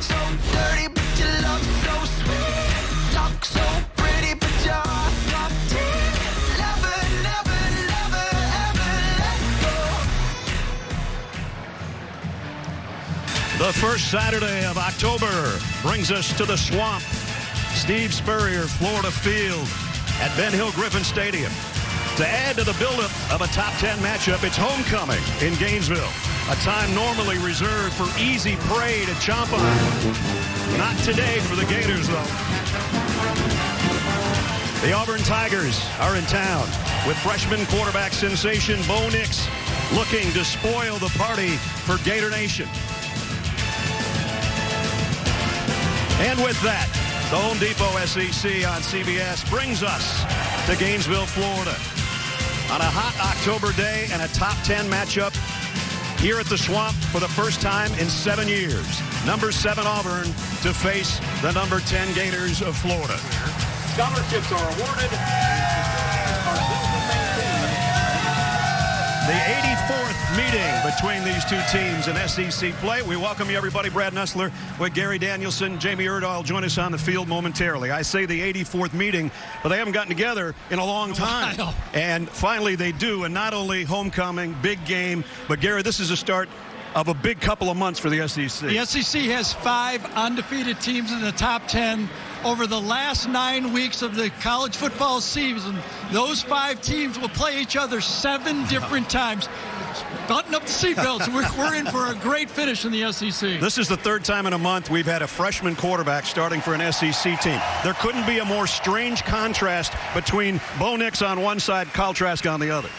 So dirty, but your love so sweet. Talk so pretty, but your heart top deep. Never, never, never, ever let go. The first Saturday of October brings us to the Swamp. Steve Spurrier, Florida Field at Ben Hill Griffin Stadium. To add to the buildup of a top 10 matchup, it's homecoming in Gainesville. A time normally reserved for easy prey to chomp on. Not today for the Gators, though. The Auburn Tigers are in town with freshman quarterback sensation Bo Nix looking to spoil the party for Gator Nation. And with that, the Home Depot SEC on CBS brings us to Gainesville, Florida. On a hot October day and a top 10 matchup here at the Swamp for the first time in 7 years. Number 7 Auburn to face the number 10 Gators of Florida. Scholarships are awarded. The 84th meeting between these two teams in SEC play. We welcome you, everybody. Brad Nussler with Gary Danielson. Jamie Erdahl will join us on the field momentarily. I say the 84th meeting, but they haven't gotten together in a long time. And finally they do, and not only homecoming, big game, but Gary, this is a start of a big couple of months for the SEC. The SEC has 5 undefeated teams in the top 10 over the last 9 weeks of the college football season. Those 5 teams will play each other 7 different times. Button up the seatbelts. We're in for a great finish in the SEC. This is the 3rd time in a month we've had a freshman quarterback starting for an SEC team. There couldn't be a more strange contrast between Bo Nix on one side, Kyle Trask on the other.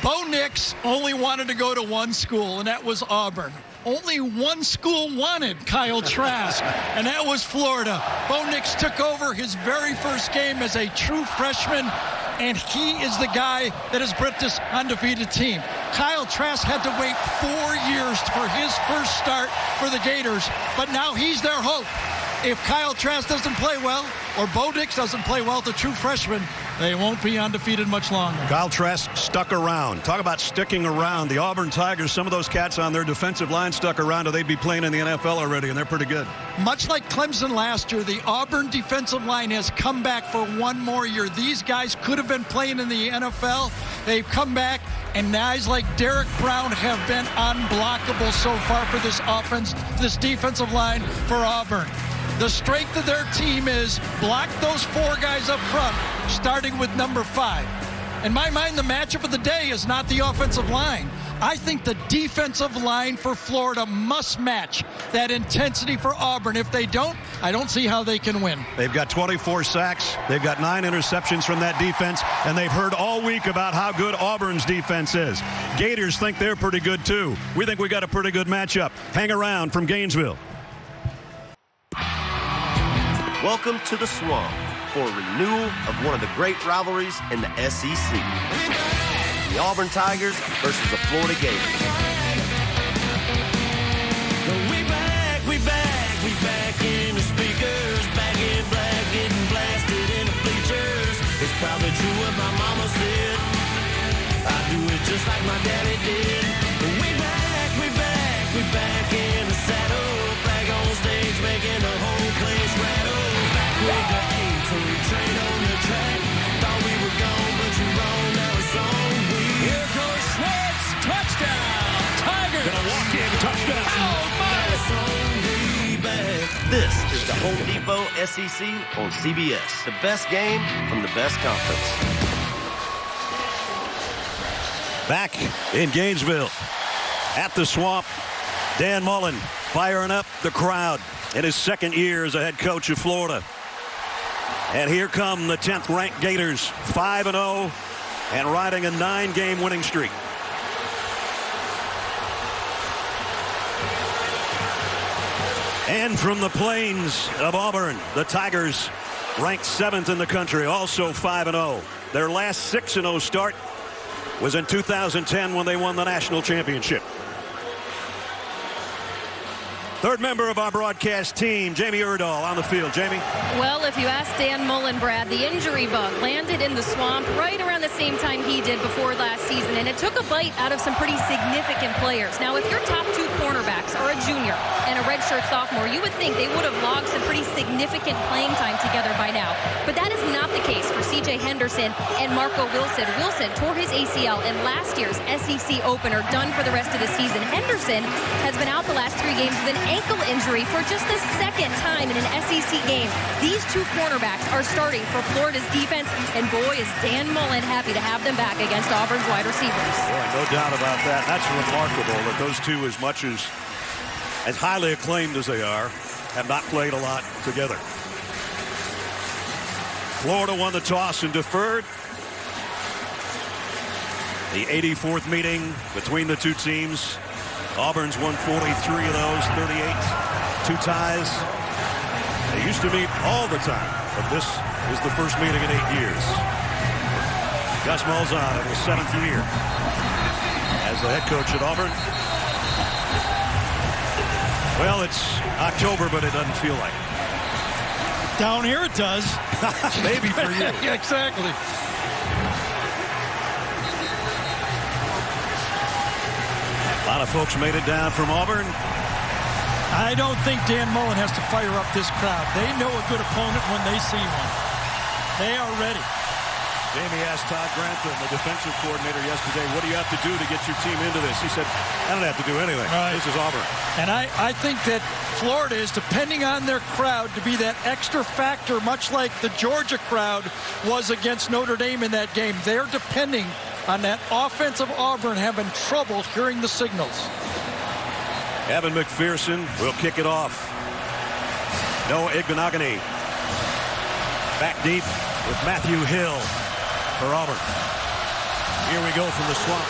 Bo Nix only wanted to go to one school, and that was Auburn. Only one school wanted Kyle Trask, and that was Florida. Bo Nix took over his very first game as a true freshman, and he is the guy that has brought this undefeated team. Kyle Trask had to wait 4 years for his first start for the Gators, but now he's their hope. If Kyle Trask doesn't play well, or Bo Nix doesn't play well, the true freshman, they won't be undefeated much longer. Kyle Trask stuck around. Talk about sticking around. The Auburn Tigers, some of those cats on their defensive line stuck around, or they'd be playing in the NFL already, and they're pretty good. Much like Clemson last year, the Auburn defensive line has come back for one more year. These guys could have been playing in the NFL. They've come back, and guys like Derek Brown have been unblockable so far for this offense, this defensive line for Auburn. The strength of their team is block those 4 guys up front, starting with number 5. In my mind, the matchup of the day is not the offensive line. I think the defensive line for Florida must match that intensity for Auburn. If they don't, I don't see how they can win. They've got 24 sacks. They've got 9 interceptions from that defense, and they've heard all week about how good Auburn's defense is. Gators think they're pretty good, too. We think we got a pretty good matchup. Hang around from Gainesville. Welcome to the Swamp for a renewal of one of the great rivalries in the SEC. The Auburn Tigers versus the Florida Gators. We back in the speakers, back in black, getting blasted in the bleachers. It's probably true what my mama said. I do it just like my daddy did. We back in the saddle, back on stage, making the whole place rattle. Back with the A-team train on the track. Thought we were gone, but you're wrong. Now it's on. Here goes Schwartz, touchdown, Tigers. Gonna walk in, touchdown. Oh my! This is the Home Depot SEC on CBS. The best game from the best conference. Back in Gainesville at the Swamp, Dan Mullen firing up the crowd in his 2nd year as a head coach of Florida. And here come the 10th-ranked Gators, 5-0 and riding a 9-game winning streak. And from the plains of Auburn, the Tigers ranked 7th in the country, also 5-0. Their last 6-0 start was in 2010 when they won the national championship. Third member of our broadcast team, Jamie Erdahl, on the field. Jamie? Well, if you ask Dan Mullen, Brad, the injury bug landed in the Swamp right around the same time he did before last season, and it took a bite out of some pretty significant players. Now, if your top 2 cornerbacks are a junior and a redshirt sophomore, you would think they would have logged some pretty significant playing time together by now. But that is not the case for C.J. Henderson and Marco Wilson. Wilson tore his ACL in last year's SEC opener, done for the rest of the season. Henderson has been out the last 3 games with an ankle injury for just the second time in an SEC game. These 2 cornerbacks are starting for Florida's defense, and boy, is Dan Mullen happy to have them back against Auburn's wide receivers. Boy, no doubt about that. That's remarkable that those two, as much as highly acclaimed as they are, have not played a lot together. Florida won the toss and deferred. The 84th meeting between the two teams. Auburn's won 43 of those, 38, 2 ties. They used to meet all the time, but this is the first meeting in 8 years. Gus Malzahn in his 7th year as the head coach at Auburn. Well, it's October, but it doesn't feel like it. Down here it does. Maybe for you. Yeah, exactly. A lot of folks made it down from Auburn. I don't think Dan Mullen has to fire up this crowd. They know a good opponent when they see one. They are ready. Jamie asked Todd Grantham, the defensive coordinator, yesterday, what do you have to do to get your team into this? He said, I don't have to do anything. Right. This is Auburn. And I think that Florida is depending on their crowd to be that extra factor, much like the Georgia crowd was against Notre Dame in that game. They're depending on that offensive Auburn having trouble hearing the signals. Evan McPherson will kick it off. Noah Igbenogany back deep with Matthew Hill for Auburn. Here we go from the swamp.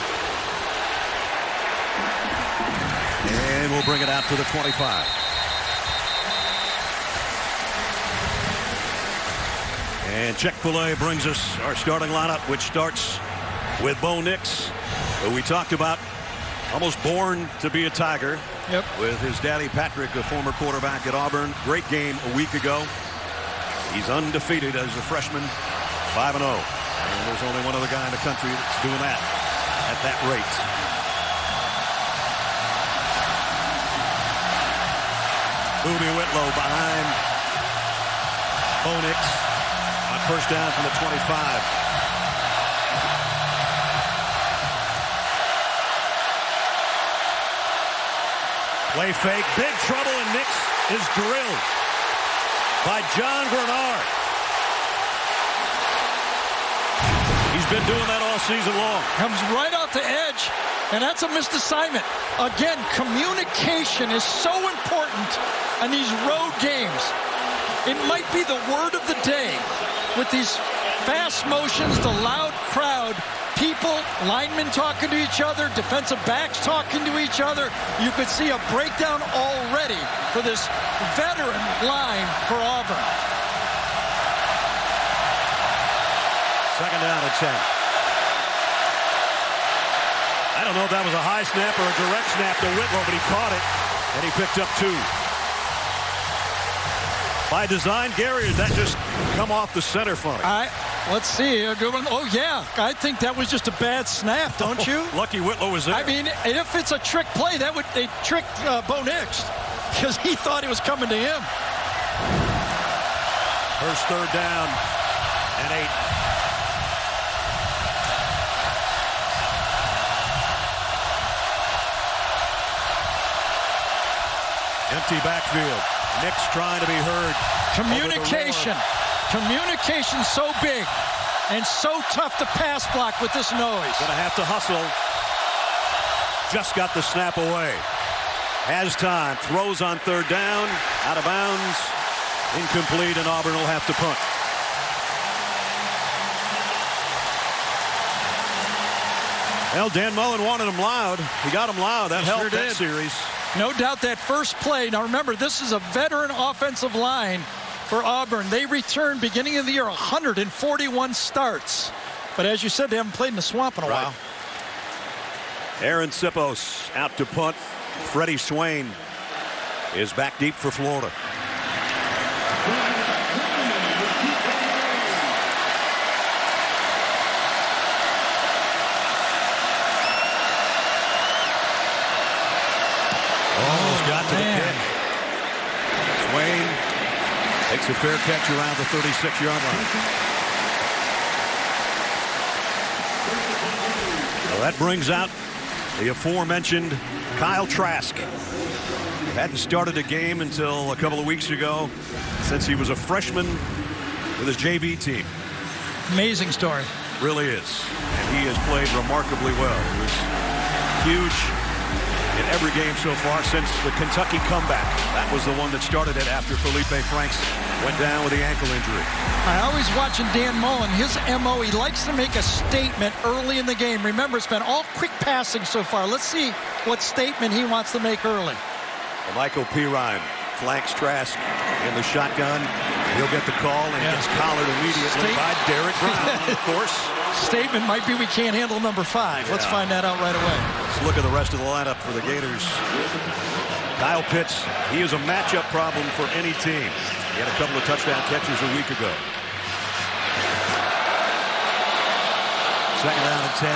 And we'll bring it out to the 25. And Chick-fil-A brings us our starting lineup, which starts with Bo Nix, who we talked about, almost born to be a Tiger. Yep. With his daddy Patrick, a former quarterback at Auburn. Great game a week ago. He's undefeated as a freshman, 5-0. And there's only one other guy in the country that's doing that at that rate. Boobie Whitlow behind Bo Nix on first down from the 25. Play fake, big trouble, and Nix is drilled by John Grenard. He's been doing that all season long. Comes right off the edge, and that's a missed assignment. Again, communication is so important in these road games. It might be the word of the day with these fast motions, the loud crowd, people, linemen talking to each other, defensive backs talking to each other. You could see a breakdown already for this veteran line for Auburn. Second down and 10. I don't know if that was a high snap or a direct snap to Whitlow, but he caught it, and he picked up 2. By design, Gary, did that just come off the center funny? Let's see. A good one. Oh, yeah. I think that was just a bad snap, don't you? Lucky Whitlow was there. I mean, if it's a trick play, they tricked Bo Nix because he thought he was coming to him. First third down and 8. Empty backfield. Nix trying to be heard. Communication. Communication so big and so tough to pass block with this noise. Gonna have to hustle. Just got the snap away. Has time. Throws on third down. Out of bounds. Incomplete, and Auburn will have to punt. Well, Dan Mullen wanted him loud. He got him loud. That helped that series. No doubt that first play. Now remember, this is a veteran offensive line for Auburn. They returned beginning of the year 141 starts. But as you said, they haven't played in the swamp in a while. Aaron Sippos out to punt. Freddie Swain is back deep for Florida. Makes a fair catch around the 36-yard line. Well, that brings out the aforementioned Kyle Trask. Hadn't started a game until a couple of weeks ago, since he was a freshman with his JV team. Amazing story. Really is. And he has played remarkably well. He was huge in every game so far since the Kentucky comeback. That was the one that started it after Felipe Franks went down with the ankle injury. I always watching Dan Mullen. His MO, he likes to make a statement early in the game. Remember, it's been all quick passing so far. Let's see what statement he wants to make early. Well, Michael Pirine flanks Trask in the shotgun. He'll get the call and gets collared immediately by Derek Brown, of course. Statement might be we can't handle number 5. Let's find that out right away. Let's look at the rest of the lineup for the Gators. Kyle Pitts, he is a matchup problem for any team. He had a couple of touchdown catches a week ago. Second down and 10.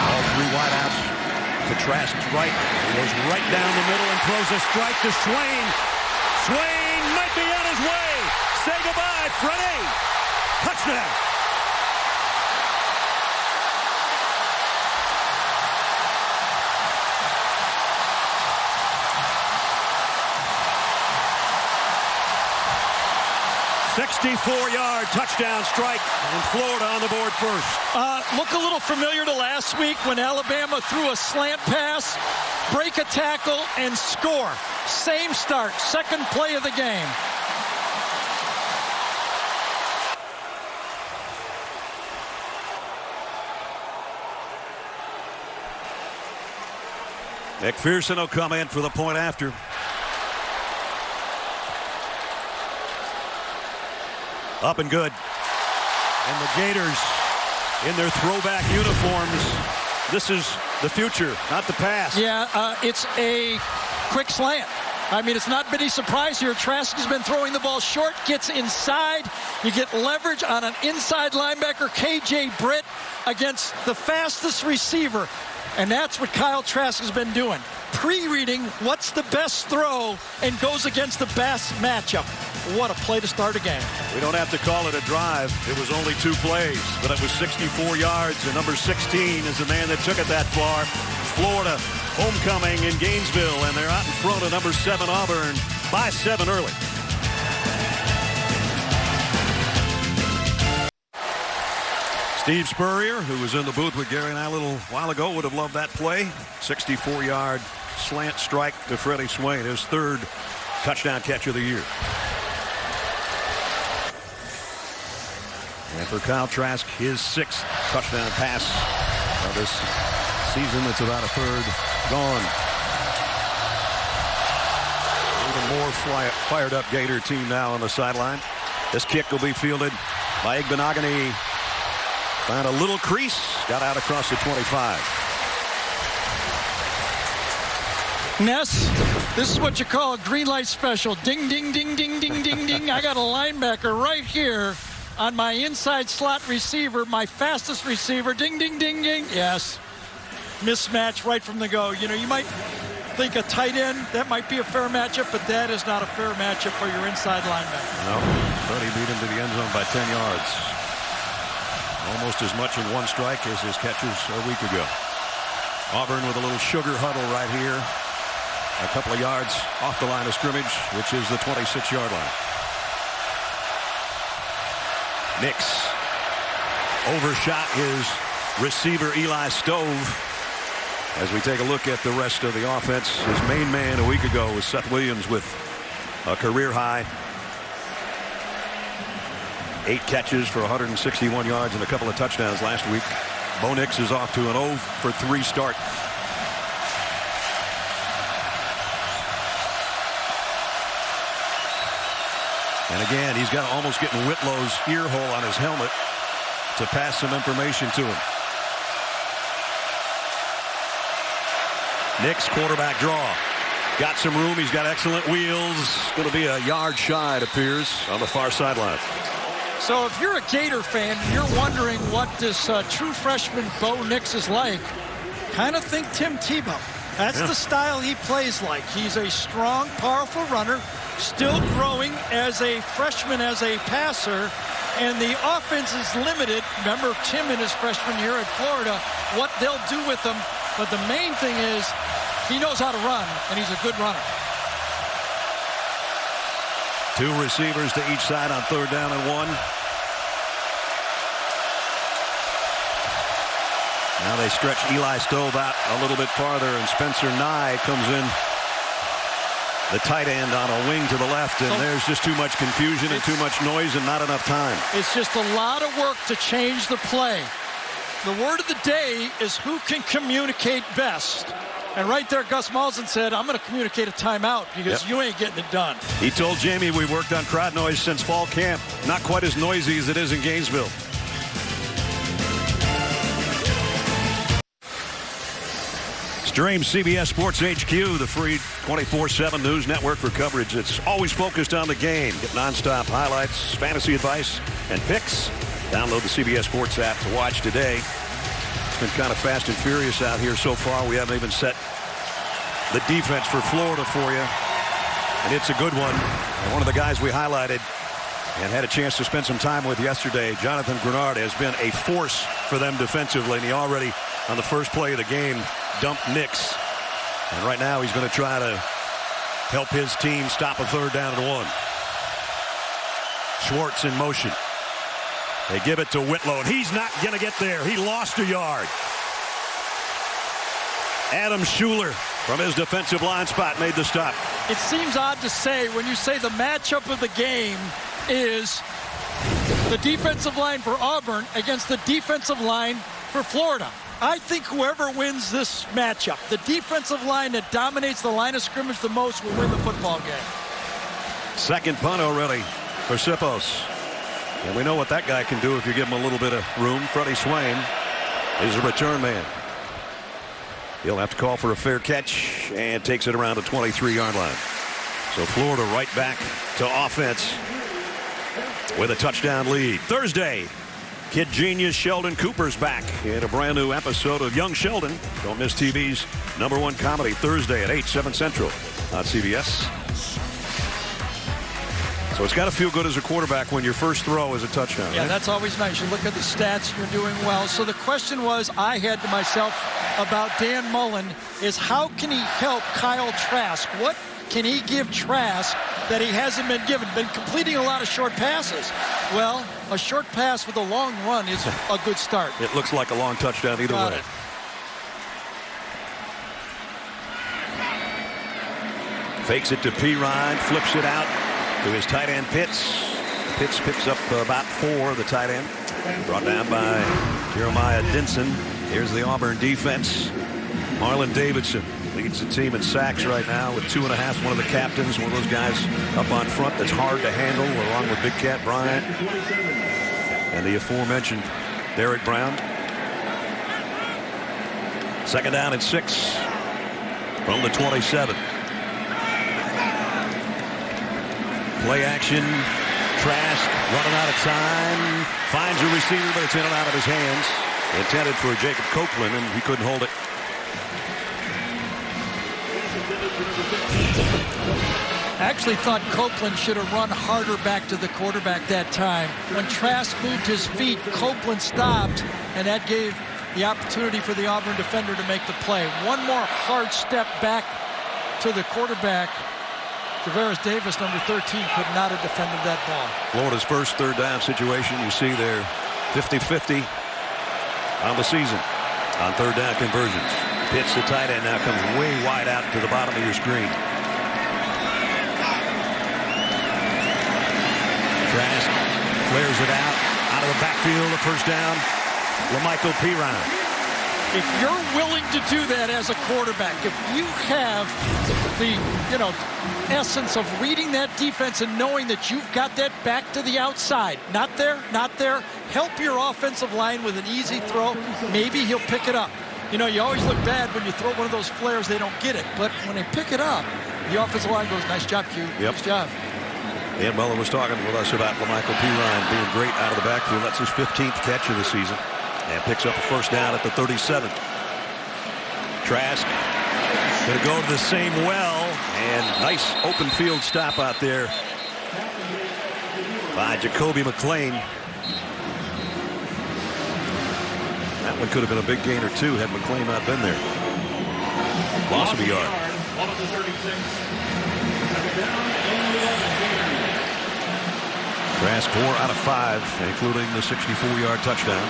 All three wideouts to Trask's right. He goes right down the middle and throws a strike to Swain. Swain might be on his way. Say goodbye, Freddie. Touchdown. "64-yard touchdown strike, and Florida on the board first." Look a little familiar to last week when Alabama threw a slant pass, break a tackle, and score. Same start, second play of the game. McPherson will come in for the point after. Up and good. And the Gators in their throwback uniforms. This is the future, not the past. Yeah, it's a quick slant. I mean, it's not been any surprise here. Trask has been throwing the ball short, gets inside. You get leverage on an inside linebacker, KJ Britt, against the fastest receiver. And that's what Kyle Trask has been doing. Pre-reading what's the best throw and goes against the best matchup. What a play to start a game. We don't have to call it a drive. It was only 2 plays, but it was 64 yards. And number 16 is the man that took it that far. Florida homecoming in Gainesville, and they're out in front of number 7 Auburn by 7 early. Steve Spurrier, who was in the booth with Gary and I a little while ago, would have loved that play. 64-yard slant strike to Freddie Swain, his 3rd touchdown catch of the year. And for Kyle Trask, his 6th touchdown pass of this season. That's about a 3rd gone. Even more fired up Gator team now on the sideline. This kick will be fielded by Igbenogany. Found a little crease, got out across the 25. Ness, this is what you call a green light special. Ding, ding, ding, ding, ding, ding, ding. I got a linebacker right here on my inside slot receiver, my fastest receiver. Ding, ding, ding, ding. Yes. Mismatch right from the go. You know, you might think a tight end, that might be a fair matchup, but that is not a fair matchup for your inside linebacker. No, but he beat him to the end zone by 10 yards. Almost as much in one strike as his catches a week ago. Auburn with a little sugar huddle right here. A couple of yards off the line of scrimmage, which is the 26-yard line. Nix. Overshot his receiver Eli Stove. As we take a look at the rest of the offense, his main man a week ago was Seth Williams with a career high. 8 catches for 161 yards and a couple of touchdowns last week. Bo Nix is off to an 0-for-3 start. And again, he's got almost getting Whitlow's ear hole on his helmet to pass some information to him. Nix, quarterback draw. Got some room. He's got excellent wheels. Going to be a yard shy, it appears, on the far sideline. So if you're a Gator fan, you're wondering what this true freshman Bo Nix is like, kind of think Tim Tebow. That's the style he plays like. He's a strong, powerful runner, still growing as a freshman, as a passer, and the offense is limited. Remember Tim in his freshman year at Florida, what they'll do with him. But the main thing is he knows how to run, and he's a good runner. 2 receivers to each side on 3rd down and 1. Now they stretch Eli Stove out a little bit farther, and Spencer Nye comes in, the tight end, on a wing to the left, and there's just too much confusion and too much noise and not enough time. It's just a lot of work to change the play. The word of the day is who can communicate best. And right there, Gus Malzahn said, I'm going to communicate a timeout because you ain't getting it done. He told Jamie, we worked on crowd noise since fall camp. Not quite as noisy as it is in Gainesville. Stream CBS Sports HQ, the free 24/7 news network for coverage that's always focused on the game. Get nonstop highlights, fantasy advice, and picks. Download the CBS Sports app to watch today. It's been kind of fast and furious out here so far. We haven't even set the defense for Florida for you. And it's a good one. And one of the guys we highlighted and had a chance to spend some time with yesterday, Jonathan Grenard, has been a force for them defensively. And he already, on the first play of the game, dumped Nix. And right now he's going to try to help his team stop a 3rd down and 1. Schwartz in motion. They give it to Whitlow, and he's not going to get there. He lost a yard. Adam Schuler from his defensive line spot made the stop. It seems odd to say when you say the matchup of the game is the defensive line for Auburn against the defensive line for Florida. I think whoever wins this matchup, the defensive line that dominates the line of scrimmage the most, will win the football game. 2nd punt already for Sippos. And we know what that guy can do if you give him a little bit of room. Freddie Swain is a return man. He'll have to call for a fair catch and takes it around the 23-yard line. So Florida right back to offense with a touchdown lead. Thursday, Kid Genius Sheldon Cooper's back in a brand new episode of Young Sheldon. Don't miss TV's #1 comedy Thursday at 8, 7 Central on CBS. So it's got to feel good as a quarterback when your first throw is a touchdown. Yeah, right? That's always nice. You look at the stats, you're doing well. So the question was, I had to myself about Dan Mullen, is how can he help Kyle Trask? What can he give Trask that he hasn't been given? Been completing a lot of short passes. Well, a short pass with a long run is a good start. It looks like a long touchdown either way. Fakes it to Pirine, flips it out to his tight end Pitts. Pitts picks up about 4, the tight end. Brought down by Jeremiah Dinson. Here's the Auburn defense. Marlon Davidson leads the team in sacks right now with 2.5. One of the captains, one of those guys up on front that's hard to handle, along with Big Cat Bryant and the aforementioned Derek Brown. 2nd down and 6 from the 27. Play action. Trask running out of time. Finds a receiver, but it's in and out of his hands. Intended for Jacob Copeland, and he couldn't hold it. I actually thought Copeland should have run harder back to the quarterback that time. When Trask moved his feet, Copeland stopped, and that gave the opportunity for the Auburn defender to make the play. One more hard step back to the quarterback. Tavares Davis, number 13, could not have defended that ball. Florida's first 3rd down situation. You see there 50-50 on the season on 3rd down conversions. Pitts, the tight end, now comes way wide out to the bottom of your screen. Trask flares it out of the backfield, the 1st down. LaMichael Pirine. If you're willing to do that as a quarterback, if you have the, essence of reading that defense and knowing that you've got that back to the outside, not there, help your offensive line with an easy throw. Maybe he'll pick it up. You always look bad when you throw one of those flares, they don't get it. But when they pick it up, the offensive line goes, nice job, Q. Yep. Nice job. Dan Mullen was talking with us about LaMichael Pirine being great out of the backfield. That's his 15th catch of the season. And picks up a 1st down at the 37. Trask Going to go to the same well, and nice open field stop out there by Jacoby McClain. That one could have been a big gain or two had McClain not been there. Loss of a yard. Trask 4 out of 5, including the 64-yard touchdown.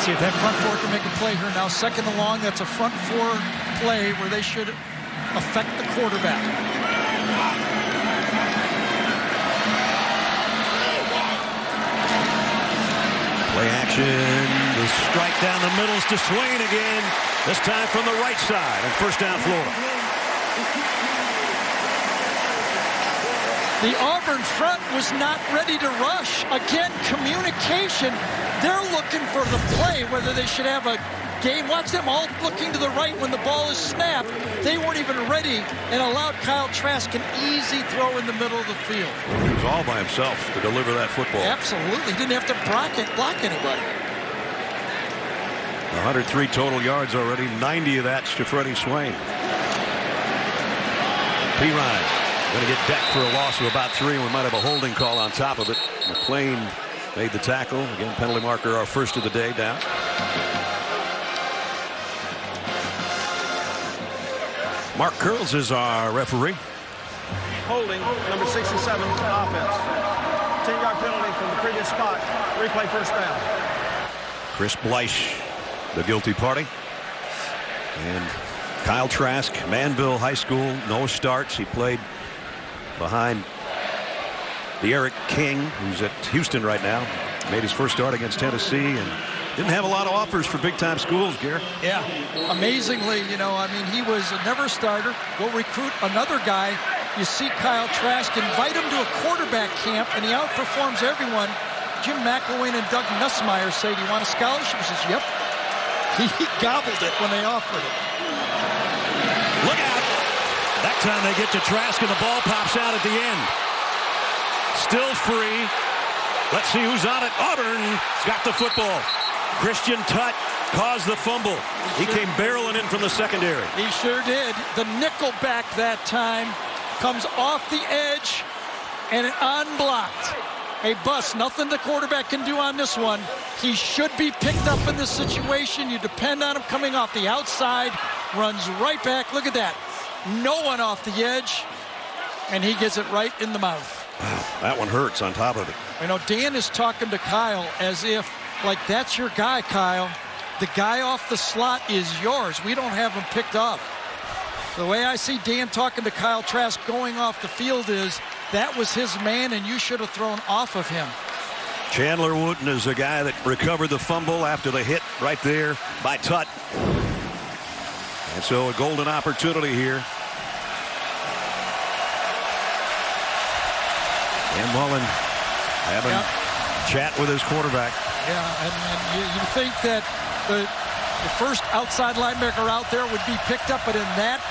See if that front four can make a play here now. Second and long, that's a front four play where they should affect the quarterback. Play action. The strike down the middle is to Swain again. This time from the right side. And first down, Florida. The Auburn front was not ready to rush. Again, communication. They're looking for the play, whether they should have a game. Watch them all looking to the right when the ball is snapped. They weren't even ready and allowed Kyle Trask an easy throw in the middle of the field. He was all by himself to deliver that football. Absolutely. Didn't have to block anybody. 103 total yards already. 90 of that's to Freddie Swain. Pirine going to get decked for a loss of about 3, and we might have a holding call on top of it. McClain made the tackle. Again, penalty marker, our first of the day, down. Mark Curls is our referee. Holding, number 67, offense. 10-yard penalty from the previous spot. Replay first down. Chris Bleich, the guilty party. And Kyle Trask, Manville High School, no starts. He played behind the Eric King, who's at Houston right now. Made his first start against Tennessee and didn't have a lot of offers for big-time schools, Gary. Yeah, amazingly, you know, I mean, he was never a starter. Go recruit another guy. You see Kyle Trask, invite him to a quarterback camp, and he outperforms everyone. Jim McElwain and Doug Nussmeier say, do you want a scholarship? He says, yep. He gobbled it when they offered it. Look out. That time they get to Trask, and the ball pops out at the end. Still free. Let's see who's on it. Auburn's got the football. Christian Tutt caused the fumble. He came barreling in from the secondary. He sure did. The nickel back that time comes off the edge and unblocked. A bust. Nothing the quarterback can do on this one. He should be picked up in this situation. You depend on him coming off the outside. Runs right back. Look at that. No one off the edge. And he gets it right in the mouth. Wow, that one hurts on top of it. You know, Dan is talking to Kyle as if, like, that's your guy, Kyle. The guy off the slot is yours. We don't have him picked up. The way I see Dan talking to Kyle Trask going off the field is that was his man, and you should have thrown off of him. Chandler Wooten is the guy that recovered the fumble after the hit right there by Tutt. And so a golden opportunity here. And Mullen having a chat with his quarterback. Yeah, and you think that the first outside linebacker out there would be picked up, but in that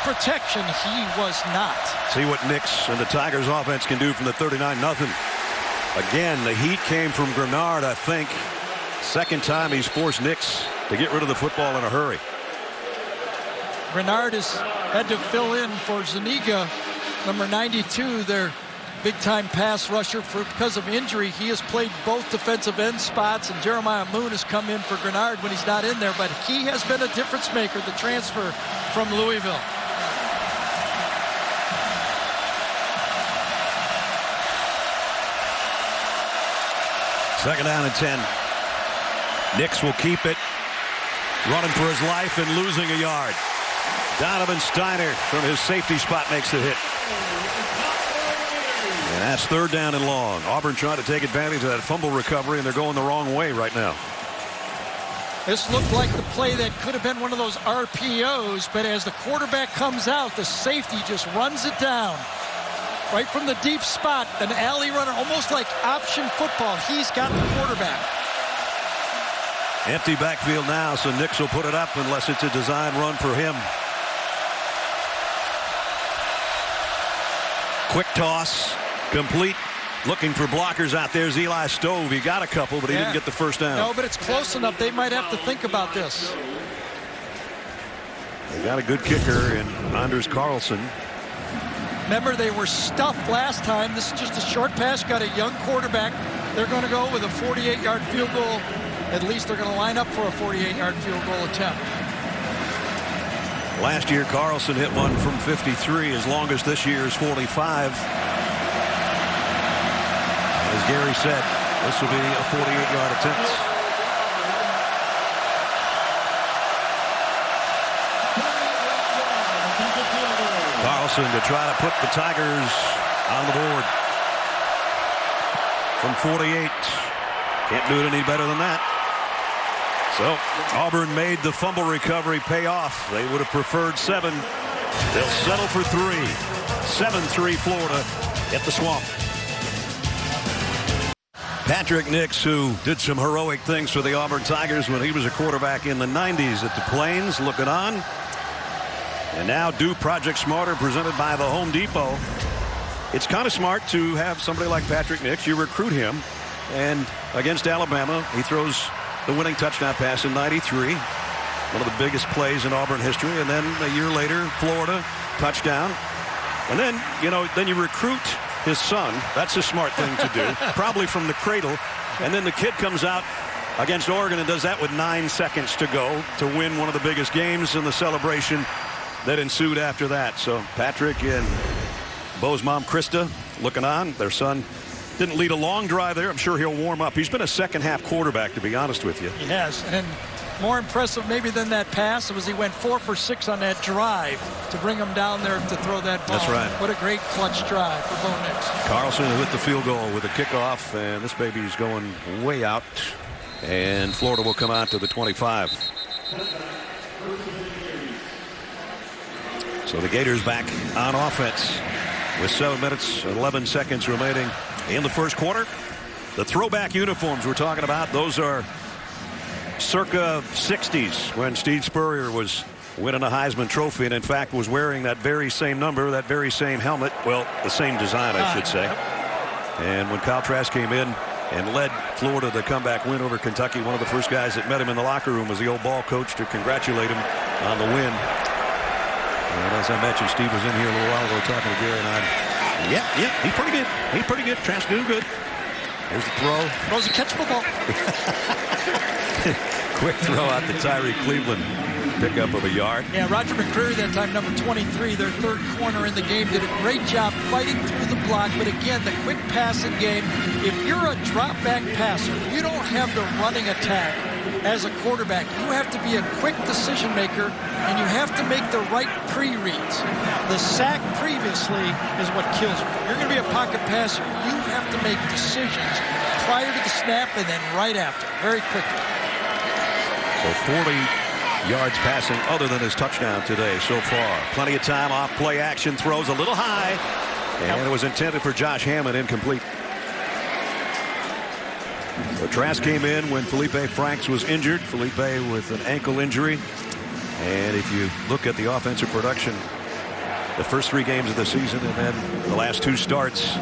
protection, he was not. See what Nix and the Tigers offense can do from the 39-0. Again, the heat came from Grenard, I think. Second time he's forced Nix to get rid of the football in a hurry. Grenard has had to fill in for Zuniga, number 92, their big-time pass rusher because of injury. He has played both defensive end spots, and Jeremiah Moon has come in for Grenard when he's not in there, but he has been a difference maker, the transfer from Louisville. Second down and 10. Nix will keep it, running for his life and losing a yard. Donovan Steiner from his safety spot makes the hit. And that's third down and long. Auburn trying to take advantage of that fumble recovery, and they're going the wrong way right now. This looked like the play that could have been one of those RPOs, but as the quarterback comes out, the safety just runs it down. Right from the deep spot, an alley runner, almost like option football. He's got the quarterback. Empty backfield now, so Nix will put it up unless it's a design run for him. Quick toss, complete. Looking for blockers out there is Eli Stove. He got a couple, but he didn't get the first down. No, but it's close enough. They might have to think about this. They got a good kicker in Anders Carlson. Remember, they were stuffed last time. This is just a short pass. Got a young quarterback. They're going to go with a 48-yard field goal. At least they're going to line up for a 48-yard field goal attempt. Last year, Carlson hit one from 53. His longest this year is 45. As Gary said, this will be a 48-yard attempt. Carlson to try to put the Tigers on the board from 48. Can't do it any better than that. So Auburn made the fumble recovery pay off. They would have preferred 7. They'll settle for 3. 7-3 Florida at the Swamp. Patrick Nix, who did some heroic things for the Auburn Tigers when he was a quarterback in the 90s at the Plains, looking on. And now do Project Smarter, presented by the Home Depot. It's kind of smart to have somebody like Patrick Nix. You recruit him, and against Alabama, he throws the winning touchdown pass in '93. One of the biggest plays in Auburn history. And then a year later, Florida, touchdown. And then, then you recruit his son. That's a smart thing to do, probably from the cradle. And then the kid comes out against Oregon and does that with 9 seconds to go to win one of the biggest games in the celebration that ensued after that. So Patrick and Bo's mom, Krista, looking on. Their son didn't lead a long drive there. I'm sure he'll warm up. He's been a second-half quarterback, to be honest with you. He has. And more impressive maybe than that pass was he went 4 for 6 on that drive to bring him down there to throw that ball. That's right. What a great clutch drive for Bo Nix. Carlson hit the field goal with a kickoff, and this baby's going way out. And Florida will come out to the 25. So the Gators back on offense with 7 minutes and 11 seconds remaining in the first quarter. The throwback uniforms we're talking about, those are circa 60s when Steve Spurrier was winning a Heisman Trophy and in fact was wearing that very same number, that very same helmet. Well, the same design, I should say. And when Kyle Trask came in and led Florida to the comeback win over Kentucky, one of the first guys that met him in the locker room was the old ball coach to congratulate him on the win. And as I mentioned, Steve was in here a little while ago talking to Gary and I. Yeah, he's pretty good. He's pretty good. Trask doing good. There's the throw. Throws a catchable ball. Quick throw out to Tyree Cleveland. Pickup of a yard. Yeah, Roger McCreary, that time number 23, their third corner in the game, did a great job fighting through the block. But again, the quick passing game, if you're a drop back passer, you don't have the running attack as a quarterback. You have to be a quick decision maker, and you have to make the right pre-reads. The sack previously is what kills you. You're going to be a pocket passer. You have to make decisions prior to the snap and then right after, very quickly. So 40 yards passing other than his touchdown today so far. Plenty of time off play action, throws a little high, and it was intended for Josh Hammond, incomplete. So Trask came in when Felipe Franks was injured. Felipe with an ankle injury. And if you look at the offensive production, the first 3 games of the season and then the last 2 starts,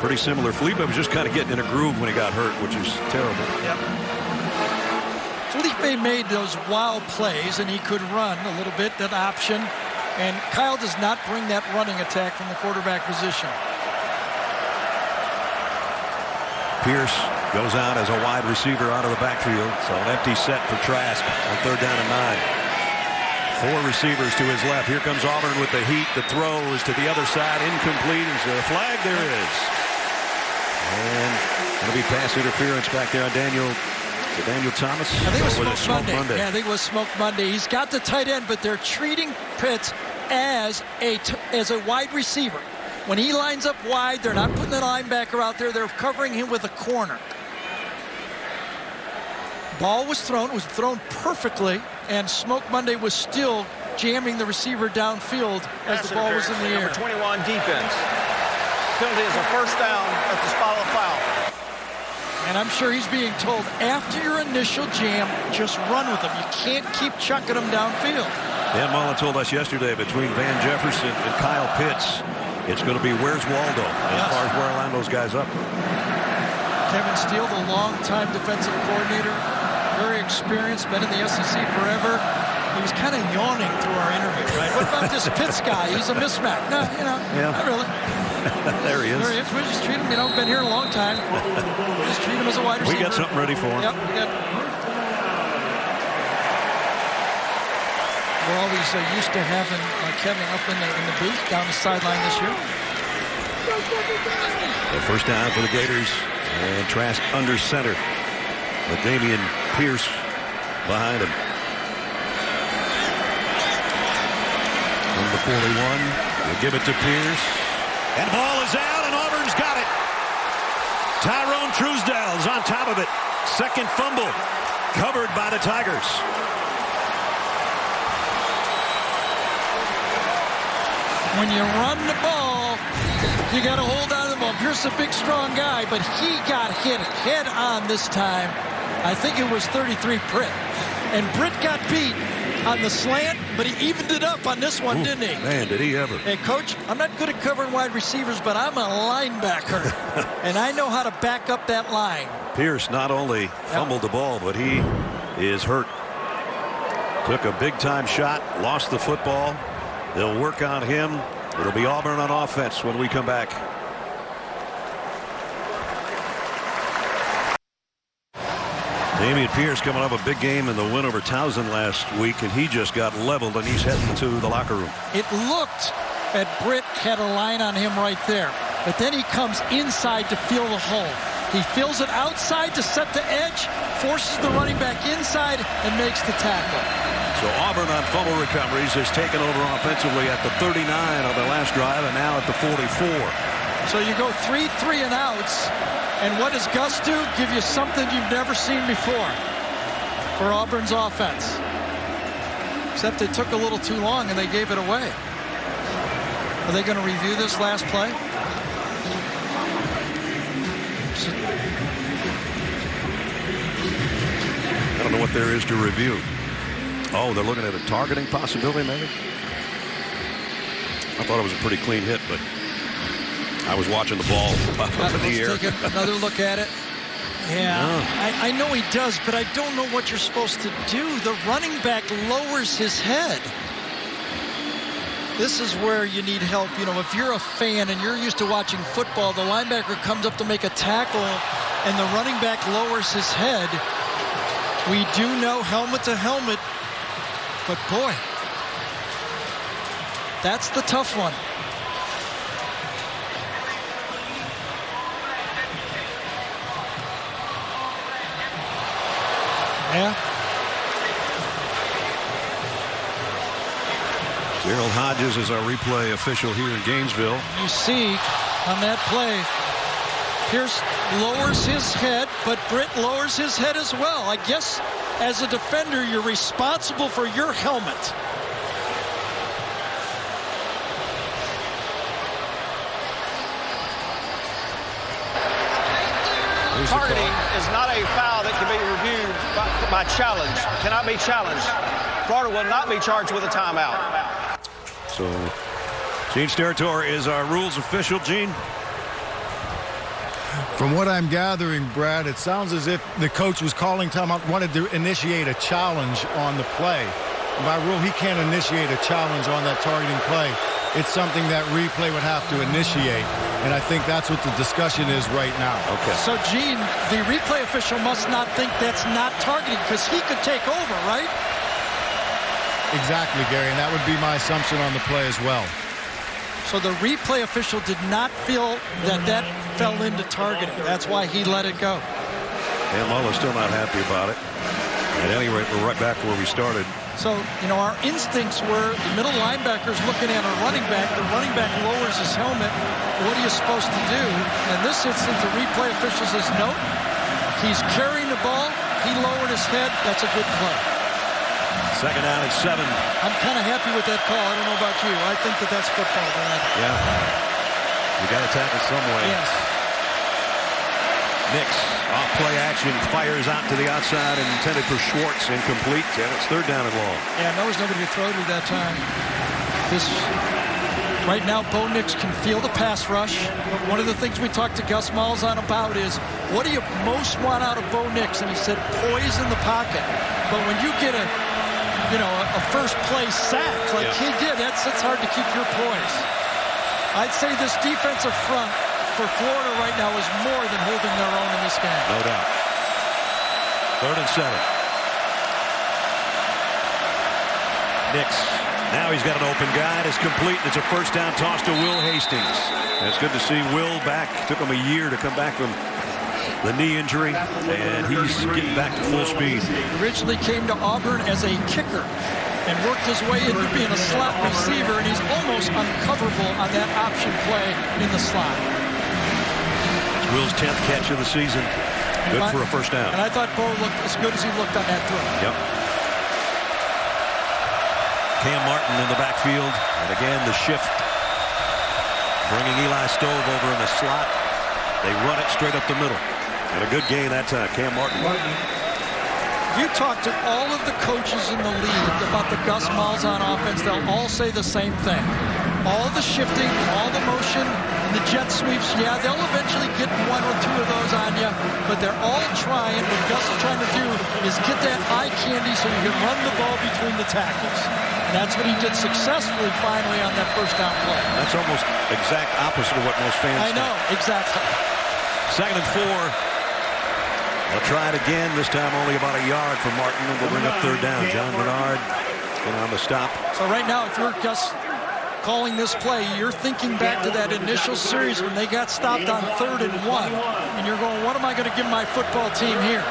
pretty similar. Felipe was just kind of getting in a groove when he got hurt, which is terrible. Yep. Felipe made those wild plays, and he could run a little bit, that option. And Kyle does not bring that running attack from the quarterback position. Pierce goes out as a wide receiver out of the backfield. So an empty set for Trask on 3rd down and 9. 4 receivers to his left. Here comes Auburn with the heat. The throw is to the other side. Incomplete. Is there a flag? There is. And it'll be pass interference back there on Daniel Thomas. I think it was Smoke Monday. Yeah, I think it was Smoke Monday. He's got the tight end, but they're treating Pitts as a wide receiver. When he lines up wide, they're not putting the linebacker out there. They're covering him with a corner. Ball was thrown. It was thrown perfectly, and Smoke Monday was still jamming the receiver downfield as the ball was in the air. Number 21, defense. Penalty is a first down at the spot of the foul. And I'm sure he's being told, after your initial jam, just run with them. You can't keep chucking them downfield. Dan Mullen told us yesterday between Van Jefferson and Kyle Pitts, it's going to be where's Waldo as far as where I line those guys up. Kevin Steele, the longtime defensive coordinator, very experienced, been in the SEC forever. He was kind of yawning through our interview, right? What about this Pitts guy? He's a mismatch. No, not really. There he is. There he is. We just treat him, been here a long time. We just treat him as a wide receiver. We got something ready for him. Yep, we got. We're always used to having Kevin up in the booth down the sideline this year. The first down for the Gators, and Trask under center, with Damian Pierce behind him. From the 41, they give it to Pierce, and the ball is out, and Auburn's got it. Tyrone Truesdell's on top of it. Second fumble, covered by the Tigers. When you run the ball, you got to hold on to the ball. Pierce is a big, strong guy, but he got hit head on this time. I think it was 33 Britt. And Britt got beat on the slant, but he evened it up on this one, didn't he? Man, did he ever. Hey, Coach, I'm not good at covering wide receivers, but I'm a linebacker, and I know how to back up that line. Pierce not only fumbled the ball, but he is hurt. Took a big-time shot, lost the football. They'll work on him. It'll be Auburn on offense when we come back. Damian Pierce coming off a big game in the win over Towson last week, and he just got leveled, and he's heading to the locker room. It looked that Britt had a line on him right there, but then he comes inside to feel the hole. He feels it outside to set the edge, forces the running back inside, and makes the tackle. So Auburn on fumble recoveries has taken over offensively at the 39 on the last drive, and now at the 44. So you go 3 and outs, and what does Gus do? Give you something you've never seen before for Auburn's offense. Except it took a little too long and they gave it away. Are they going to review this last play? I don't know what there is to review. Oh, they're looking at a targeting possibility, maybe? I thought it was a pretty clean hit, but I was watching the ball up in the air. Let's take another look at it. Yeah, I know he does, but I don't know what you're supposed to do. The running back lowers his head. This is where you need help. You know, if you're a fan and you're used to watching football, the linebacker comes up to make a tackle and the running back lowers his head. We do know helmet to helmet, but boy, that's the tough one. Yeah. Gerald Hodges is our replay official here in Gainesville. You see on that play, Pierce lowers his head, but Britt lowers his head as well. I guess as a defender, you're responsible for your helmet. Targeting is not a foul that can be reviewed by challenge. Cannot be challenged. Florida will not be charged with a timeout. So Gene Steratore is our rules official. Gene? From what I'm gathering, Brad, it sounds as if the coach was calling timeout, wanted to initiate a challenge on the play. By rule, he can't initiate a challenge on that targeting play. It's something that replay would have to initiate. And I think that's what the discussion is right now. Okay. So, Gene, the replay official must not think that's not targeting because he could take over, right? Exactly, Gary, and that would be my assumption on the play as well. So the replay official did not feel that that fell into targeting. That's why he let it go. And Muller's still not happy about it. At any rate, we're right back where we started. So, you know, our instincts were the middle linebackers looking at a running back. The running back lowers his helmet. What are you supposed to do? In this instance, the replay official says, no, he's carrying the ball. He lowered his head. That's a good play. Second down at 7. I'm kind of happy with that call. I don't know about you. I think that that's football, Brad. Yeah. You got to tackle some way. Yes. Nix off play action, fires out to the outside and intended for Schwartz, incomplete, and it's third down and long. Yeah, there was nobody to throw to that time. Right now, Bo Nix can feel the pass rush. One of the things we talked to Gus Malzahn about is, what do you most want out of Bo Nix? And he said, poise in the pocket. But when you get a a first place sack like he did. It's hard to keep your poise. I'd say this defensive front for Florida right now is more than holding their own in this game. No doubt. 3rd and 7. Nix. Now he's got an open guy. It's complete. It's a first down toss to Will Hastings. And it's good to see Will back. Took him a year to come back from the knee injury, and he's getting back to full speed. Originally came to Auburn as a kicker and worked his way into being a slot receiver, and he's almost uncoverable on that option play in the slot. It's Will's 10th catch of the season. Good for a first down. And I thought Bo looked as good as he looked on that throw. Yep. Cam Martin in the backfield, and again the shift, bringing Eli Stove over in the slot. They run it straight up the middle, and a good gain that time. Cam Martin. You talk to all of the coaches in the league about the Gus Malzahn offense, they'll all say the same thing. All the shifting, all the motion, and the jet sweeps, yeah, they'll eventually get 1 or 2 of those on you, but they're all trying. What Gus is trying to do is get that eye candy so you can run the ball between the tackles. And that's what he did successfully finally on that first down play. That's almost exact opposite of what most fans I know, exactly. 2nd and 4. They'll try it again. This time only about a yard for Martin, and we'll bring up 3rd down. John Bernard going on the stop. So right now, if you're Gus calling this play, you're thinking back to that initial series when they got stopped on 3rd and 1, and you're going, what am I going to give my football team here?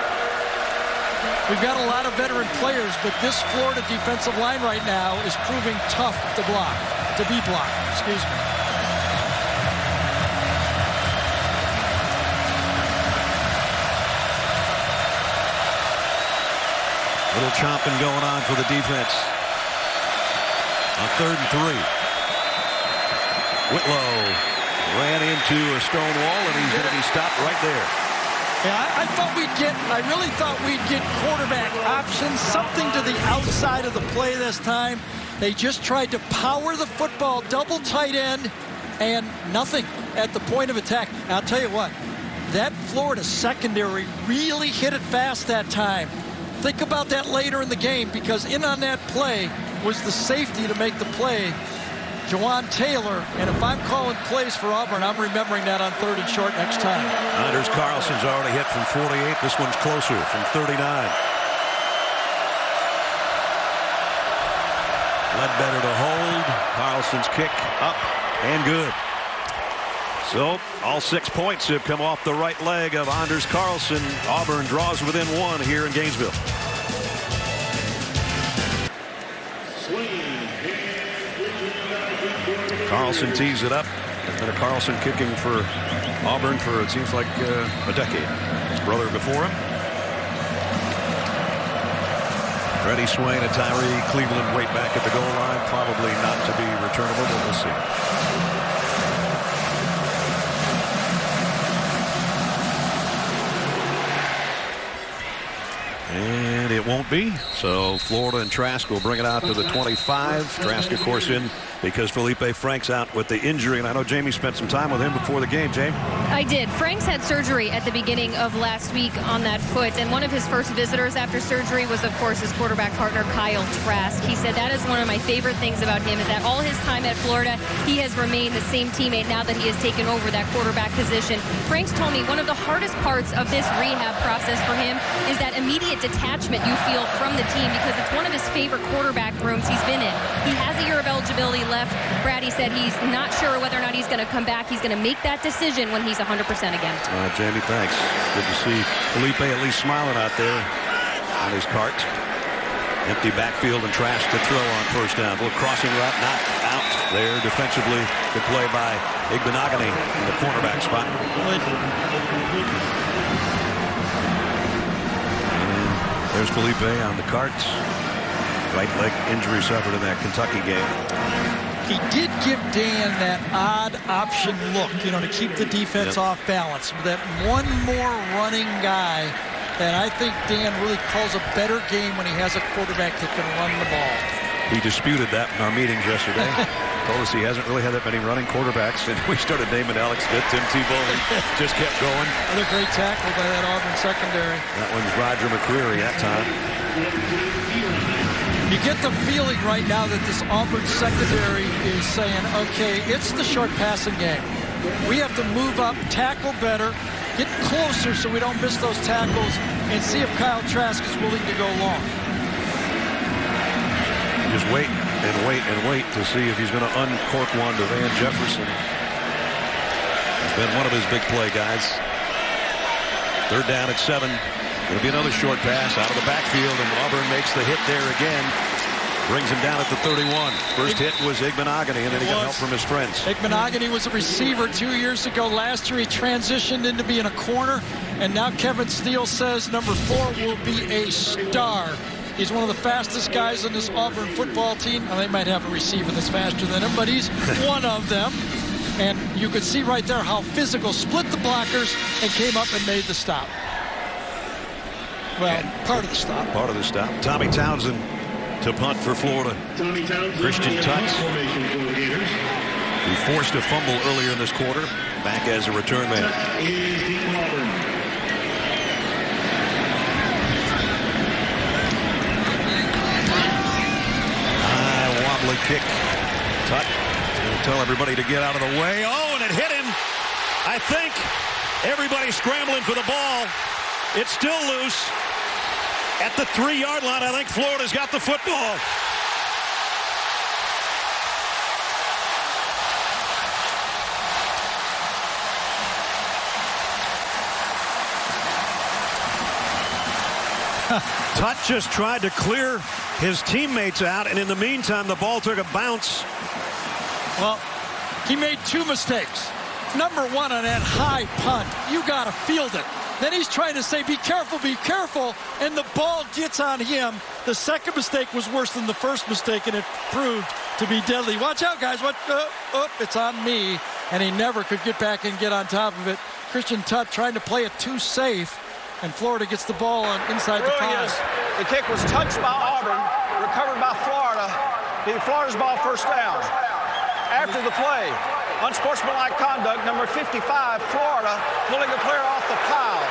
We've got a lot of veteran players, but this Florida defensive line right now is proving tough to be blocked. Excuse me. Little chomping going on for the defense. On 3rd and 3. Whitlow ran into a stone wall, and he's going to be stopped right there. Yeah, I really thought we'd get quarterback options, something to the outside of the play this time. They just tried to power the football, double tight end, and nothing at the point of attack. And I'll tell you what, that Florida secondary really hit it fast that time. Think about that later in the game, because in on that play was the safety to make the play, Jawan Taylor, and if I'm calling plays for Auburn, I'm remembering that on 3rd and short next time. Anders Carlson's already hit from 48. This one's closer from 39. Ledbetter to hold. Carlson's kick up and good. So all 6 points have come off the right leg of Anders Carlson. Auburn draws within 1 here in Gainesville. Carlson tees it up. It's been a Carlson kicking for Auburn for, it seems like, a decade. His brother before him. Freddie Swain and Tyree Cleveland wait back at the goal line. Probably not to be returnable, but we'll see. And it won't be. So Florida and Trask will bring it out to the 25. Trask, of course, in because Felipe Franks out with the injury. And I know Jamie spent some time with him before the game. Jamie? I did. Franks had surgery at the beginning of last week on that foot. And one of his first visitors after surgery was, of course, his quarterback partner, Kyle Trask. He said that is one of my favorite things about him, is that all his time at Florida, he has remained the same teammate now that he has taken over that quarterback position. Franks told me one of the hardest parts of this rehab process for him is that immediate detachment you feel from the team, because it's one of his favorite quarterback rooms he's been in. He has a year of eligibility left. Brad, he said he's not sure whether or not he's going to come back. He's going to make that decision when he's 100% again. Jamie, thanks. Good to see Felipe at least smiling out there on his cart. Empty backfield and Trask to throw on first down. A little crossing route, not out there defensively. Good play by Igbenogany in the cornerback spot. There's Felipe on the carts. Right leg injury suffered in that Kentucky game. He did give Dan that odd option look, to keep the defense off balance. That one more running guy that I think Dan really calls a better game when he has a quarterback that can run the ball. He disputed that in our meetings yesterday. Told us he hasn't really had that many running quarterbacks, and we started naming Alex Smith, Tim Tebow, and just kept going. Another great tackle by that Auburn secondary. That one's Roger McCreary that time. You get the feeling right now that this Auburn secondary is saying, okay, it's the short passing game. We have to move up, tackle better, get closer so we don't miss those tackles, and see if Kyle Trask is willing to go long. Just wait and wait and wait to see if he's going to uncork one to Van Jefferson. He's been one of his big play guys. Third down at 7. Going to be another short pass out of the backfield, and Auburn makes the hit there again. Brings him down at the 31. First hit was Igbenogany, and then he got help from his friends. Igbenogany was a receiver 2 years ago. Last year he transitioned into being a corner, and now Kevin Steele says number 4 will be a star. He's one of the fastest guys on this Auburn football team. Now, they might have a receiver that's faster than him, but he's one of them. And you could see right there how physical, split the blockers and came up and made the stop. Well, part of the stop. Part of the stop. Tommy Townsend to punt for Florida. Christian Tutts, who forced a fumble earlier in this quarter, back as a return man. Wobbly kick. Tutt going to tell everybody to get out of the way. Oh, and it hit him. I think everybody's scrambling for the ball. It's still loose. At the 3-yard line, I think Florida's got the football. Tutt just tried to clear his teammates out, and in the meantime, the ball took a bounce. Well, he made 2 mistakes. Number 1 on that high punt. You got to field it. Then he's trying to say, be careful, and the ball gets on him. The second mistake was worse than the first mistake, and it proved to be deadly. Watch out, guys. It's on me. And he never could get back and get on top of it. Christian Tutt trying to play it too safe, and Florida gets the ball on inside the 5. The kick was touched by Auburn, recovered by Florida. Florida's ball first down. After the play, unsportsmanlike conduct, number 55, Florida, pulling a player off the pile.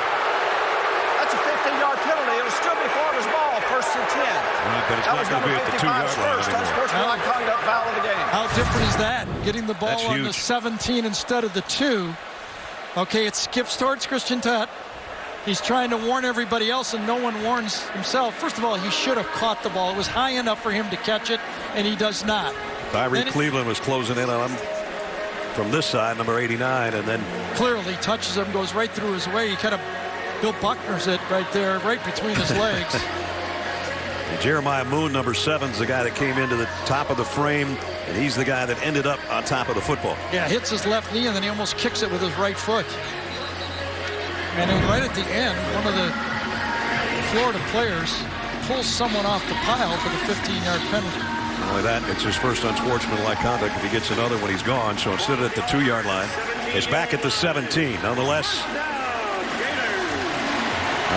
That's a 15-yard penalty. It'll still be Florida's ball, 1st and 10. Right, but it's not going to be at the 2-yard line first unsportsmanlike conduct foul of the game. How different is that? Getting the ball on the 17 instead of the 2. Okay, it skips towards Christian Tutt. He's trying to warn everybody else, and no one warns himself. First of all, he should have caught the ball. It was high enough for him to catch it, and he does not. Tyree Cleveland was closing in on him from this side, number 89, and then clearly touches him, goes right through his way. He kind of Bill Buckner's it right there, right between his legs. Jeremiah Moon, number 7, is the guy that came into the top of the frame, and he's the guy that ended up on top of the football. Yeah, hits his left knee, and then he almost kicks it with his right foot. And then right at the end, one of the Florida players pulls someone off the pile for the 15-yard penalty. Not only that, it's his first unsportsmanlike conduct if he gets another when he's gone. So instead of at the 2-yard line, it's back at the 17. Nonetheless,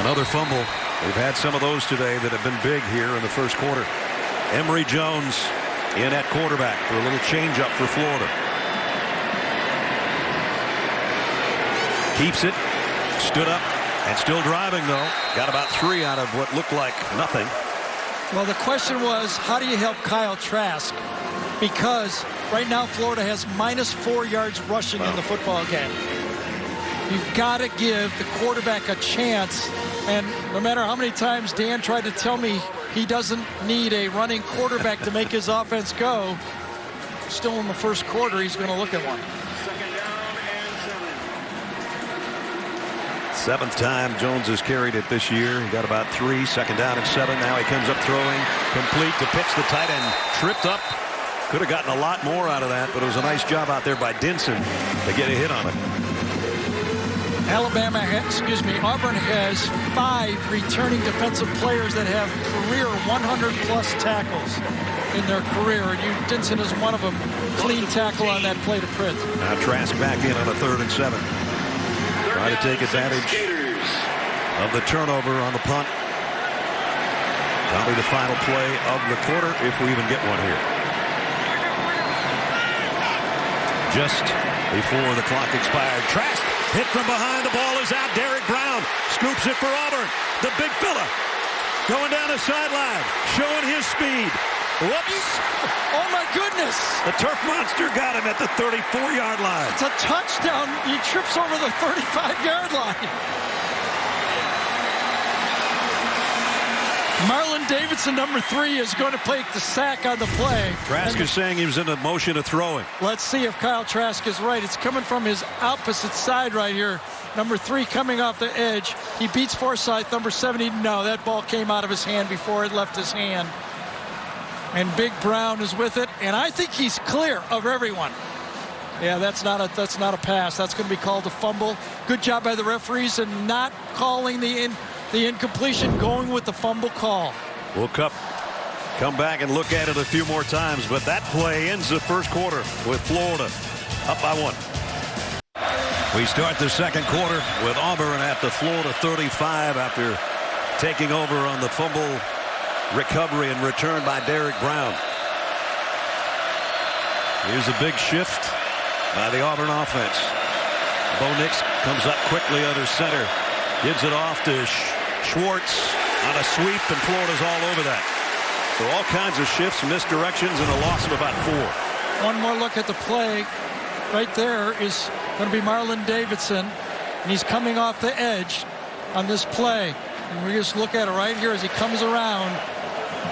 another fumble. We've had some of those today that have been big here in the first quarter. Emory Jones in at quarterback for a little change-up for Florida. Keeps it. Stood up and still driving, though. Got about 3 out of what looked like nothing. Well, the question was, how do you help Kyle Trask? Because right now Florida has -4 yards rushing in the football game. You've got to give the quarterback a chance. And no matter how many times Dan tried to tell me he doesn't need a running quarterback to make his offense go, still in the first quarter, he's going to look at one. 7th time Jones has carried it this year. He got about 3, 2nd down and 7. Now he comes up throwing, complete to Pitts, the tight end, tripped up. Could have gotten a lot more out of that, but it was a nice job out there by Denson to get a hit on it. Auburn has 5 returning defensive players that have career 100-plus tackles in their career, and Denson is one of them. Clean tackle on that play to Pritz. Now Trask back in on a 3rd and 7. Try to take advantage of the turnover on the punt. Probably the final play of the quarter, if we even get one here. Just before the clock expired, Trask hit from behind. The ball is out. Derek Brown scoops it for Auburn. The big fella going down the sideline, showing his speed. Whoops. Oh, my goodness. The turf monster got him at the 34-yard line. It's a touchdown. He trips over the 35-yard line. Marlon Davidson, number 3, is going to take the sack on the play. Trask is saying he was in the motion of throwing. Let's see if Kyle Trask is right. It's coming from his opposite side right here. Number 3 coming off the edge. He beats Forsythe. Number 70. No, that ball came out of his hand before it left his hand. And Big Brown is with it. And I think he's clear of everyone. Yeah, that's not a pass. That's going to be called a fumble. Good job by the referees in not calling the incompletion, going with the fumble call. We'll come back and look at it a few more times, but that play ends the first quarter with Florida up by 1. We start the second quarter with Auburn at the Florida 35 after taking over on the fumble recovery and return by Derek Brown. Here's a big shift by the Auburn offense. Bo Nix comes up quickly under center, gives it off to Schwartz on a sweep, and Florida's all over that. So all kinds of shifts, misdirections, and a loss of about 4. One more look at the play. Right there is going to be Marlon Davidson, and he's coming off the edge on this play. And we just look at it right here as he comes around.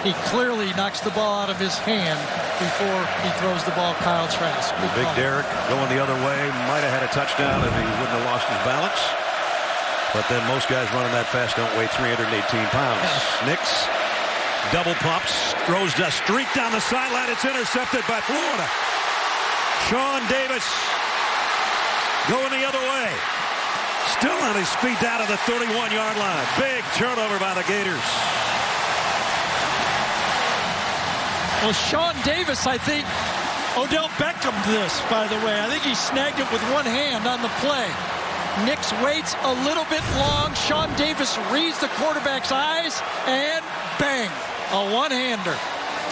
He clearly knocks the ball out of his hand before he throws the ball. Kyle Trask. Big Derek going the other way. Might have had a touchdown if he wouldn't have lost his balance. But then most guys running that fast don't weigh 318 pounds. Nix double pumps, throws a streak down the sideline. It's intercepted by Florida. Sean Davis going the other way. Still on his feet down to the 31-yard line. Big turnover by the Gators. Well, Sean Davis, I think Odell Beckham this, by the way. I think he snagged it with one hand on the play. Nix waits a little bit long. Sean Davis reads the quarterback's eyes, and bang, a one-hander.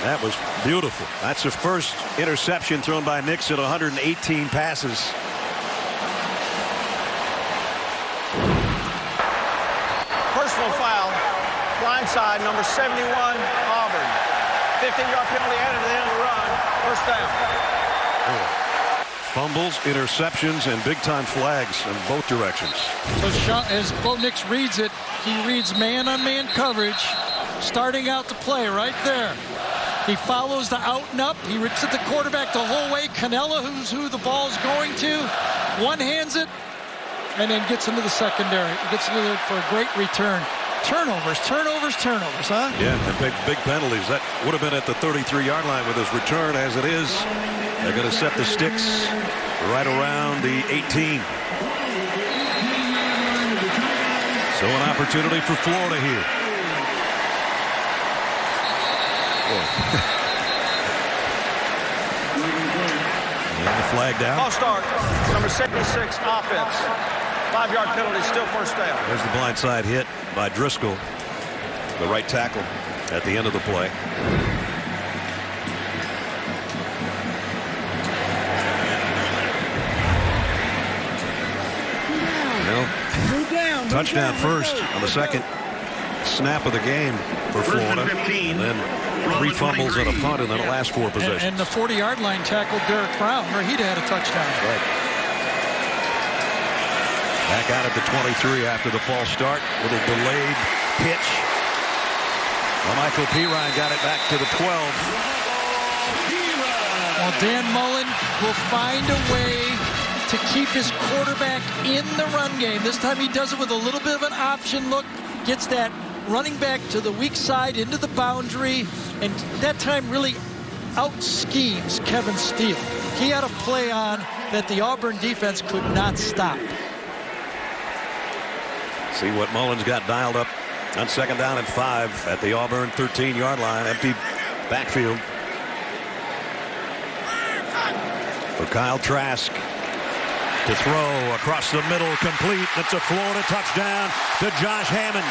That was beautiful. That's the first interception thrown by Nix at 118 passes. Personal foul, blindside, number 71, Auburn. 15-yard penalty added to the end of the run. First down. Fumbles, interceptions, and big-time flags in both directions. So as Bo Nix reads it, he reads man-on-man coverage, starting out the play right there. He follows the out and up. He rips at the quarterback the whole way. Canella, who's who the ball's going to, one-hands it, and then gets into the secondary. Gets into it for a great return. Turnovers, huh? Yeah, and big penalties. That would have been at the 33-yard line with his return. As it is, they're going to set the sticks right around the 18. So an opportunity for Florida here. And the flag down. Ball start, number 76, offense. 5-yard penalty, still first down. There's the blindside hit by Driscoll, the right tackle at the end of the play. Touchdown first on the second snap of the game for Florida. And then 3 fumbles and a punt in the last 4 possessions. And the 40-yard line tackled Derek Brown, where he'd had a touchdown. Right. Back out at the 23 after the false start with a delayed pitch. Well, Michael Pirine got it back to the 12. Well, Dan Mullen will find a way to keep his quarterback in the run game. This time he does it with a little bit of an option look, gets that running back to the weak side into the boundary, and that time really out-schemes Kevin Steele. He had a play on that the Auburn defense could not stop. See what Mullen's got dialed up on 2nd down and 5 at the Auburn 13-yard line. Empty backfield for Kyle Trask to throw across the middle, complete. It's a Florida touchdown to Josh Hammond.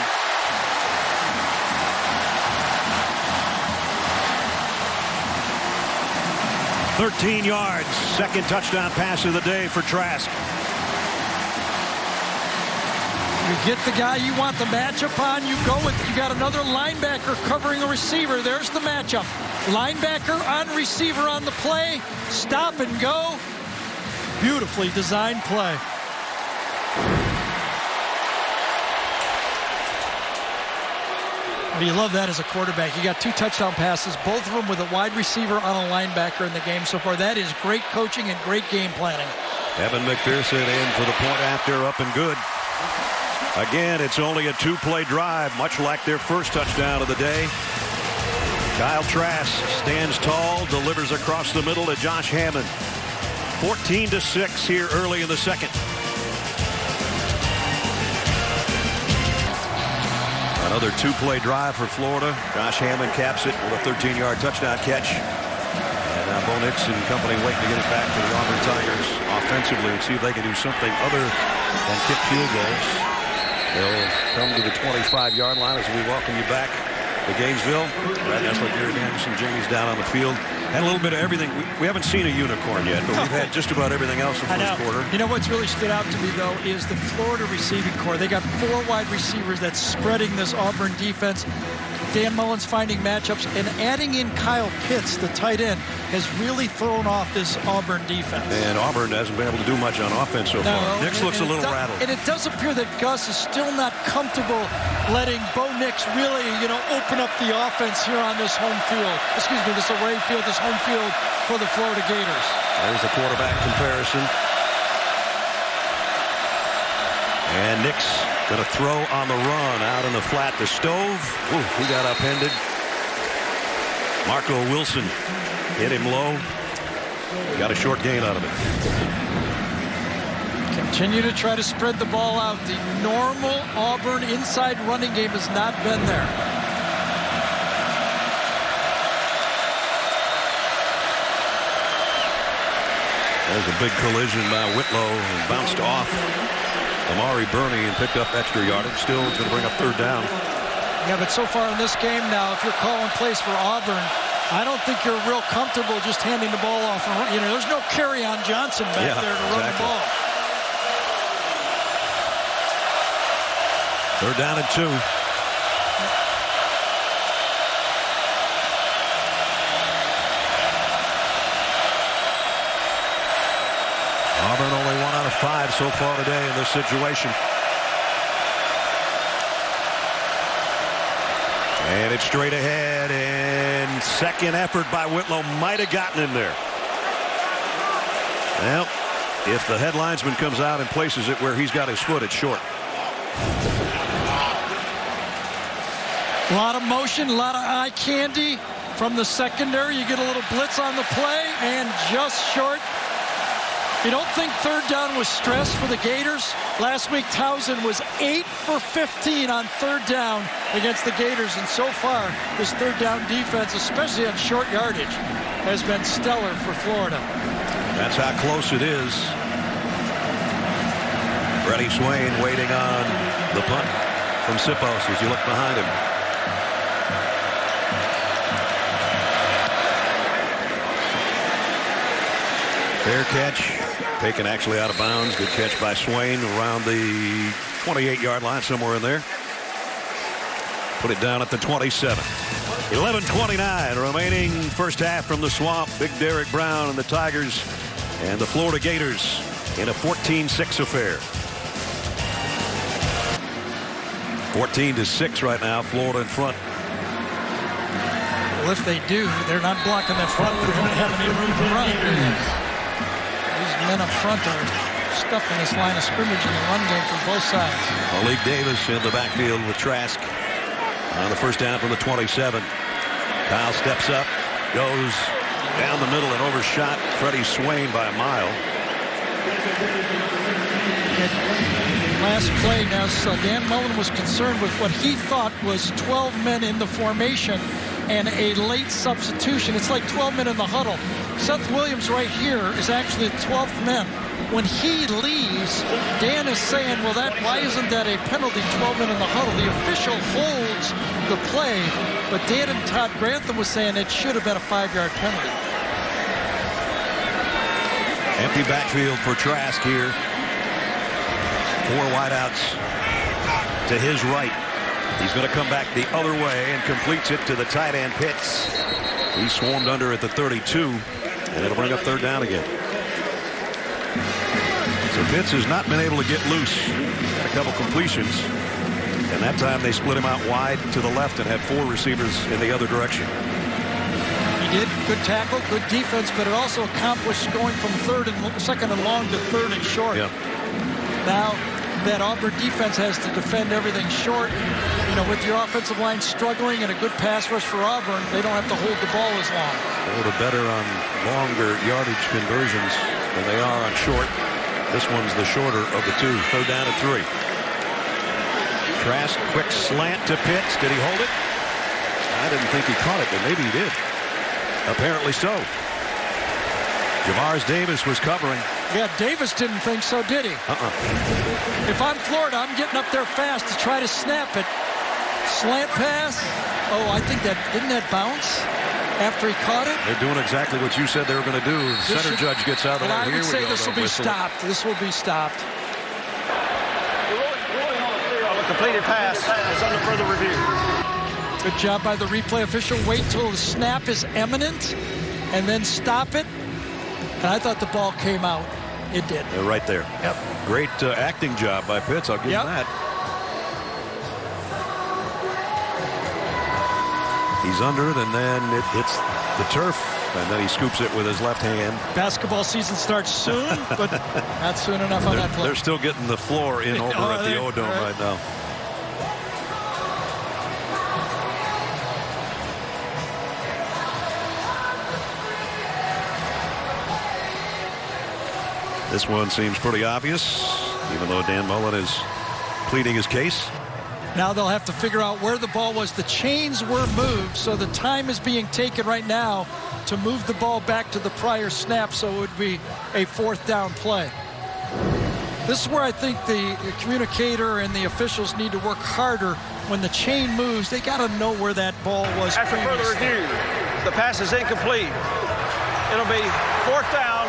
"13 yards, second touchdown pass of the day for Trask. You get the guy you want the matchup on, you go with, you got another linebacker covering a receiver. There's the matchup. Linebacker on receiver on the play. Stop and go. Beautifully designed play. You love that as a quarterback. You got 2 touchdown passes, both of them with a wide receiver on a linebacker in the game so far. That is great coaching and great game planning. Evan McPherson in for the point after, up and good. Again, it's only a 2-play drive, much like their first touchdown of the day. Kyle Trask stands tall, delivers across the middle to Josh Hammond. 14-6 here early in the second. Another 2-play drive for Florida. Josh Hammond caps it with a 13-yard touchdown catch. And now Bo Nix and company waiting to get it back to the Auburn Tigers offensively and see if they can do something other than kick field goals. They'll come to the 25-yard line as we welcome you back to Gainesville. Brad Nessler, Gary Danielson, Jamie's down on the field. And a little bit of everything. We haven't seen a unicorn yet, but we've had just about everything else in the first quarter. You know what's really stood out to me, though, is the Florida receiving corps. They got 4 wide receivers that's spreading this Auburn defense. Dan Mullen's finding matchups, and adding in Kyle Pitts, the tight end, has really thrown off this Auburn defense. And Auburn hasn't been able to do much on offense so far. Nix looks a little rattled. And it does appear that Gus is still not comfortable letting Bo Nix really, open up the offense here on this home field. Excuse me, this away field, this home field for the Florida Gators. There's the quarterback comparison. And Nix going to throw on the run out in the flat to Stove. Ooh, he got upended. Marco Wilson hit him low. Got a short gain out of it. Continue to try to spread the ball out. The normal Auburn inside running game has not been there. There's a big collision by Whitlow and bounced off Amari Burney and picked up extra yardage. Still going to bring up 3rd down. Yeah, but so far in this game now, if you're calling plays for Auburn, I don't think you're real comfortable just handing the ball off. There's no Kerryon Johnson back there to run the ball. 3rd down and 2. Auburn only 1 out of 5 so far today in this situation. And it's straight ahead, and second effort by Whitlow might have gotten him there. Well, if the head linesman comes out and places it where he's got his foot, it's short. A lot of motion, a lot of eye candy from the secondary. You get a little blitz on the play, and just short. You don't think 3rd down was stress for the Gators? Last week, Towson was 8 for 15 on 3rd down against the Gators, and so far, this 3rd down defense, especially on short yardage, has been stellar for Florida. That's how close it is. Freddie Swain waiting on the punt from Sippos as you look behind him. Fair catch. Taken actually out of bounds. Good catch by Swain around the 28-yard line, somewhere in there. Put it down at the 27. 11:29 remaining first half from the Swamp. Big Derek Brown and the Tigers and the Florida Gators in a 14-6 affair. 14-6 right now. Florida in front. Well, if they do, they're not blocking that front. They're going to have any room to run. These men up front are stuffing this line of scrimmage in the run game from both sides. Malik Davis in the backfield with Trask on the first down from the 27. Kyle steps up, goes down the middle and overshot Freddie Swain by a mile. Last play now, Dan Mullen was concerned with what he thought was 12 men in the formation and a late substitution. It's like 12 men in the huddle. Seth Williams right here is actually the 12th man. When he leaves, Dan is saying, well, why isn't that a penalty, 12 men in the huddle? The official holds the play, but Dan and Todd Grantham was saying it should have been a 5-yard penalty. Empty backfield for Trask here. 4 wideouts. to his right. He's going to come back the other way and completes it to the tight end Pitts. He swarmed under at the 32, and it'll bring up third down again. So Pitts has not been able to get loose. Had a couple completions, and that time they split him out wide to the left and had 4 receivers in the other direction. He did. Good tackle, good defense, but it also accomplished going from second and long to third and short. Yeah. Now that Auburn defense has to defend everything short. You know, with your offensive line struggling and a good pass rush for Auburn, they don't have to hold the ball as long. A little better on longer yardage conversions than they are on short. This one's the shorter of the two. Third down at 3. Trask, quick slant to Pitts. Did he hold it? I didn't think he caught it, but maybe he did. Apparently so. Javars Davis was covering. Yeah, Davis didn't think so, did he? If I'm Florida, I'm getting up there fast to try to snap it. Slant pass. Oh, I think didn't that bounce after he caught it? They're doing exactly what you said they were going to do. The center judge gets out of the way. I would say this will be stopped. This will be stopped. A completed pass is under further review. Good job by the replay official. Wait till the snap is imminent and then stop it. And I thought the ball came out. It did. They're right there. Yep. Great acting job by Pitts. I'll give him that. He's under it, and then it hits the turf, and then he scoops it with his left hand. Basketball season starts soon, but not soon enough on that play. They're still getting the floor in over at the O-Dome right now. This one seems pretty obvious, even though Dan Mullen is pleading his case. Now they'll have to figure out where the ball was. The chains were moved, so the time is being taken right now to move the ball back to the prior snap, so it would be a 4th down play. This is where I think the communicator and the officials need to work harder. When the chain moves, they got to know where that ball was. After further review, the pass is incomplete. It'll be 4th down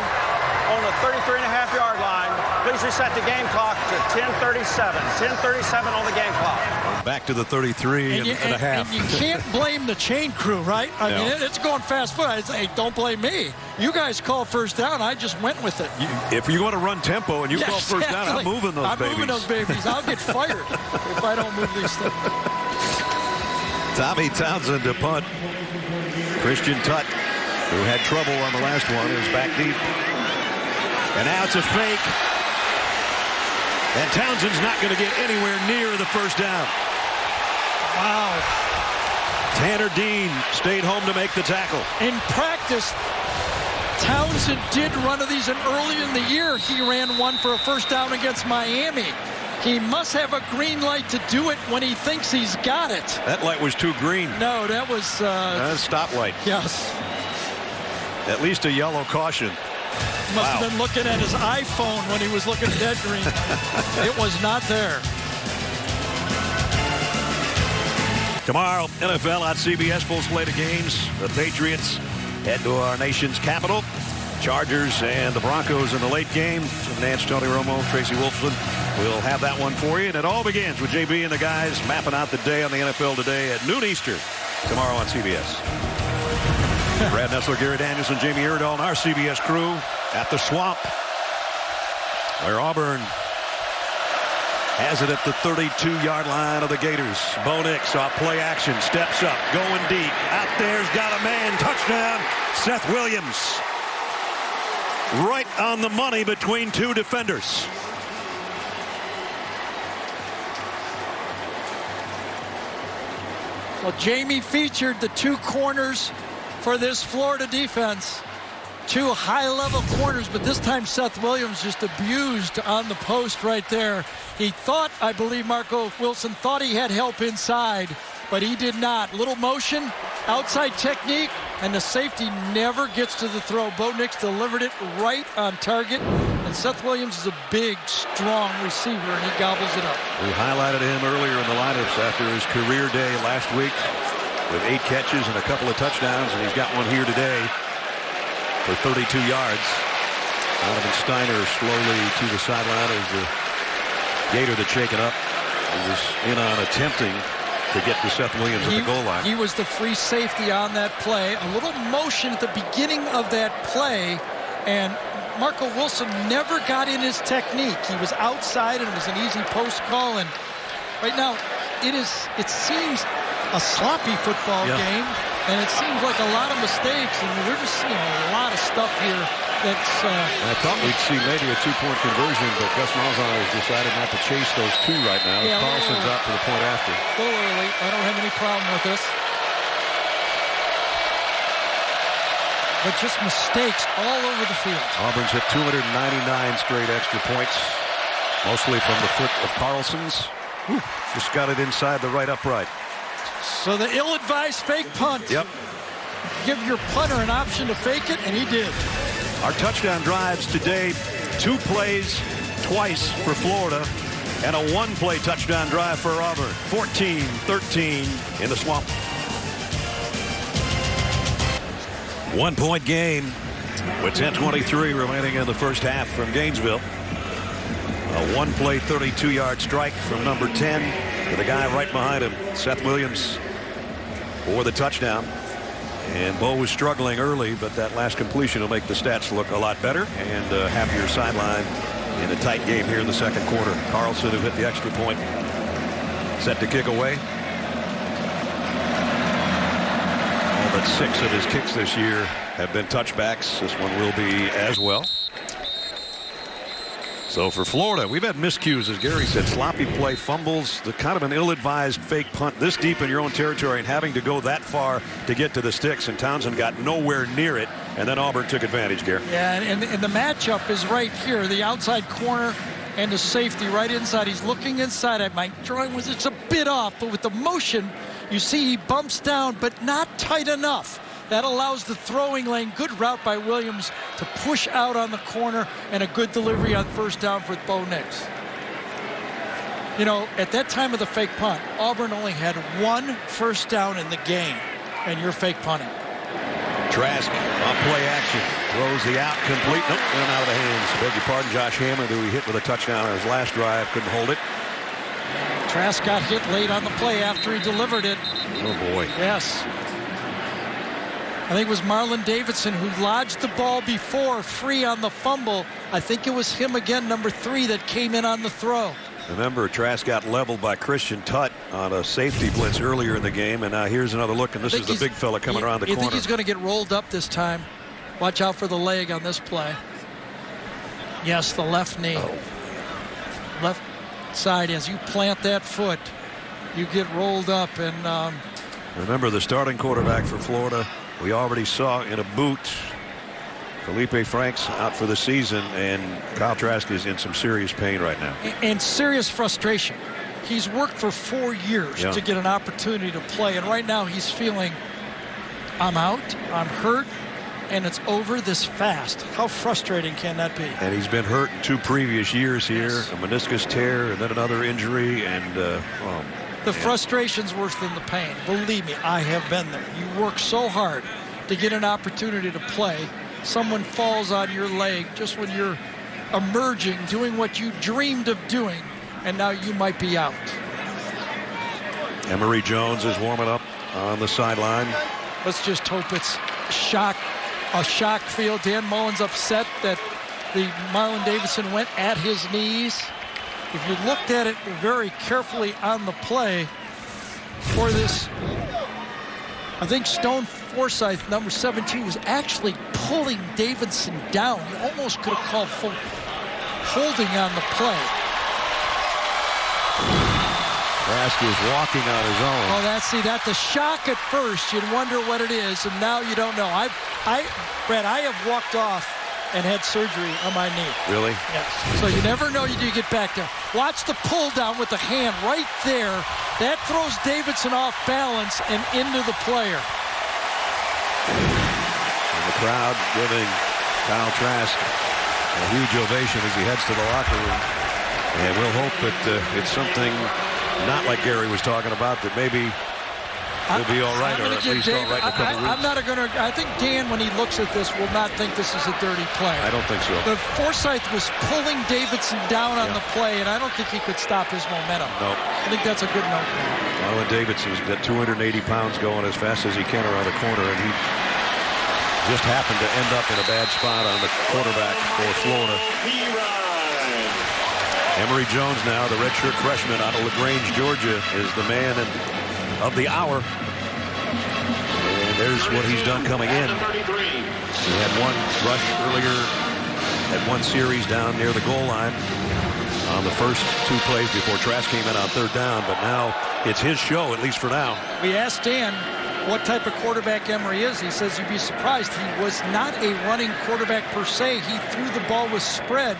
on the 33.5-yard line. Please reset the game clock to 10:37. 10:37 on the game clock. Back to the 33 and a half. And you can't blame the chain crew, right? I mean, it's going fast foot. I say, hey, don't blame me. You guys call first down. I just went with it. If you want to run tempo and you call first down, I'm moving those babies. I'm moving those babies. I'll get fired if I don't move these things. Tommy Townsend to punt. Christian Tutt, who had trouble on the last one, is back deep. And now it's a fake. And Townsend's not going to get anywhere near the first down. Wow. Tanner Dean stayed home to make the tackle. In practice, Townsend did run of these, and early in the year, he ran one for a first down against Miami. He must have a green light to do it when he thinks he's got it. That light was too green. No, that was... That's stop light. Yes. At least a yellow caution. Must have been looking at his iPhone when he was looking at that green. It was not there. Tomorrow, NFL on CBS, full slate of games. The Patriots head to our nation's capital. Chargers and the Broncos in the late game. Nance, Tony Romo, Tracy Wolfson will have that one for you. And it all begins with JB and the guys mapping out the day on the NFL Today at noon Eastern tomorrow on CBS. Brad Nessler, Gary Danielson, Jamie Erdahl, and our CBS crew at the Swamp, where Auburn has it at the 32-yard line of the Gators. Bo Nix off play action, steps up, going deep. Out there's got a man. Touchdown, Seth Williams. Right on the money between two defenders. Well, Jamie featured the two corners for this Florida defense. Two high-level corners, but this time Seth Williams just abused on the post right there. He thought, I believe Marco Wilson thought he had help inside, but he did not. Little motion, outside technique, and the safety never gets to the throw. Bo Nix delivered it right on target, and Seth Williams is a big, strong receiver, and he gobbles it up. We highlighted him earlier in the lineups after his career day last week with 8 catches and a couple of touchdowns, and he's got one here today for 32 yards. Donovan Steiner slowly to the sideline as the Gator that's shaken up. He was in on attempting to get to Seth Williams at the goal line. He was the free safety on that play. A little motion at the beginning of that play, and Marco Wilson never got in his technique. He was outside, and it was an easy post call. And right now, it seems a sloppy football game, and it seems like a lot of mistakes. And we're just seeing a lot of stuff here. I thought we'd see maybe a two-point conversion, but Gus Malzahn has decided not to chase those two right now. Yeah, Carlson's out for the point after. A little early. I don't have any problem with this. But just mistakes all over the field. Auburn's hit 299 straight extra points, mostly from the foot of Carlson's. Just got it inside the right upright. So the ill-advised fake punt. Yep. Give your punter an option to fake it, and he did. Our touchdown drives today, 2 plays, twice for Florida, and a 1-play touchdown drive for Auburn. 14-13 in the swamp. 1-point game with 10:23 remaining in the first half from Gainesville. A 1-play 32-yard strike from number 10 to the guy right behind him, Seth Williams, for the touchdown. And Bo was struggling early, but that last completion will make the stats look a lot better, and a happier sideline in a tight game here in the second quarter. Carlson, who hit the extra point, set to kick away. All but 6 of his kicks this year have been touchbacks. This one will be as well. So for Florida, we've had miscues, as Gary said, sloppy play, fumbles, the kind of an ill-advised fake punt this deep in your own territory and having to go that far to get to the sticks, and Townsend got nowhere near it, and then Auburn took advantage, Gary. Yeah, and the matchup is right here, the outside corner and the safety right inside. He's looking inside. My drawing was it's a bit off, but with the motion, you see he bumps down, but not tight enough. That allows the throwing lane. Good route by Williams to push out on the corner, and a good delivery on first down for Bo Nix. You know, at that time of the fake punt, Auburn only had 1 first down in the game, and you're fake punting. Trask on play action. Throws the out complete. Nope, went out of the hands. Beg your pardon, Josh Hammond, who he hit with a touchdown on his last drive, couldn't hold it. Trask got hit late on the play after he delivered it. Oh, boy. Yes. I think it was Marlon Davidson who lodged the ball before, free on the fumble. I think it was him again, number 3, that came in on the throw. Remember, Trask got leveled by Christian Tutt on a safety blitz earlier in the game, and now here's another look, and this is the big fella coming around the corner. You think he's going to get rolled up this time? Watch out for the leg on this play. Yes, the left knee. Left side, as you plant that foot, you get rolled up. And remember, the starting quarterback for Florida, we already saw in a boot. Felipe Franks out for the season, and Kyle Trask is in some serious pain right now. And serious frustration. He's worked for 4 years to get an opportunity to play, and right now he's feeling, I'm out, I'm hurt, and it's over this fast. How frustrating can that be? And he's been hurt in 2 previous years here, a meniscus tear and then another injury, and the frustration's worse than the pain. Believe me, I have been there. You work so hard to get an opportunity to play. Someone falls on your leg just when you're emerging, doing what you dreamed of doing, and now you might be out. Emory Jones is warming up on the sideline. Let's just hope it's a shock field. Dan Mullen's upset that the Marlon Davidson went at his knees. If you looked at it very carefully on the play for this, I think Stone Forsythe, number 17, was actually pulling Davidson down. You almost could have called full holding on the play. Trask is walking on his own. Oh, that's the shock at first. You'd wonder what it is, and now you don't know. Brad, I have walked off and had surgery on my knee. Really? Yes. So you never know you do get back there. Watch the pull down with the hand right there. That throws Davidson off balance and into the player. And the crowd giving Kyle Trask a huge ovation as he heads to the locker room. And we'll hope that it's something not like Gary was talking about, that maybe He'll be all right, or at least all right in a couple weeks. I'm not going to. I think Dan, when he looks at this, will not think this is a dirty play. I don't think so. The Forsythe was pulling Davidson down on the play, and I don't think he could stop his momentum. No. I think that's a good note. Well, and Davidson's got 280 pounds going as fast as he can around the corner, and he just happened to end up in a bad spot on the quarterback for Florida. Emory Jones now, the redshirt freshman out of LaGrange, Georgia, is the man of the hour. And there's what he's done coming in. He had one rush earlier at one series down near the goal line on the first 2 plays before Trask came in on 3rd down. But now it's his show, at least for now. We asked Dan what type of quarterback Emory is. He says you'd be surprised. He was not a running quarterback per se. He threw the ball with spread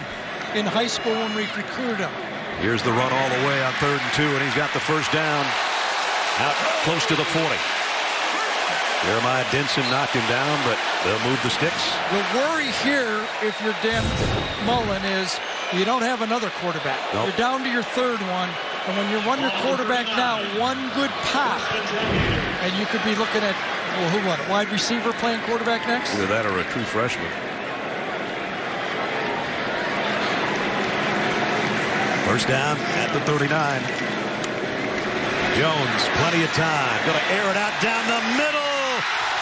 in high school when we recruited him. Here's the run all the way on 3rd and 2, and he's got the first down out close to the 40. Jeremiah Denson knocked him down, but they'll move the sticks. The worry here, if you're Dan Mullen, is you don't have another quarterback. Nope. You're down to your 3rd one, and when you run your quarterback now, one good pop, and you could be looking at, well, who won? Wide receiver playing quarterback next? Either that or a true freshman. First down at the 39. Jones, plenty of time. Going to air it out down the middle.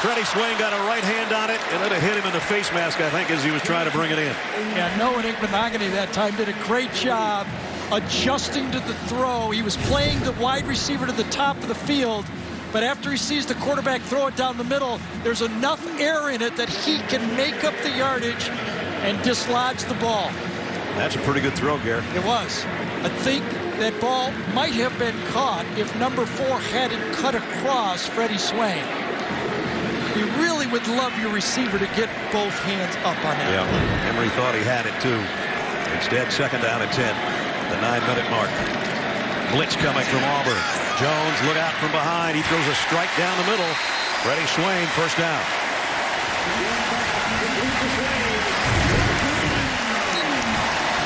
Freddie Swain got a right hand on it, and it hit him in the face mask, I think, as he was trying to bring it in. Yeah, Noah Igbenogany that time did a great job adjusting to the throw. He was playing the wide receiver to the top of the field, but after he sees the quarterback throw it down the middle, there's enough air in it that he can make up the yardage and dislodge the ball. That's a pretty good throw, Garrett. It was. I think that ball might have been caught if number 4 hadn't cut across Freddie Swain. You really would love your receiver to get both hands up on that. Yeah, Emory thought he had it too. Instead, 2nd down and 10. The 9-minute mark. Blitz coming from Auburn. Jones, look out from behind. He throws a strike down the middle. Freddie Swain, first down.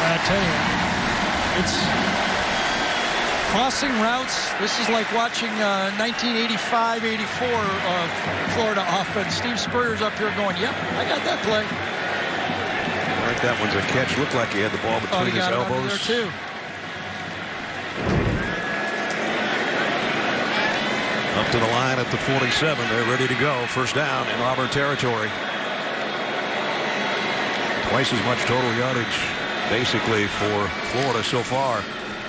I tell you, it's crossing routes. This is like watching 1985-84 Florida offense. Steve Spurrier's up here going, yep, I got that play. I think that one's a catch. Looked like he had the ball between his elbows. There too. Up to the line at the 47. They're ready to go. First down in Auburn territory. Twice as much total yardage, basically, for Florida so far.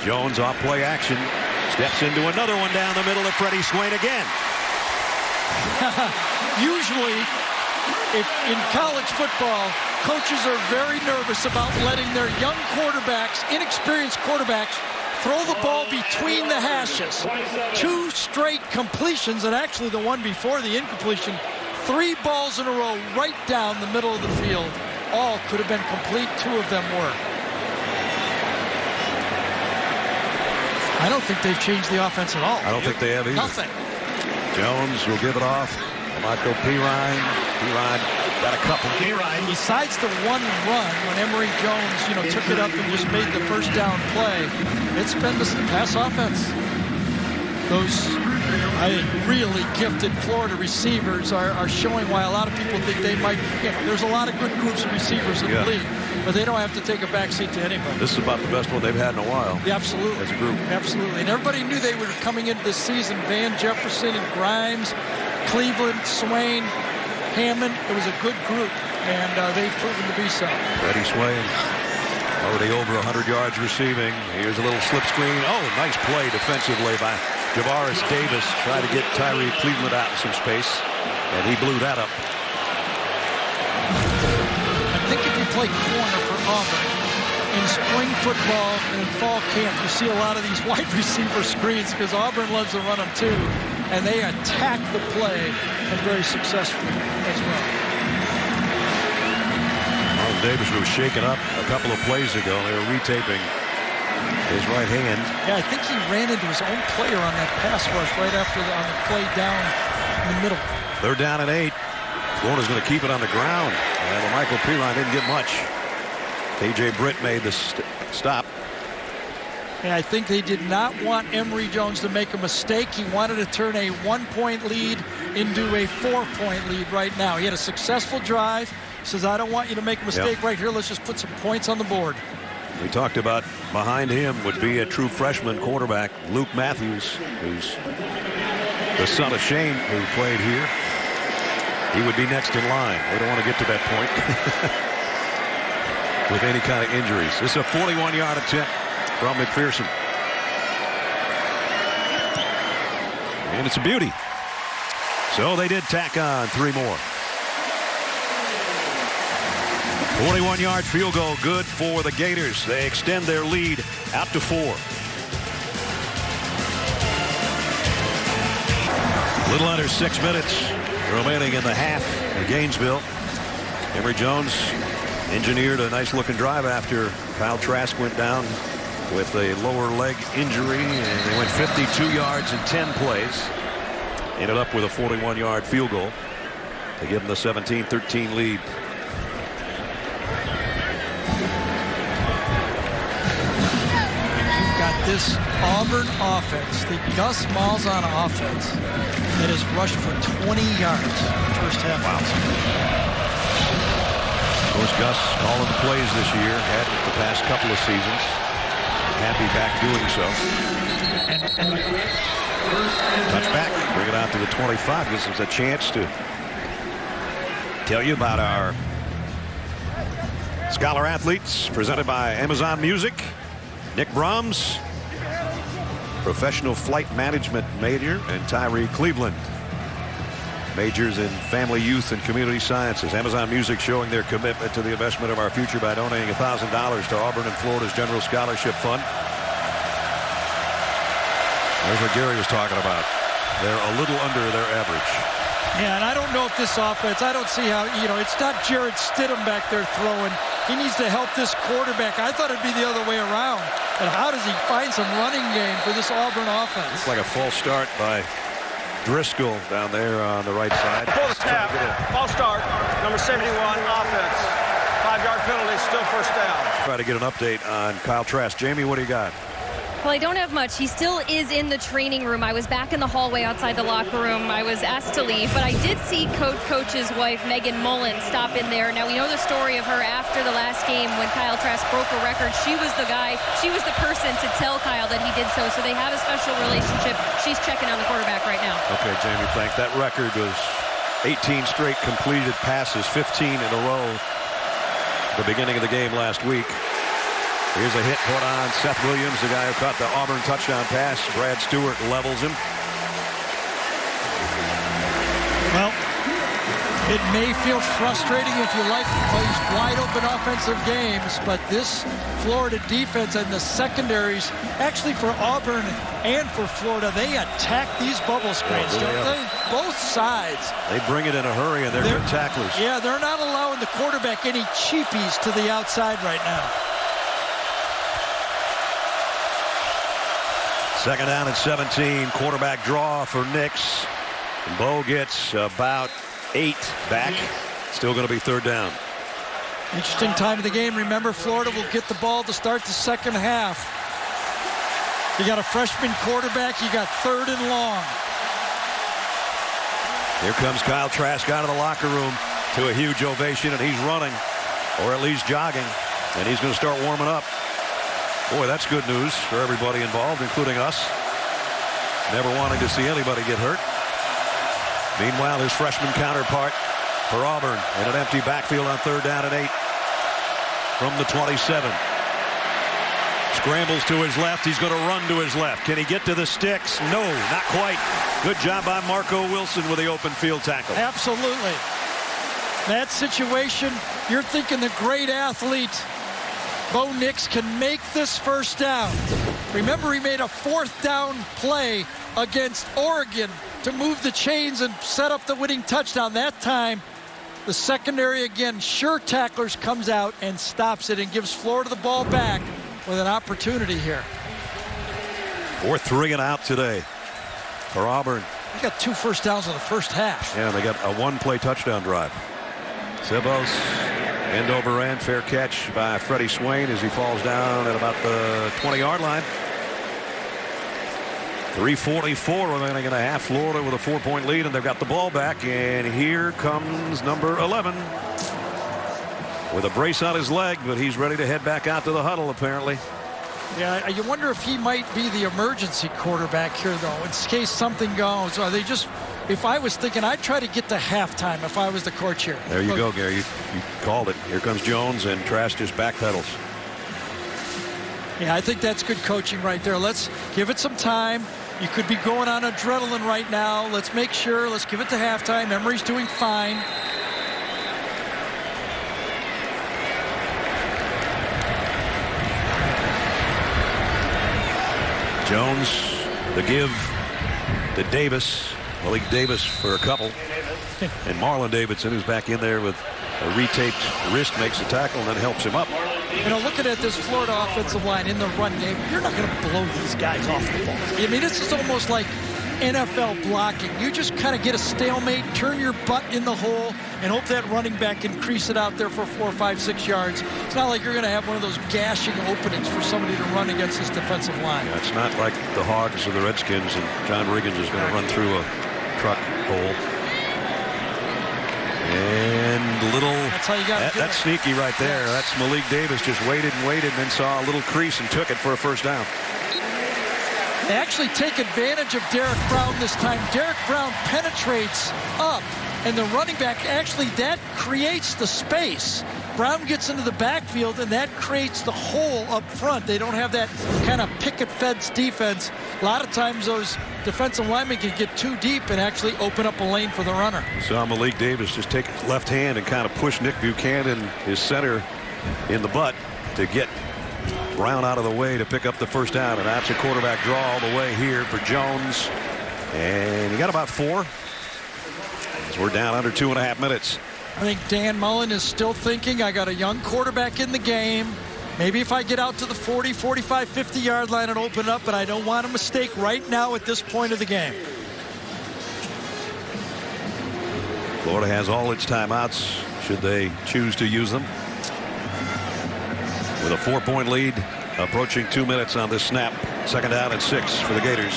Jones off play action. Steps into another one down the middle of Freddie Swain again. Usually, in college football, coaches are very nervous about letting their young quarterbacks, inexperienced quarterbacks, throw the ball between the hashes. 2 straight completions, and actually the one before the incompletion, 3 balls in a row right down the middle of the field. All could have been complete. 2 of them were. I don't think they've changed the offense at all. I don't think they have either. Nothing. Jones will give it off. Michael Pirine. Pirine got a couple. Besides the one run when Emory Jones, took it up and just made the first down play, it's been the pass offense. Those really gifted Florida receivers are showing why a lot of people think they might, there's a lot of good groups of receivers in the league, but they don't have to take a backseat to anybody. This is about the best one they've had in a while. Yeah, absolutely. As a group. Absolutely. And everybody knew they were coming into this season. Van Jefferson and Grimes, Cleveland, Swain, Hammond. It was a good group, and they've proven to be so. Freddie Swain already over 100 yards receiving. Here's a little slip screen. Oh, nice play defensively by Javaris Davis. Tried to get Tyree Cleveland out in some space, and he blew that up. I think if you play corner for Auburn in spring football and in fall camp, you see a lot of these wide receiver screens because Auburn loves to run them too, and they attack the play and very successfully as well. Davis was shaken up a couple of plays ago. They were retaping his right hand. Yeah, I think he ran into his own player on that pass rush right after on the play down in the middle. 3rd down and 8. Florida's going to keep it on the ground. And Michael Pirine didn't get much. KJ Britt made the stop. And I think they did not want Emory Jones to make a mistake. He wanted to turn a 1-point lead into a 4-point lead right now. He had a successful drive. He says, I don't want you to make a mistake right here. Let's just put some points on the board. We talked about behind him would be a true freshman quarterback, Luke Matthews, who's the son of Shane, who played here. He would be next in line. They don't want to get to that point with any kind of injuries. This is a 41-yard attempt from McPherson. And it's a beauty. So they did tack on 3 more. 41-yard field goal good for the Gators. They extend their lead out to 4. Little under 6 minutes remaining in the half in Gainesville. Emory Jones engineered a nice looking drive after Kyle Trask went down with a lower leg injury, and they went 52 yards in 10 plays. Ended up with a 41-yard field goal to give them the 17-13 lead. You've got this Auburn offense, the Gus Malzahn offense, that has rushed for 20 yards in the first half. Wow. Of course, Gus calling the plays this year, had it the past couple of seasons. Happy back doing so. Touchback, bring it out to the 25. Gives us a chance to tell you about our Scholar Athletes presented by Amazon Music. Nick Brahms, professional flight management major, and Tyree Cleveland, majors in family, youth, and community sciences. Amazon Music showing their commitment to the investment of our future by donating $1,000 to Auburn and Florida's General Scholarship Fund. There's what Gary was talking about. They're a little under their average. Yeah, and I don't know if this offense, I don't see how, it's not Jared Stidham back there throwing. He needs to help this quarterback. I thought it'd be the other way around. And how does he find some running game for this Auburn offense? It's like a false start by Driscoll down there on the right side. Before the snap, false start, number 71, offense. 5-yard penalty, still first down. Try to get an update on Kyle Trask. Jamie, what do you got? Well, I don't have much. He still is in the training room. I was back in the hallway outside the locker room. I was asked to leave, but I did see Coach's wife, Megan Mullen, stop in there. Now, we know the story of her after the last game when Kyle Trask broke a record. She was the guy, she was the person to tell Kyle that he did so. So they have a special relationship. She's checking on the quarterback right now. Okay, Jamie, thanks. That record was 18 straight completed passes, 15 in a row at the beginning of the game last week. Here's a hit put on Seth Williams, the guy who caught the Auburn touchdown pass. Brad Stewart levels him. Well, it may feel frustrating if you like these wide open offensive games, but this Florida defense and the secondaries, actually for Auburn and for Florida, they attack these bubble screens, don't they? Both sides. They bring it in a hurry, and they're good tacklers. Yeah, they're not allowing the quarterback any cheapies to the outside right now. Second down and 17. Quarterback draw for Nix. And Bo gets about 8 back. Still going to be third down. Interesting time of the game. Remember, Florida will get the ball to start the second half. You got a freshman quarterback. You got third and long. Here comes Kyle Trask out of the locker room to a huge ovation, and he's running, or at least jogging, and he's going to start warming up. Boy, that's good news for everybody involved, including us. Never wanting to see anybody get hurt. Meanwhile, his freshman counterpart for Auburn in an empty backfield on third down and 8 from the 27. Scrambles to his left. He's going to run to his left. Can he get to the sticks? No, not quite. Good job by Marco Wilson with the open field tackle. Absolutely. That situation, you're thinking the great athlete Bo Nix can make this first down. Remember, he made a fourth down play against Oregon to move the chains and set up the winning touchdown. That time, the secondary again, sure tacklers, comes out and stops it and gives Florida the ball back with an opportunity here. 4 3 and out today for Auburn. They got 2 first downs in the first half. Yeah, they got a 1-play touchdown drive. Sebos end over end, fair catch by Freddie Swain as he falls down at about the 20-yard line. 3:44 remaining in a half. Florida with a 4-point lead, and they've got the ball back. And here comes number 11 with a brace on his leg, but he's ready to head back out to the huddle, apparently. Yeah, you wonder if he might be the emergency quarterback here, though, in case something goes. Are they just, if I was thinking, I'd try to get to halftime if I was the coach here. There you go, Gary. You called it. Here comes Jones, and Trask just backpedals. Yeah, I think that's good coaching right there. Let's give it some time. You could be going on adrenaline right now. Let's make sure. Let's give it to halftime. Emory's doing fine. Jones, the give to Davis. Malik Davis for a couple. And Marlon Davidson, who's back in there with a retaped wrist, makes the tackle and then helps him up. You know, looking at this Florida offensive line in the run game, you're not going to blow these guys off the ball. I mean, this is almost like NFL blocking. You just kind of get a stalemate, turn your butt in the hole, and hope that running back can crease it out there for 4, 5, 6 yards. It's not like you're going to have one of those gashing openings for somebody to run against this defensive line. Yeah, it's not like the Hogs or the Redskins, and John Riggins is going to run through a truck hole. And little, that's how you got to that's sneaky right there. Yes. That's Malik Davis just waited and waited and then saw a little crease and took it for a first down. They actually take advantage of Derek Brown this time. Derek Brown penetrates up, and the running back actually, that creates the space. Brown gets into the backfield, and that creates the hole up front. They don't have that kind of picket fence defense. A lot of times those defensive linemen can get too deep and actually open up a lane for the runner. Saw Malik Davis just take his left hand and kind of push Nick Buchanan, his center, in the butt to get Brown out of the way to pick up the first down. And that's a quarterback draw all the way here for Jones. And he got about 4. As we're down under 2.5 minutes. I think Dan Mullen is still thinking, I got a young quarterback in the game. Maybe if I get out to the 40, 45, 50-yard line and open it up, but I don't want a mistake right now at this point of the game. Florida has all its timeouts, should they choose to use them. With a 4-point lead, approaching 2 minutes on this snap. 2nd down and 6 for the Gators.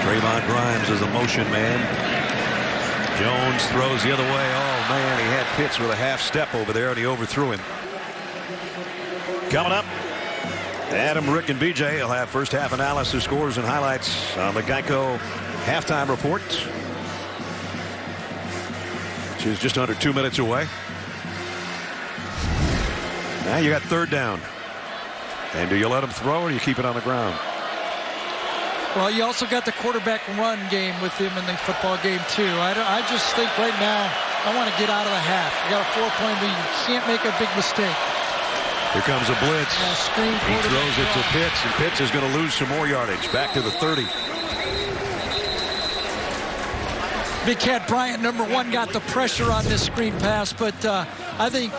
Trayvon Grimes is a motion man. Jones throws the other way. Oh, man, he had Pitts with a half step over there, and he overthrew him. Coming up, Adam, Rick, and BJ will have first half analysis, scores, and highlights on the Geico halftime report, which is just under 2 minutes away. Now you got 3rd down. And do you let him throw, or do you keep it on the ground? Well, you also got the quarterback run game with him in the football game, too. I just think right now I want to get out of the half. You got a 4-point lead. You can't make a big mistake. Here comes a blitz. He throws it to Pitts, and Pitts is going to lose some more yardage. Back to the 30. Big Cat Bryant, number 1, got the pressure on this screen pass, but I think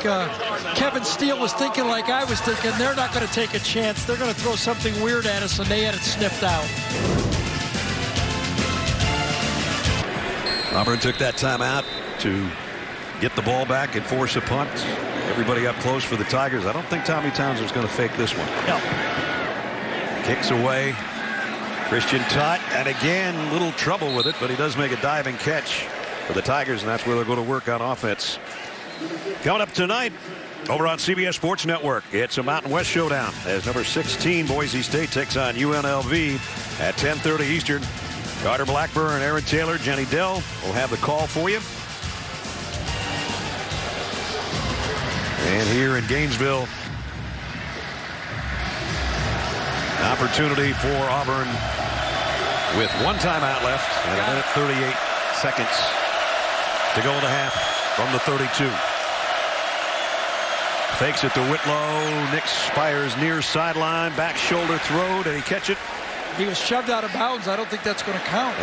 Kevin Steele was thinking like I was thinking. They're not going to take a chance. They're going to throw something weird at us, and they had it sniffed out. Auburn took that timeout to get the ball back and force a punt. Everybody up close for the Tigers. I don't think Tommy Townsend's going to fake this one. No. Kicks away. Christian Tutt, and again, little trouble with it, but he does make a diving catch for the Tigers, and that's where they're going to work on offense. Coming up tonight over on CBS Sports Network, it's a Mountain West showdown as number 16 Boise State takes on UNLV at 10:30 Eastern. Carter Blackburn, Aaron Taylor, Jenny Dell will have the call for you. And here in Gainesville, an opportunity for Auburn with 1 timeout left and 1 minute 38 seconds to go in the half from the 32. Fakes it to Whitlow. Nick Spires near sideline. Back shoulder throw. Did he catch it? He was shoved out of bounds. I don't think that's going to count.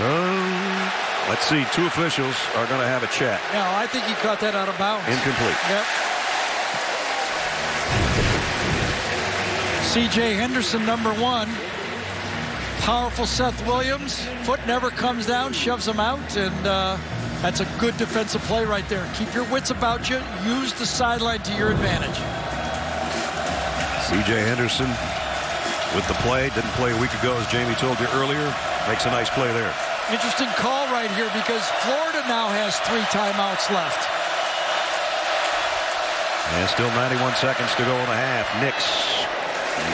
Let's see. 2 officials are going to have a chat. No, I think he caught that out of bounds. Incomplete. Yep. C.J. Henderson, number 1. Powerful Seth Williams. Foot never comes down, shoves him out, and that's a good defensive play right there. Keep your wits about you. Use the sideline to your advantage. C.J. Henderson with the play. Didn't play a week ago, as Jamie told you earlier. Makes a nice play there. Interesting call right here because Florida now has 3 timeouts left. And still 91 seconds to go in the half. Nix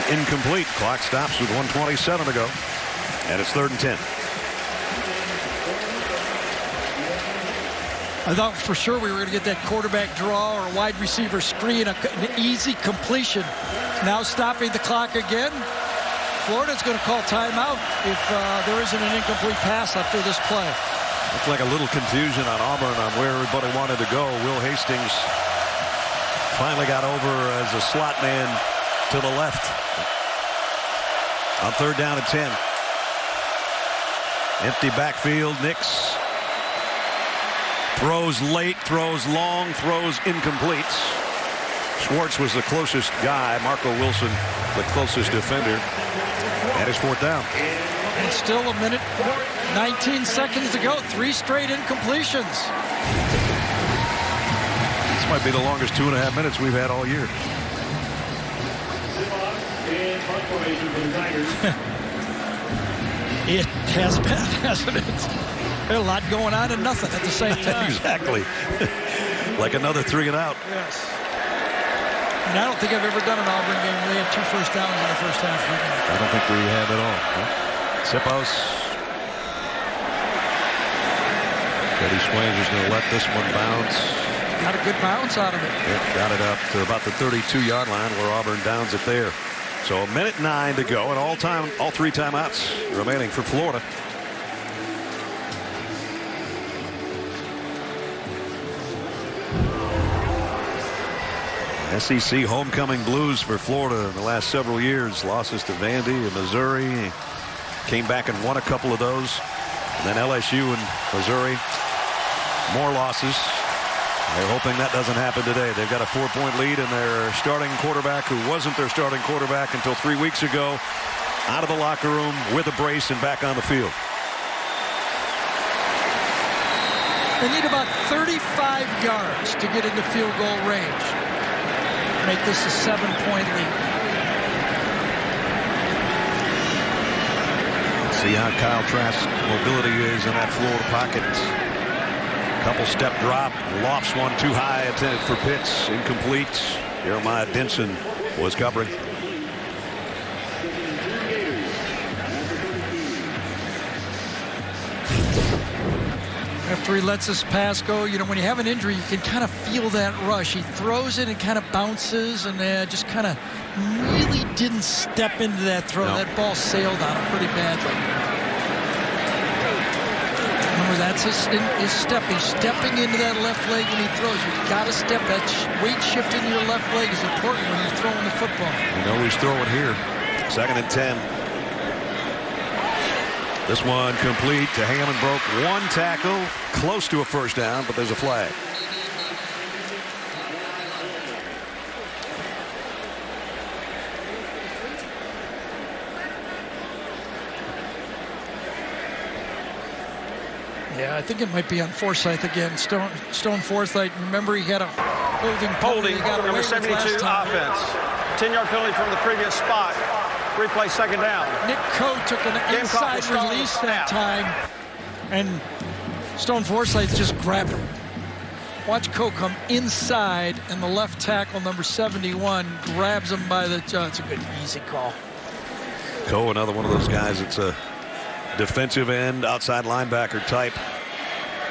incomplete. Clock stops with 1:27 to go. And it's 3rd and 10. I thought for sure we were going to get that quarterback draw or a wide receiver screen, an easy completion. Now stopping the clock again. Florida's going to call timeout if there isn't an incomplete pass after this play. Looks like a little confusion on Auburn on where everybody wanted to go. Will Hastings finally got over as a slot man to the left. On 3rd down and 10. Empty backfield. Nix throws late, throws long, throws incomplete. Schwartz was the closest guy. Marco Wilson, the closest defender. And it's 4th down. And still a minute, 19 seconds to go. 3 straight incompletions. This might be the longest 2.5 minutes we've had all year. It has been, hasn't it? There's a lot going on and nothing at the same time. Exactly. Like another 3 and out. Yes. And I don't think I've ever done an Auburn game where they had 2 first downs in the first half. I don't think we have at all. Sipos. Teddy Swain is going to let this one bounce. Got a good bounce out of it. Got it up to about the 32-yard line where Auburn downs it there. So a minute 9 to go, and all 3 timeouts remaining for Florida. SEC homecoming blues for Florida in the last several years. Losses to Vandy and Missouri. Came back and won a couple of those. And then LSU and Missouri. More losses. They're hoping that doesn't happen today. They've got a 4-point lead, and their starting quarterback, who wasn't their starting quarterback until 3 weeks ago, out of the locker room with a brace and back on the field. They need about 35 yards to get into field goal range. Make this a 7-point lead. See how Kyle Trask's mobility is in that Florida pocket. Couple step drop, lofts one too high, intended for Pitts, incomplete. Jeremiah Denson was covering. After he lets his pass go, you know, when you have an injury, you can kind of feel that rush. He throws it and kind of bounces and just kind of really didn't step into that throw. No. That ball sailed on him pretty badly. Remember, that's his step. He's stepping into that left leg when he throws. You've got to step. That weight shift into your left leg is important when you're throwing the football. You know he's throwing here. 2nd and 10. This one complete to Hammond. Broke 1 tackle, close to a first down, but there's a flag. Yeah, I think it might be on Forsythe again. Stone Forsythe. Remember, he had a holding. He got away number 72 offense. 10-yard penalty from the previous spot. Replay 2nd down. Nick Coe took an inside release that time, and Stone Forsythe just grabbed him. Watch Coe come inside, and the left tackle, number 71, grabs him by the jaw. It's a good, easy call. Coe, another one of those guys. It's a defensive end, outside linebacker type.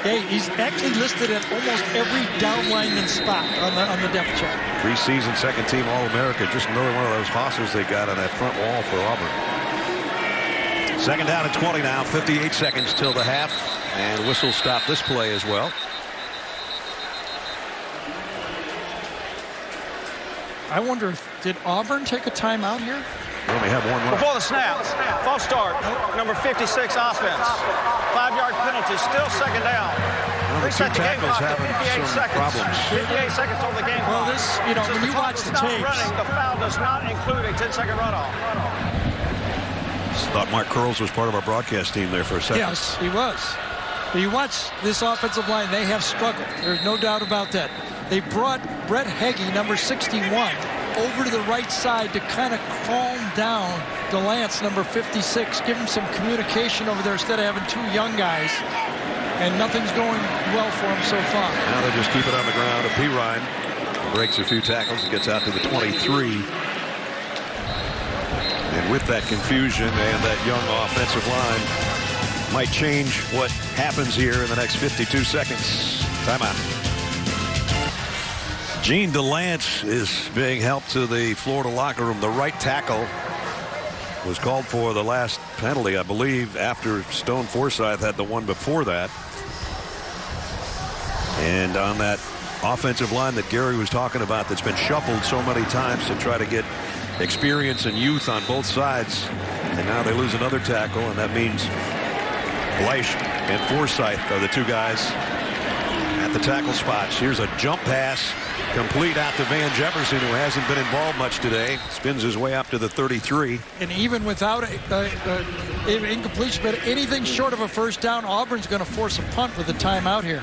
Hey, he's actually listed at almost every down lineman spot on the depth chart. Preseason 2nd team All-America. Just another one of those hosses they got on that front wall for Auburn. 2nd down and 20 now. 58 seconds till the half. And whistle stop this play as well. I wonder, did Auburn take a timeout here? We only have one left. Before the snap, false start, number 56 offense. 5-yard penalty, still 2nd down. Well, the 2 tackles having some problems. 58 seconds on the game clock. Well, this, you know, when you watch the tapes. The foul does not include a 10-second runoff. Thought Mark Curls was part of our broadcast team there for a second. Yes, he was. But you watch this offensive line, they have struggled. There's no doubt about that. They brought Brett Heggie, number 61, over to the right side to kind of calm down DeLance, number 56. Give him some communication over there instead of having two young guys. And nothing's going well for him so far. Now they just keep it on the ground. Pirine breaks a few tackles and gets out to the 23. And with that confusion and that young offensive line, might change what happens here in the next 52 seconds. Timeout. Gene DeLance is being helped to the Florida locker room. The right tackle was called for the last penalty, I believe, after Stone Forsythe had the one before that. And on that offensive line that Gary was talking about that's been shuffled so many times to try to get experience and youth on both sides, and now they lose another tackle, and that means Bleish and Forsythe are the two guys at the tackle spots. Here's a jump pass complete out to Van Jefferson, who hasn't been involved much today. Spins his way up to the 33. And even without incompletion, but anything short of a first down, Auburn's going to force a punt with a timeout here.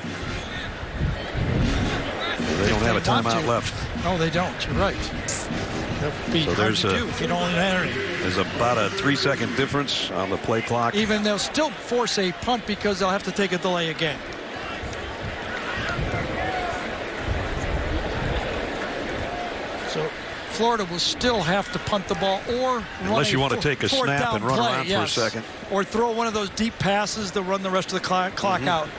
They don't have a timeout left. No, they don't. You're right. So there's there's about a 3-second difference on the play clock. Even they'll still force a punt because they'll have to take a delay again. So Florida will still have to punt the ball or unless you want to take a snap and run around for a second, or throw one of those deep passes to run the rest of the clock out.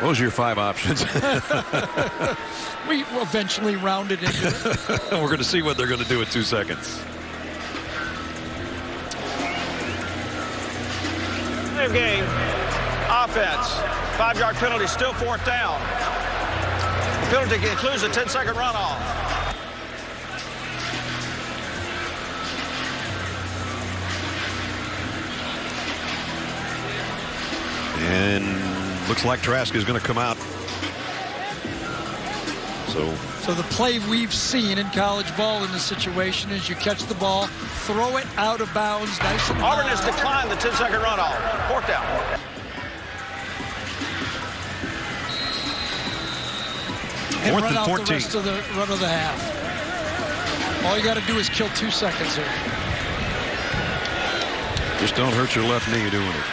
Those are your 5 options. We eventually rounded into it. We're going to see what they're going to do in 2 seconds. Same game. Offense. 5-yard penalty, still 4th down. The penalty includes a 10-second runoff. And looks like Trask is going to come out. So the play we've seen in college ball in this situation is you catch the ball, throw it out of bounds, nice and Auburn has declined the 10-second runoff. 4th down. And 4th run and out 14. the rest of the run of the half. All you got to do is kill 2 seconds here. Just don't hurt your left knee doing it.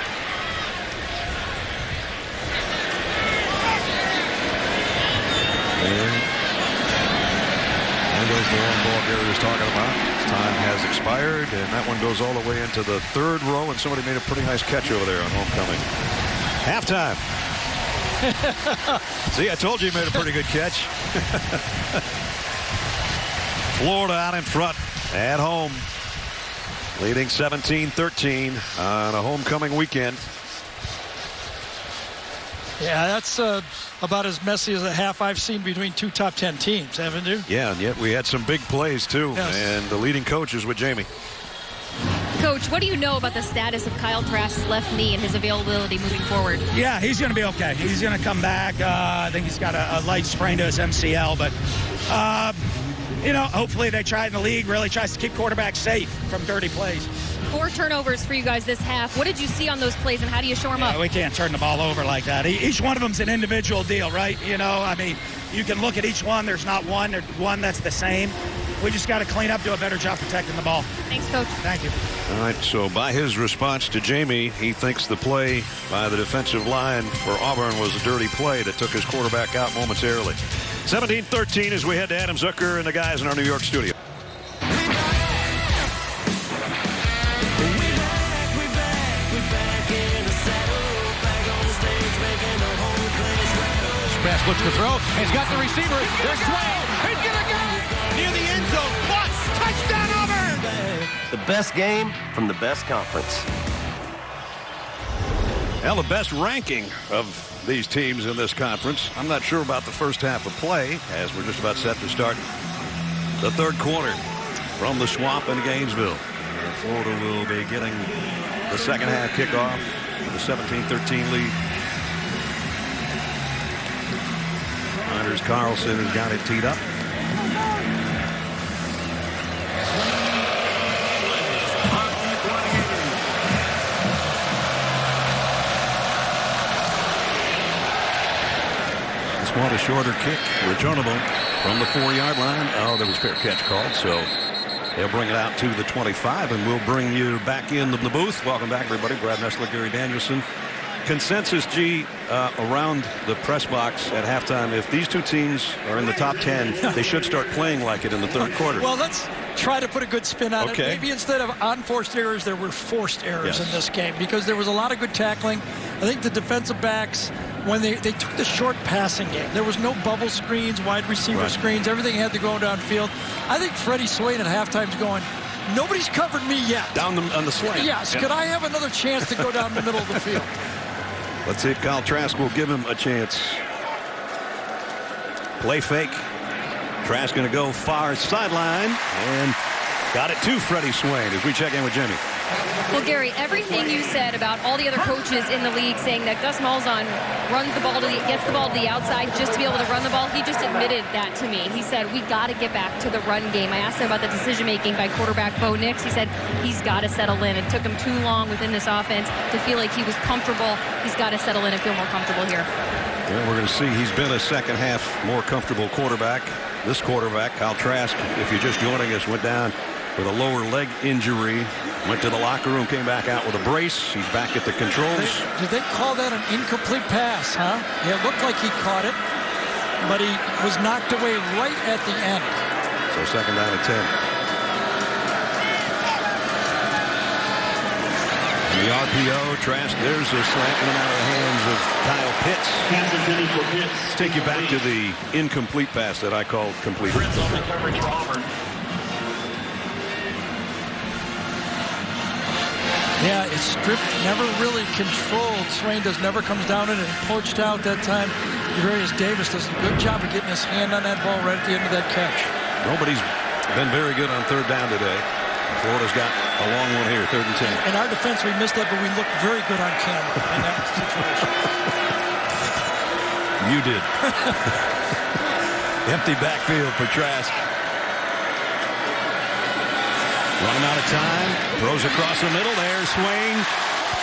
There goes the long ball Gary was talking about. Time has expired, and that one goes all the way into the 3rd row, and somebody made a pretty nice catch over there on homecoming. Halftime. See, I told you he made a pretty good catch. Florida out in front at home, leading 17-13 on a homecoming weekend. Yeah, that's about as messy as a half I've seen between 2 top 10 teams, haven't you? Yeah, and yet we had some big plays, too. Yes. And the leading coach is with Jamie. Coach, what do you know about the status of Kyle Trask's left knee and his availability moving forward? Yeah, he's going to be okay. He's going to come back. I think he's got a light sprain to his MCL, but, hopefully they try in the league, really tries to keep quarterbacks safe from dirty plays. 4 turnovers for you guys this half. What did you see on those plays, and how do you shore them up? We can't turn the ball over like that. Each one of them's an individual deal, right? You can look at each one. There's not one that's the same. We just got to clean up, do a better job protecting the ball. Thanks, Coach. Thank you. All right, so by his response to Jamie, he thinks the play by the defensive line for Auburn was a dirty play that took his quarterback out momentarily. 17-13 as we head to Adam Zucker and the guys in our New York studio. Pass looks to throw. He's got the receiver. There's Swale. He's going to go near the end zone. Touchdown Auburn! The best game from the best conference. Well, the best ranking of these teams in this conference. I'm not sure about the first half of play, as we're just about set to start the 3rd quarter from the Swamp in Gainesville. And Florida will be getting the second half kickoff with a 17-13 lead. Anders Carlson has got it teed up. want a shorter kick, returnable from the 4-yard line. Oh, there was fair catch called, so they'll bring it out to the 25, and we'll bring you back in the booth. Welcome back, everybody. Brad Nessler, Gary Danielson. Consensus, G, around the press box at halftime. If these two teams are in the top 10, they should start playing like it in the third quarter. Well, let's try to put a good spin on it. Maybe instead of unforced errors, there were forced errors in this game because there was a lot of good tackling. I think the defensive backs, when they took the short passing game, there was no bubble screens, wide receiver screens. Everything had to go downfield. I think Freddie Swain at halftime's going, nobody's covered me yet. Down on the slant. Yes. Could I have another chance to go down the middle of the field? Let's see if Kyle Trask will give him a chance. Play fake. Trask going to go far sideline and got it to Freddie Swain as we check in with Jimmy. Well, Gary, everything you said about all the other coaches in the league saying that Gus Malzahn gets the ball to the outside just to be able to run the ball, he just admitted that to me. He said, we got to get back to the run game. I asked him about the decision-making by quarterback Bo Nix. He said he's got to settle in. It took him too long within this offense to feel like he was comfortable. He's got to settle in and feel more comfortable here. Yeah, we're going to see. He's been a second half more comfortable quarterback. This quarterback, Kyle Trask, if you're just joining us, went down with a lower leg injury. Went to the locker room, came back out with a brace. He's back at the controls. Did they call that an incomplete pass, huh? Yeah, it looked like he caught it, but he was knocked away right at the end. So second down and 10. And the RPO, Trask, there's a slant coming out of the hands of Kyle Pitts. Let's take you back to the incomplete pass that I called complete. Yeah, it's stripped, never really controlled. Swain never comes down in it and poached out that time. Darius Davis does a good job of getting his hand on that ball right at the end of that catch. Nobody's been very good on third down today. Florida's got a long one here, 3rd and 10. In our defense, we missed that, but we looked very good on camera in that situation. You did. Empty backfield for Trask. Running out of time. Throws across the middle. There's Swain.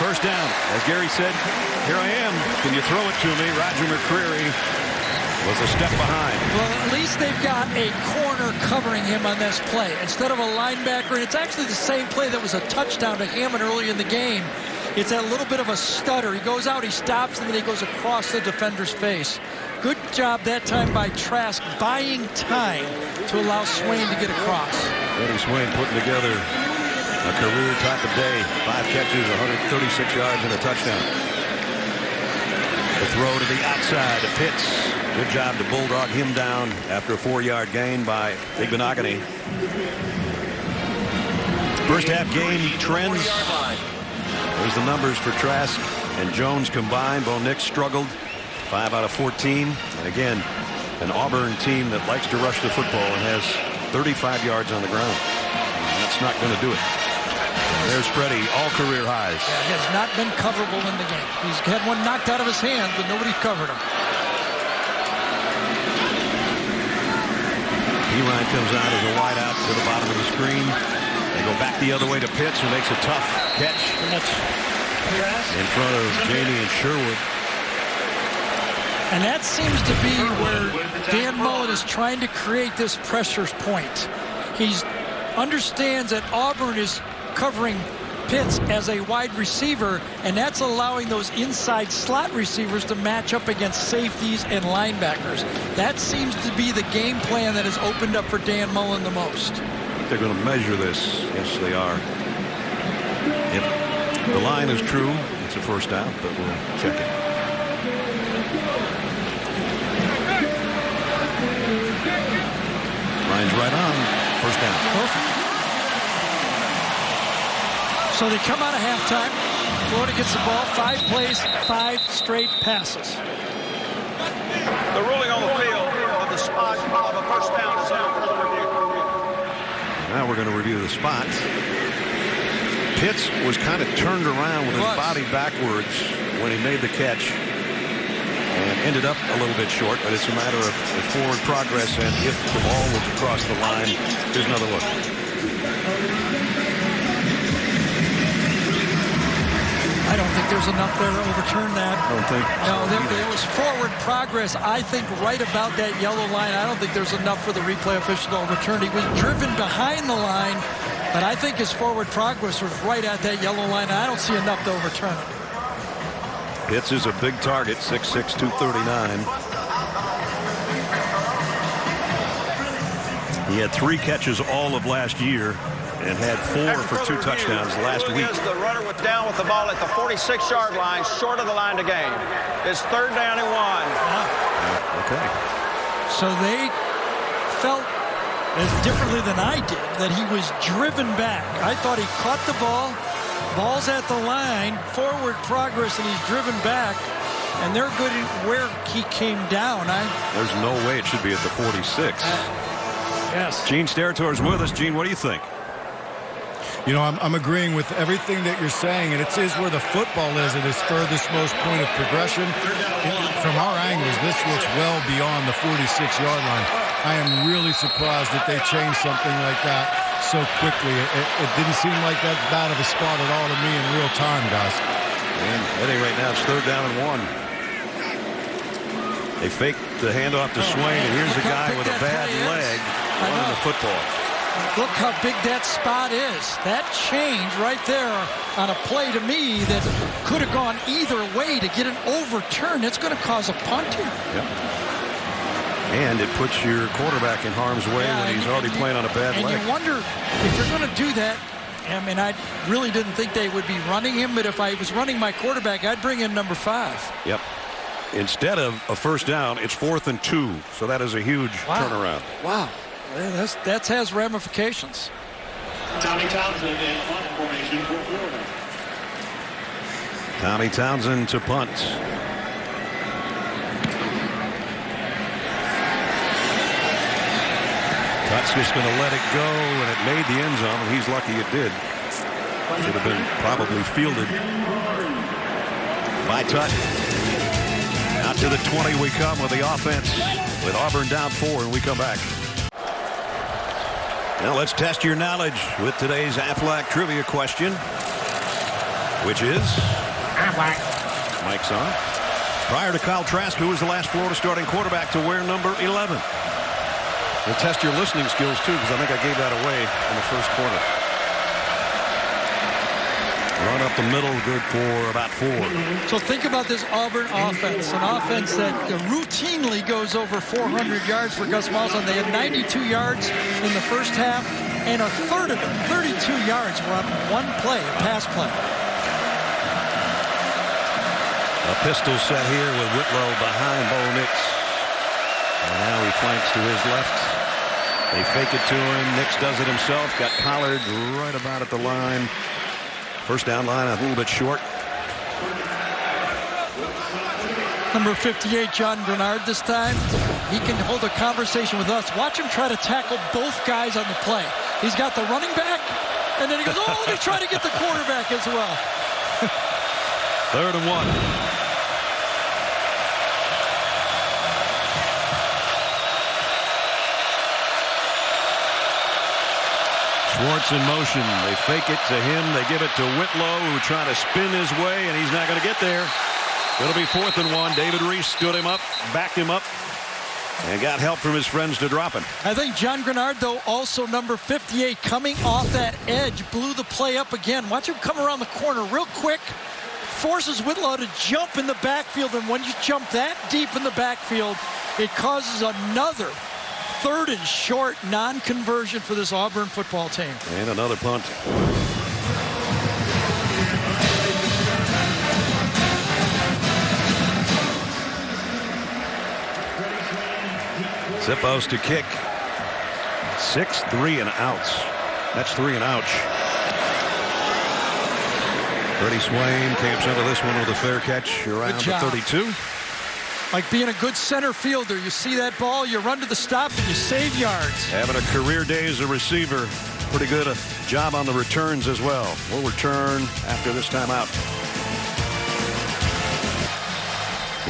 First down. As Gary said, here I am. Can you throw it to me? Roger McCreary was a step behind. Well, at least they've got a corner covering him on this play instead of a linebacker. And it's actually the same play that was a touchdown to Hammond early in the game. It's a little bit of a stutter. He goes out, he stops, and then he goes across the defender's face. Good job that time by Trask buying time to allow Swain to get across. Freddie Swain putting together a career type of day. 5 catches, 136 yards, and a touchdown. The throw to the outside to Pitts. Good job to bulldog him down after a 4-yard gain by Igbenogany. First half game trends. There's the numbers for Trask and Jones combined. Bo Nix struggled. 5 out of 14. And again, an Auburn team that likes to rush the football and has 35 yards on the ground. And that's not going to do it. And there's Freddie, all career highs. Yeah, he has not been coverable in the game. He's had one knocked out of his hand, but nobody's covered him. Ryan comes out as a wide out to the bottom of the screen. They go back the other way to Pitts, who makes a tough catch in front of Jamie and Sherwood. And that seems to be where Dan Mullen is trying to create this pressure point. He understands that Auburn is covering Pitts as a wide receiver, and that's allowing those inside slot receivers to match up against safeties and linebackers. That seems to be the game plan that has opened up for Dan Mullen the most. They're going to measure this. Yes, they are. If the line is true, it's a first down, but we'll check it. Line's right on. First down. Perfect. So they come out of halftime. Florida gets the ball. 5 plays, 5 straight passes. The ruling on the field of the spot of a first down is on for the review. Now we're going to review the spots. Pitts was kind of turned around with his body backwards when he made the catch and ended up a little bit short, but it's a matter of forward progress, and if the ball was across the line, here's another look. I don't think there's enough there to overturn that. I don't think No, there was forward progress, I think, right about that yellow line. I don't think there's enough for the replay official to overturn. He was driven behind the line, but I think his forward progress was right at that yellow line. I don't see enough to overturn it. Pitts is a big target, 6'6", 239. He had 3 catches all of last year and had 4 for 2 touchdowns last week. The runner was down with the ball at the 46-yard line, short of the line to gain. It's 3rd down and 1. Okay. So they felt as differently than I did that he was driven back. I thought he caught the ball's at the line, forward progress, and he's driven back. And they're good at where he came down. There's no way it should be at the 46. Yes. Gene Steratore is with us. Gene, what do you think? You know, I'm agreeing with everything that you're saying, and it is where the football is at its furthest most point of progression. From our angles, this looks well beyond the 46-yard line. I am really surprised that they changed something like that so quickly. It didn't seem like that bad of a spot at all to me in real time, guys. And at any rate, now it's 3rd down and 1. They fake the handoff to Swain, and here's a guy with a bad leg running the football. Look how big that spot is. That change right there on a play to me that could have gone either way to get an overturn. It's going to cause a punt here. Yep. And it puts your quarterback in harm's way when he's already playing on a bad leg. And you wonder if you're going to do that. I mean, I really didn't think they would be running him, but if I was running my quarterback, I'd bring in number 5. Yep. Instead of a 1st down, it's 4th and 2. So that is a huge turnaround. Wow. That has ramifications. Tommy Townsend in punt formation for Florida. Tommy Townsend to punt. Tutt's just going to let it go, and it made the end zone, and he's lucky it did. Should have been probably fielded by Tutt. Out to the 20 we come with the offense, with Auburn down 4, and we come back. Now let's test your knowledge with today's Aflac trivia question, which is Mike's on. Prior to Kyle Trask, who was the last Florida starting quarterback to wear number 11? We'll test your listening skills too, because I think I gave that away in the first quarter. Run up the middle, good for about 4. So think about this Auburn offense, an offense that routinely goes over 400 yards for Gus Malzahn. They had 92 yards in the first half, and a third of them, 32 yards, were on one play, a pass play. A pistol set here with Whitlow behind Bo Nix. And now he flanks to his left. They fake it to him. Nix does it himself. Got Pollard right about at the line. 1st down line a little bit short. Number 58, John Grenard this time. He can hold a conversation with us. Watch him try to tackle both guys on the play. He's got the running back, and then he goes, oh, let me try to get the quarterback as well. 3rd and 1. Schwartz in motion. They fake it to him. They give it to Whitlow, who trying to spin his way, and he's not going to get there. It'll be 4th and 1. David Reese stood him up, backed him up, and got help from his friends to drop him. I think John Grenard, though, also number 58, coming off that edge, blew the play up again. Watch him come around the corner real quick. Forces Whitlow to jump in the backfield, and when you jump that deep in the backfield, it causes another 3rd and short non-conversion for this Auburn football team. And another punt. Zippos to kick. 6, 3 and outs. That's 3 and ouch. Freddie Swain camps into this one with a fair catch around the 32. Like being a good center fielder, you see that ball, you run to the stop, and you save yards. Having a career day as a receiver. Pretty good job on the returns as well. We'll return after this timeout.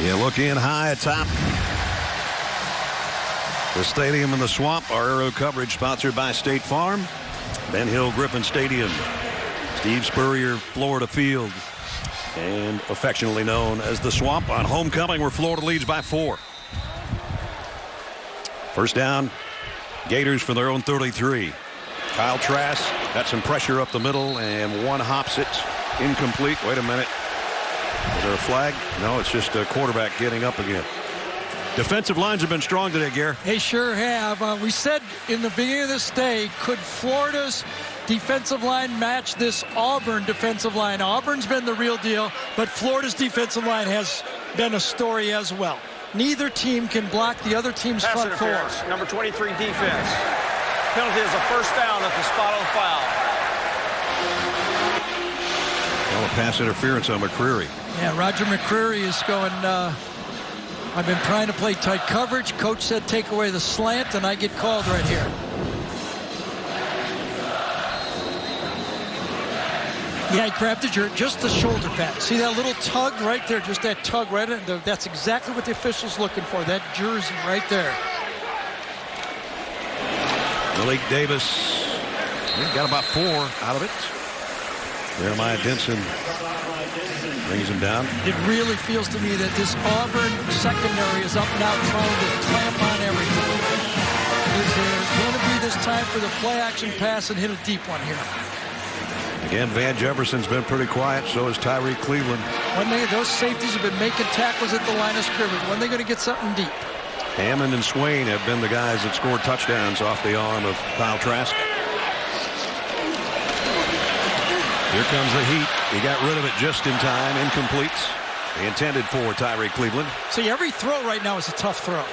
You look in high atop the stadium in the Swamp. Our aero coverage sponsored by State Farm. Ben Hill Griffin Stadium. Steve Spurrier, Florida Field. and affectionately known as the Swamp, on homecoming where Florida leads by 4. First down, Gators for their own 33. Kyle Trask got some pressure up the middle, and one hops it incomplete. Wait a minute. Is there a flag? No, it's just a quarterback getting up again. Defensive lines have been strong today, Gare. They sure have. We said in the beginning of this day, could Florida's defensive line match this Auburn defensive line? Auburn's been the real deal, but Florida's defensive line has been a story as well. Neither team can block the other team's front four. Number 23 defense. Penalty is a first down at the spot of the foul. Well, a pass interference on McCreary. Yeah, Roger McCreary is going, I've been trying to play tight coverage. Coach said take away the slant, and I get called right here. Yeah, he grabbed just the shoulder pad. See that little tug right there? Just that tug right in. That's exactly what the official's looking for. That jersey right there. Malik Davis got about 4 out of it. Jeremiah Denson brings him down. It really feels to me that this Auburn secondary is up now trying to clamp on everything. Is there going to be this time for the play action pass and hit a deep one here? Again, Van Jefferson's been pretty quiet. So is Tyreek Cleveland. Those safeties have been making tackles at the line of scrimmage. When are they going to get something deep? Hammond and Swain have been the guys that scored touchdowns off the arm of Kyle Trask. Here comes the heat. He got rid of it just in time. Incomplete. He intended for Tyreek Cleveland. See, every throw right now is a tough throw.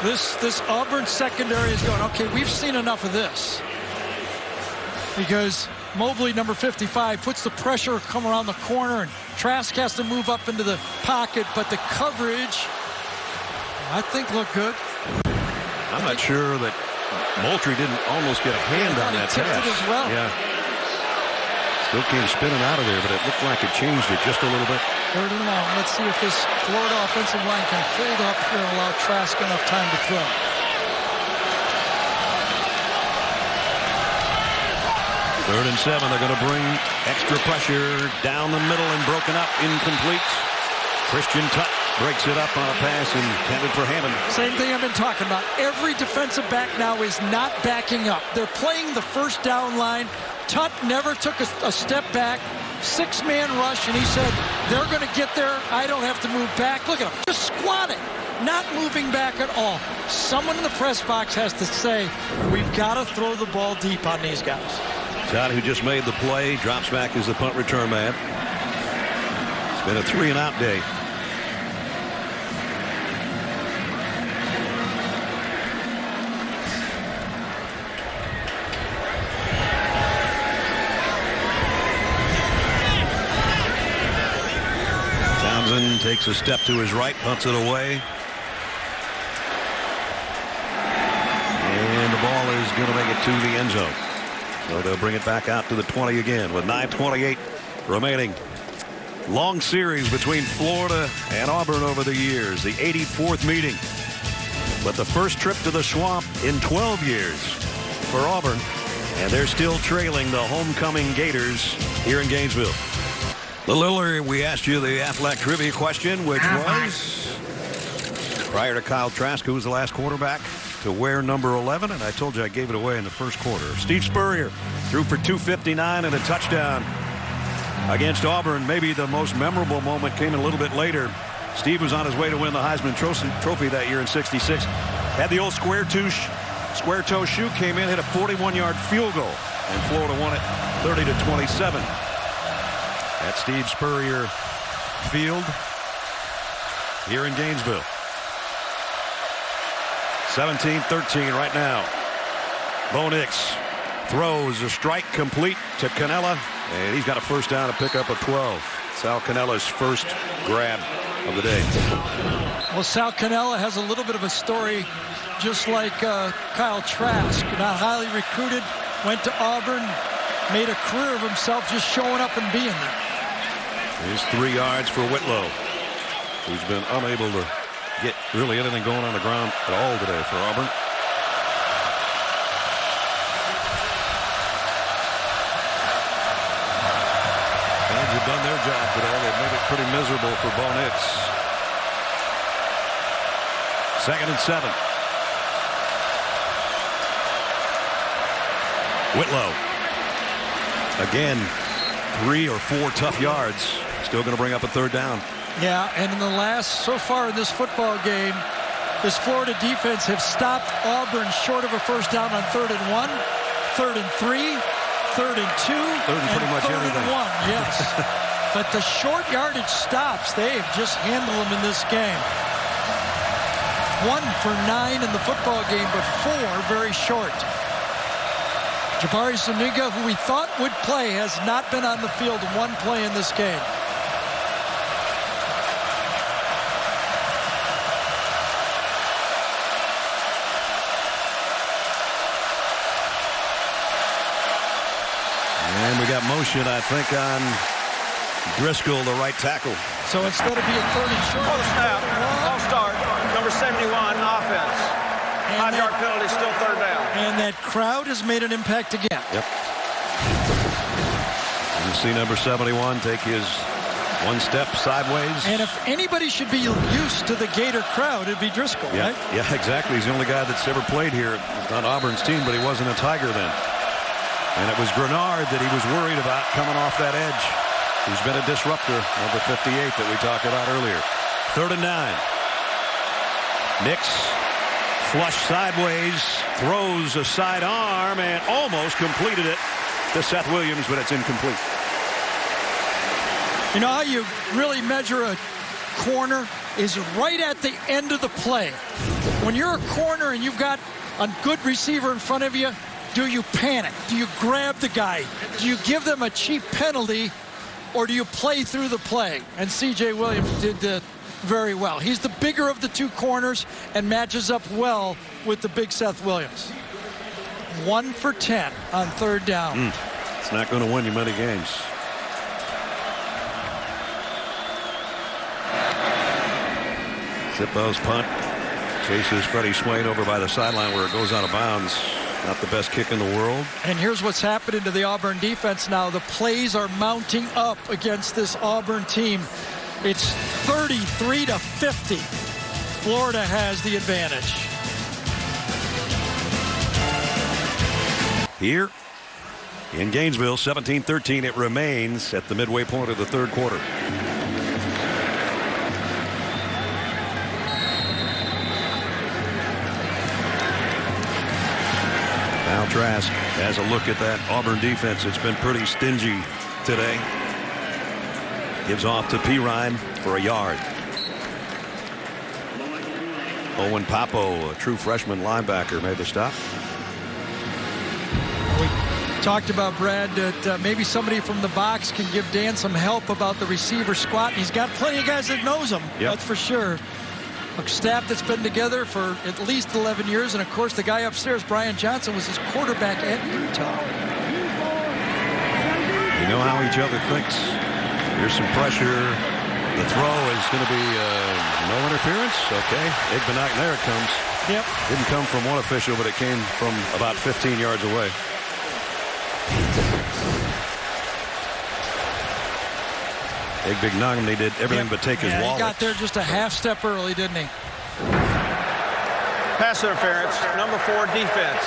This Auburn secondary is going, okay, we've seen enough of this. Because Mobley, number 55, puts the pressure come around the corner, and Trask has to move up into the pocket, but the coverage, I think, looked good. I'm not sure that Moultrie didn't almost get a hand on that pass. It as well. Yeah. Still came spinning out of there, but it looked like it changed it just a little bit. 3rd and long. Let's see if this Florida offensive line can hold up here and allow Trask enough time to throw. Third and 7. They're going to bring extra pressure down the middle and broken up. Incomplete. Christian Tutt breaks it up on a pass intended for Hammond. Same thing I've been talking about. Every defensive back now is not backing up. They're playing the first down line. Tutt never took a step back. 6-man rush, and he said, they're going to get there. I don't have to move back. Look at him, just squatting, not moving back at all. Someone in the press box has to say, we've got to throw the ball deep on these guys. Todd, who just made the play, drops back as the punt return man. It's been a 3-and-out day. Townsend takes a step to his right, punts it away. And the ball is going to make it to the end zone. So they'll bring it back out to the 20 again with 9:28 remaining. Long series between Florida and Auburn over the years. The 84th meeting. But the first trip to the Swamp in 12 years for Auburn. And they're still trailing the homecoming Gators here in Gainesville. A little earlier, we asked you the athletic trivia question, which was prior to Kyle Trask, who was the last quarterback to wear number 11, and I told you I gave it away in the first quarter. Steve Spurrier threw for 259 and a touchdown against Auburn. Maybe the most memorable moment came a little bit later. Steve was on his way to win the Heisman Trophy that year in '66. Had the old square toe shoe, came in, hit a 41-yard field goal, and Florida won it 30-27 at Steve Spurrier Field here in Gainesville. 17-13 right now. Bo Nix throws a strike complete to Canella, and he's got a first down to pick up a 12. Sal Canella's first grab of the day. Well, Sal Cannella has a little bit of a story just like Kyle Trask. Not highly recruited, went to Auburn, made a career of himself just showing up and being there. Here's 3 yards for Whitlow, who's been unable to get really anything going on the ground at all today for Auburn. have done their job today. They've made it pretty miserable for Bo Nix. 2nd and 7. Whitlow. Again, 3 or 4 tough yards. Still going to bring up a 3rd down. Yeah, and in the so far in this football game, this Florida defense have stopped Auburn short of a 1st down on 3rd and 1, 3rd and 3, 3rd and 2, and pretty much 3rd everything. and 1. Yes. But the short yardage stops, they have just handled them in this game. 1 for 9 in the football game, but 4 very short. Jabari Zuniga, who we thought would play, has not been on the field 1 play in this game. And we got motion, I think, on Driscoll, the right tackle. So instead of being 3rd and short, Ball snap. Ball start. Number 71, offense. 5-yard penalty, still 3rd down. And that crowd has made an impact again. Yep. You see number 71 take his 1 step sideways. And if anybody should be used to the Gator crowd, it'd be Driscoll, Yeah, right? yeah, exactly. He's the only guy that's ever played here. It's not Auburn's team, but he wasn't a Tiger then. And it was Grenard that he was worried about coming off that edge. He's been a disruptor, number 58 that we talked about earlier. 3rd and 9. Nix, flush sideways, throws a side arm and almost completed it to Seth Williams, but it's incomplete. You know how you really measure a corner is right at the end of the play. When you're a corner and you've got a good receiver in front of you, do you panic? Do you grab the guy? Do you give them a cheap penalty? Or do you play through the play? And C.J. Williams did that very well. He's the bigger of the 2 corners and matches up well with the big Seth Williams. 1 for 10 on 3rd down. It's not going to win you many games. Zippo's punt chases Freddie Swain over by the sideline where it goes out of bounds. Not the best kick in the world. And here's what's happening to the Auburn defense now. The plays are mounting up against this Auburn team. It's 33-50. Florida has the advantage. Here in Gainesville, 17-13 it remains at the midway point of the 3rd quarter. Al Trask has a look at that Auburn defense. It's been pretty stingy today. Gives off to Pirine for a yard. Owen Papo, a true freshman linebacker, made the stop. We talked about, Brad, that maybe somebody from the box can give Dan some help about the receiver squat. He's got plenty of guys that knows him. Yep. That's for sure. A staff that's been together for at least 11 years. And, of course, the guy upstairs, Brian Johnson, was his quarterback at Utah. You know how each other thinks. Here's some pressure. The throw is going to be no interference. Okay. Igbenach, there it comes. Yep. Didn't come from one official, but it came from about 15 yards away. Igbenach did everything but take his wallet. He got there just a half step early, didn't he? Pass interference, number 4, defense.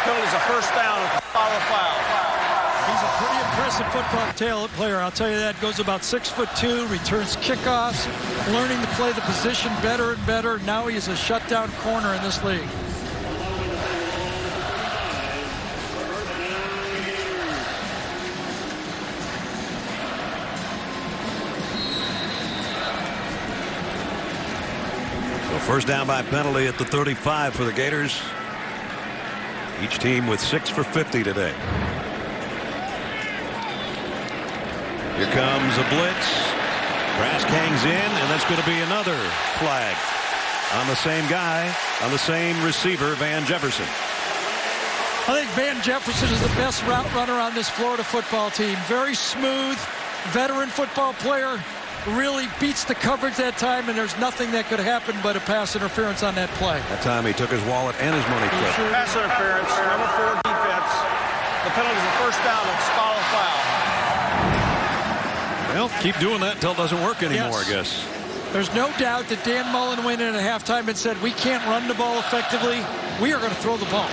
Penalty's a 1st down and follow foul. He's a pretty impressive football player. I'll tell you that. Goes about 6'2", returns kickoffs, learning to play the position better and better. Now he is a shutdown corner in this league. So 1st down by penalty at the 35 for the Gators. Each team with 6 for 50 today. Here comes a blitz. Trask hangs in, and that's going to be another flag on the same guy, on the same receiver, Van Jefferson. I think Van Jefferson is the best route runner on this Florida football team. Very smooth, veteran football player. Really beats the coverage that time, and there's nothing that could happen but a pass interference on that play. That time he took his wallet and his money clip. Sure. Pass interference, number 4, defense. The penalty is a 1st down and follow foul. Well, keep doing that until it doesn't work anymore, I guess. There's no doubt that Dan Mullen went in at halftime and said, we can't run the ball effectively. We are going to throw the ball.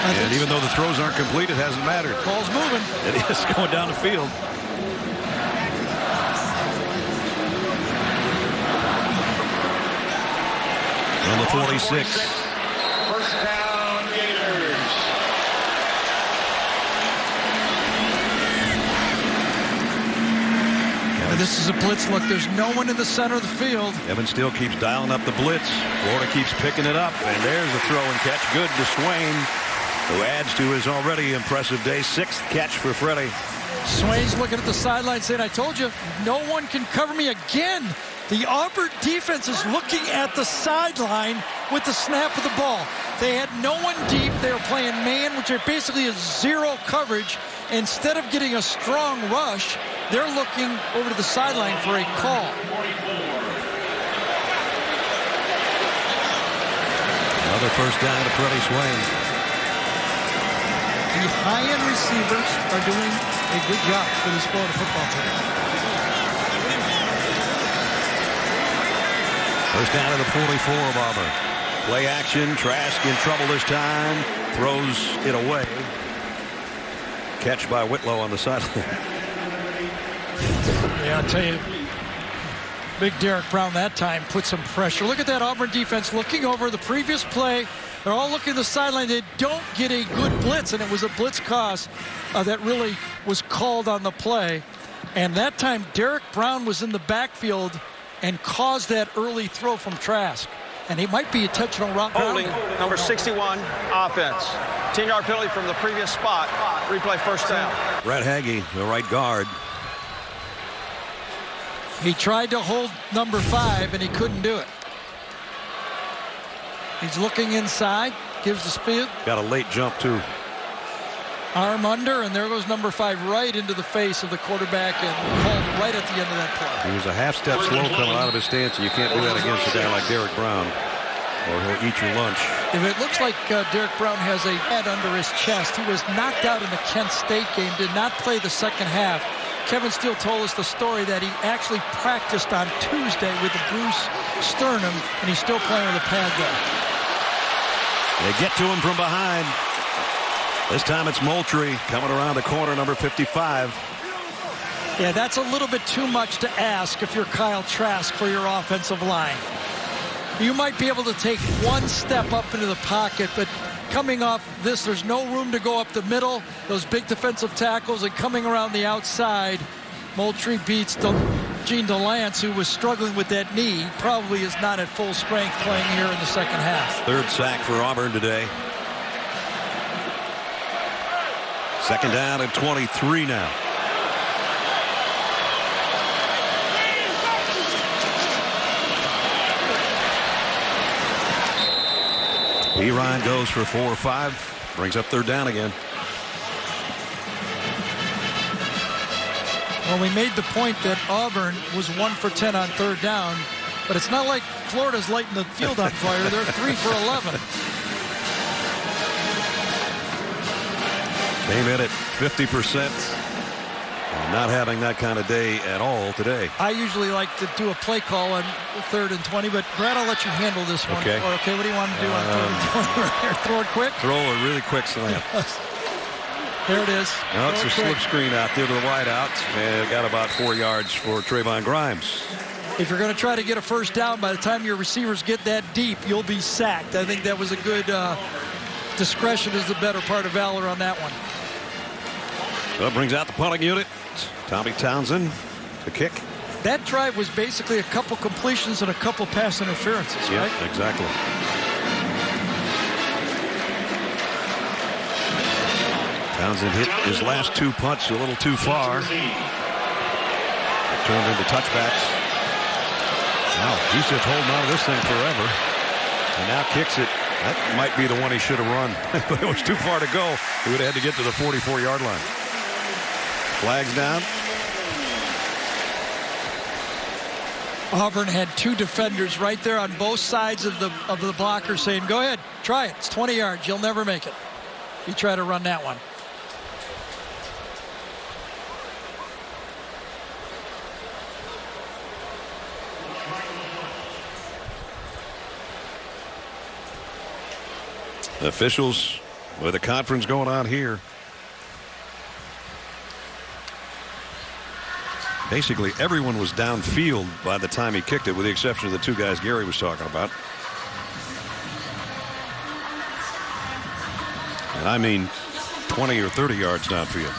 And even though the throws aren't complete, it hasn't mattered. Ball's moving. It is going down the field. Number 46. First down, Gators. This is a blitz look. There's no one in the center of the field. Evan still keeps dialing up the blitz. Florida keeps picking it up. And there's a throw and catch. Good to Swain, who adds to his already impressive day. 6th catch for Freddie. Swain's looking at the sideline saying, I told you, no one can cover me again. The Auburn defense is looking at the sideline with the snap of the ball. They had no one deep. They were playing man, which basically is zero coverage. Instead of getting a strong rush, they're looking over to the sideline for a call. Another first down to Freddie Swain. The high-end receivers are doing a good job for this Florida football team. First down to the 44 of Auburn. Play action. Trask in trouble this time. Throws it away. Catch by Whitlow on the sideline. Yeah, I'll tell you, big Derek Brown that time put some pressure. Look at that Auburn defense looking over the previous play. They're all looking at the sideline. They don't get a good blitz, and it was a blitz cause that really was called on the play. And that time, Derek Brown was in the backfield and caused that early throw from Trask. And he might be a touchdown route. Holding, number 61, offense. 10-yard penalty from the previous spot. Replay first down. Brett Hagee, the right guard. He tried to hold number 5, and he couldn't do it. He's looking inside, gives the speed. Got a late jump, too. Arm under, and there goes number 5 right into the face of the quarterback and called right at the end of that play. He was a half-step slow coming out of his stance, and you can't do that against a guy like Derek Brown, or he'll eat your lunch. If it looks like Derek Brown has a head under his chest, he was knocked out in the Kent State game, did not play the second half. Kevin Steele told us the story that he actually practiced on Tuesday with the bruised sternum, and he's still playing with a pad there. They get to him from behind. This time it's Moultrie coming around the corner, number 55. Yeah, that's a little bit too much to ask if you're Kyle Trask for your offensive line. You might be able to take one step up into the pocket, but coming off this, there's no room to go up the middle. Those big defensive tackles, and coming around the outside, Moultrie beats Gene DeLance, who was struggling with that knee. Probably is not at full strength playing here in the second half. 3rd sack for Auburn today. 2nd down and 23 now. Ryan goes for 4 or 5. Brings up 3rd down again. Well, we made the point that Auburn was 1 for 10 on 3rd down, but it's not like Florida's lighting the field on fire. They're 3 for 11. Came in at 50%. Not having that kind of day at all today. I usually like to do a play call on 3rd and 20, but Brad, I'll let you handle this one. Okay. Okay, what do you want to do on 3rd and 20? Throw it quick? Throw a really quick slant. There it is. Now it's a slip screen out there to the wideout, and got about 4 yards for Trayvon Grimes. If you're going to try to get a first down, by the time your receivers get that deep, you'll be sacked. I think that was a good discretion is the better part of valor on that one. Well, brings out the punting unit. Tommy Townsend, the kick. That drive was basically a couple completions and a couple pass interferences, right? Yeah, exactly. Townsend hit his last 2 punts a little too far. It turned into touchbacks. Now he's just holding on to this thing forever. And now kicks it. That might be the one he should have run. But it was too far to go. He would have had to get to the 44-yard line. Flags down. Auburn had 2 defenders right there on both sides of the blocker saying, go ahead, try it. It's 20 yards. You'll never make it. You try to run that one. The officials with a conference going on here. Basically, everyone was downfield by the time he kicked it, with the exception of the 2 guys Gary was talking about. And I mean 20 or 30 yards downfield.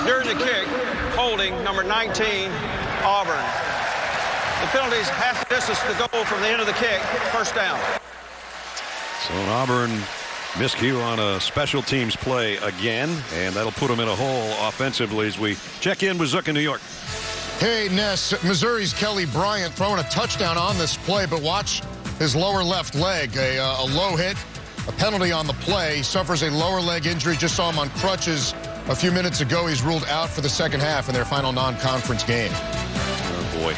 During the kick, holding number 19, Auburn. The penalty is half distance to goal from the end of the kick. First down. So an Auburn miscue on a special teams play again, and that'll put them in a hole offensively as we check in with Zook in New York. Hey, Ness, Missouri's Kelly Bryant throwing a touchdown on this play, but watch his lower left leg. A low hit, a penalty on the play. Suffers a lower leg injury. Just saw him on crutches a few minutes ago. He's ruled out for the second half in their final non-conference game. Oh, boy.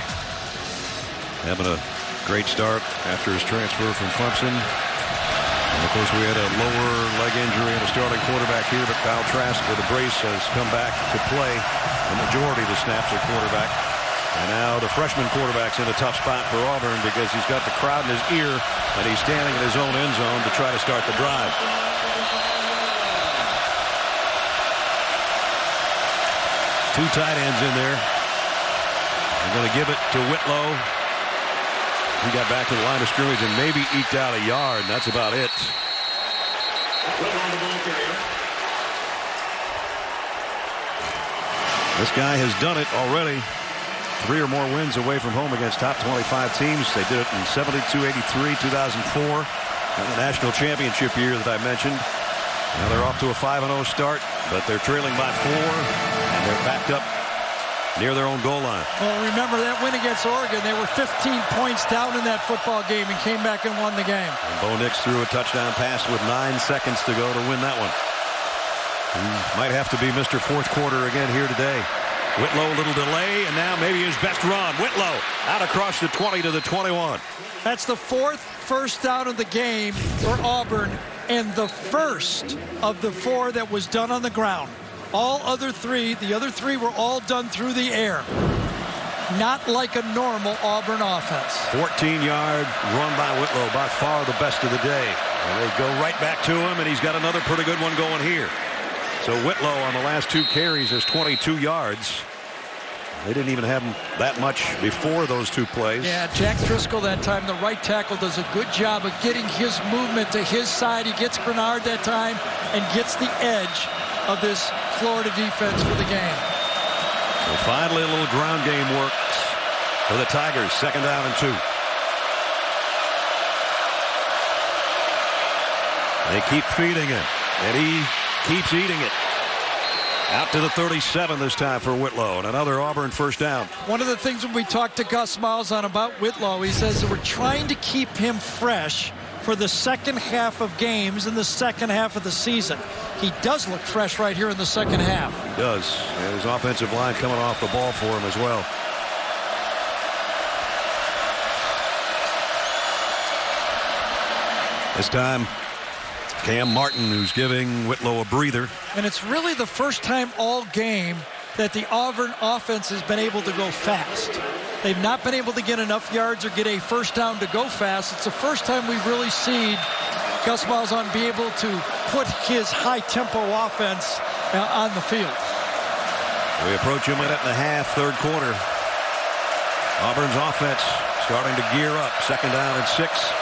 Having a great start after his transfer from Clemson. And of course, we had a lower leg injury and a starting quarterback here, but Kyle Trask with a brace has come back to play the majority of the snaps at quarterback. And now the freshman quarterback's in a tough spot for Auburn because he's got the crowd in his ear and he's standing in his own end zone to try to start the drive. Two tight ends in there. They're going to give it to Whitlow. He got back to the line of scrimmage and maybe eked out a yard. That's about it. This guy has done it already. 3 or more wins away from home against top 25 teams. They did it in 72, 83, 2004. And the national championship year that I mentioned. Now they're off to a 5-0 start, but they're trailing by 4, and they're backed up near their own goal line. Well, remember that win against Oregon. They were 15 points down in that football game and came back and won the game. And Bo Nix threw a touchdown pass with 9 seconds to go to win that one. He might have to be Mr. Fourth Quarter again here today. Whitlow, a little delay, and now maybe his best run. Whitlow out across the 20 to the 21. That's the 4th first down of the game for Auburn, and the first of the 4 that was done on the ground. All other 3, the other 3 were all done through the air. Not like a normal Auburn offense. 14-yard run by Whitlow, by far the best of the day. And they go right back to him, and he's got another pretty good one going here. So Whitlow on the last 2 carries is 22 yards. They didn't even have him that much before those 2 plays. Yeah, Jack Driscoll that time, the right tackle, does a good job of getting his movement to his side. He gets Grenard that time and gets the edge of this Florida defense for the game. So finally a little ground game works for the Tigers. 2nd down and 2. They keep feeding him, and he keeps eating it. Out to the 37 this time for Whitlow, and another Auburn first down. One of the things when we talked to Gus Malzahn about Whitlow, he says that we're trying to keep him fresh for the second half of games in the second half of the season. He does look fresh right here in the second half. He does, and his offensive line coming off the ball for him as well. This time, Cam Martin, who's giving Whitlow a breather. And it's really the first time all game that the Auburn offense has been able to go fast. They've not been able to get enough yards or get a first down to go fast. It's the first time we've really seen Gus Malzahn be able to put his high-tempo offense on the field. We approach a minute and a half, 3rd quarter. Auburn's offense starting to gear up. 2nd down and 6.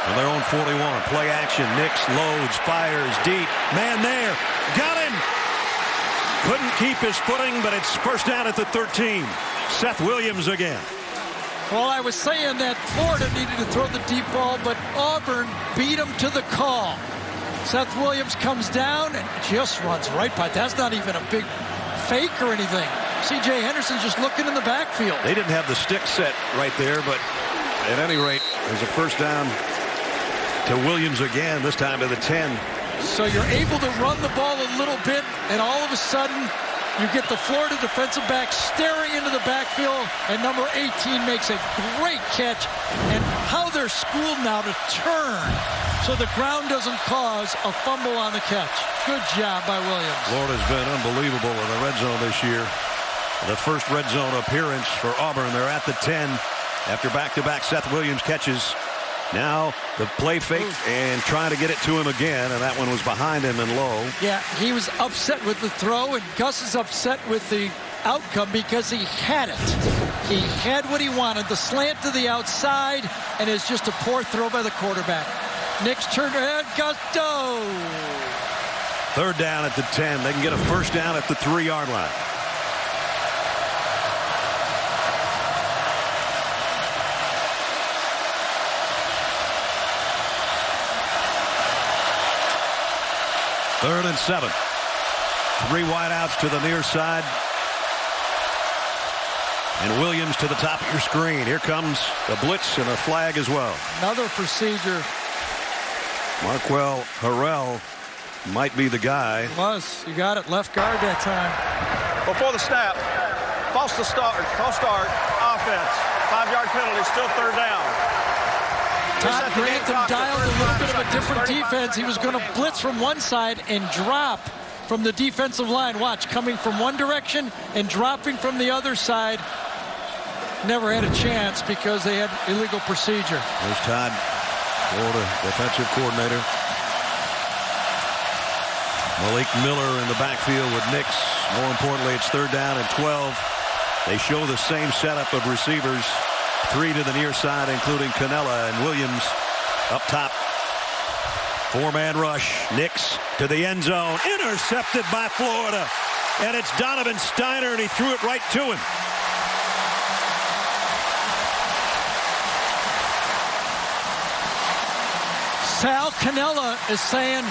On their own 41. Play action. Nix loads, fires deep. Man there. Got him. Couldn't keep his footing, but it's first down at the 13. Seth Williams again. Well, I was saying that Florida needed to throw the deep ball, but Auburn beat him to the call. Seth Williams comes down and just runs right by. That's not even a big fake or anything. C.J. Henderson's just looking in the backfield. They didn't have the stick set right there, but at any rate, there's a first down to Williams again, this time to the 10. So you're able to run the ball a little bit, and all of a sudden, you get the Florida defensive back staring into the backfield, and number 18 makes a great catch. And how they're schooled now to turn so the ground doesn't cause a fumble on the catch. Good job by Williams. Florida's been unbelievable in the red zone this year. The first red zone appearance for Auburn. They're at the 10 after back-to-back Seth Williams catches. Now the play fake and trying to get it to him again, and that one was behind him and low. Yeah, he was upset with the throw, and Gus is upset with the outcome because he had it. He had what he wanted, the slant to the outside, and it's just a poor throw by the quarterback. Nix turned ahead, Gusto. Third down at the 10. They can get a first down at the 3-yard line. Third and 7. 3 wideouts to the near side. And Williams to the top of your screen. Here comes a blitz and a flag as well. Another procedure. Marquel Harrell might be the guy. Was. You got it. Left guard that time. Before the snap, false start, offense. 5-yard penalty, still third down. Todd Grantham dialed a little bit of a different defense. He was going to blitz from one side and drop from the defensive line. Watch, coming from one direction and dropping from the other side. Never had a chance because they had illegal procedure. There's Todd, Florida defensive coordinator. Malik Miller in the backfield with Nix. More importantly, it's third down and 12. They show the same setup of receivers. 3 to the near side, including Canella and Williams up top. 4-man rush. Nix to the end zone. Intercepted by Florida. And it's Donovan Steiner, and he threw it right to him. Sal Canella is saying,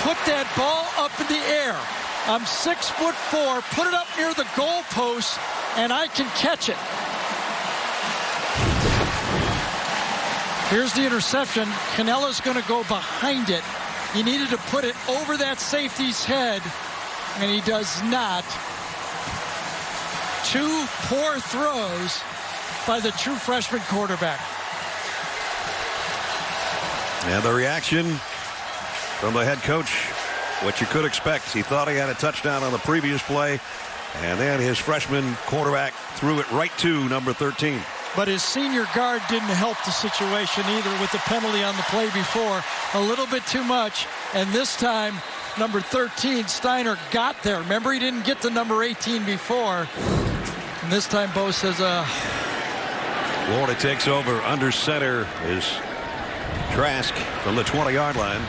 put that ball up in the air. I'm 6'4". Put it up near the goalpost, and I can catch it. Here's the interception. Canella's going to go behind it. He needed to put it over that safety's head, and he does not. 2 poor throws by the true freshman quarterback. And the reaction from the head coach, what you could expect. He thought he had a touchdown on the previous play, and then his freshman quarterback threw it right to number 13. But his senior guard didn't help the situation either with the penalty on the play before. A little bit too much. And this time, number 13, Steiner, got there. Remember, he didn't get to number 18 before. And this time, Bo says, Florida takes over. Under center is Trask from the 20-yard line.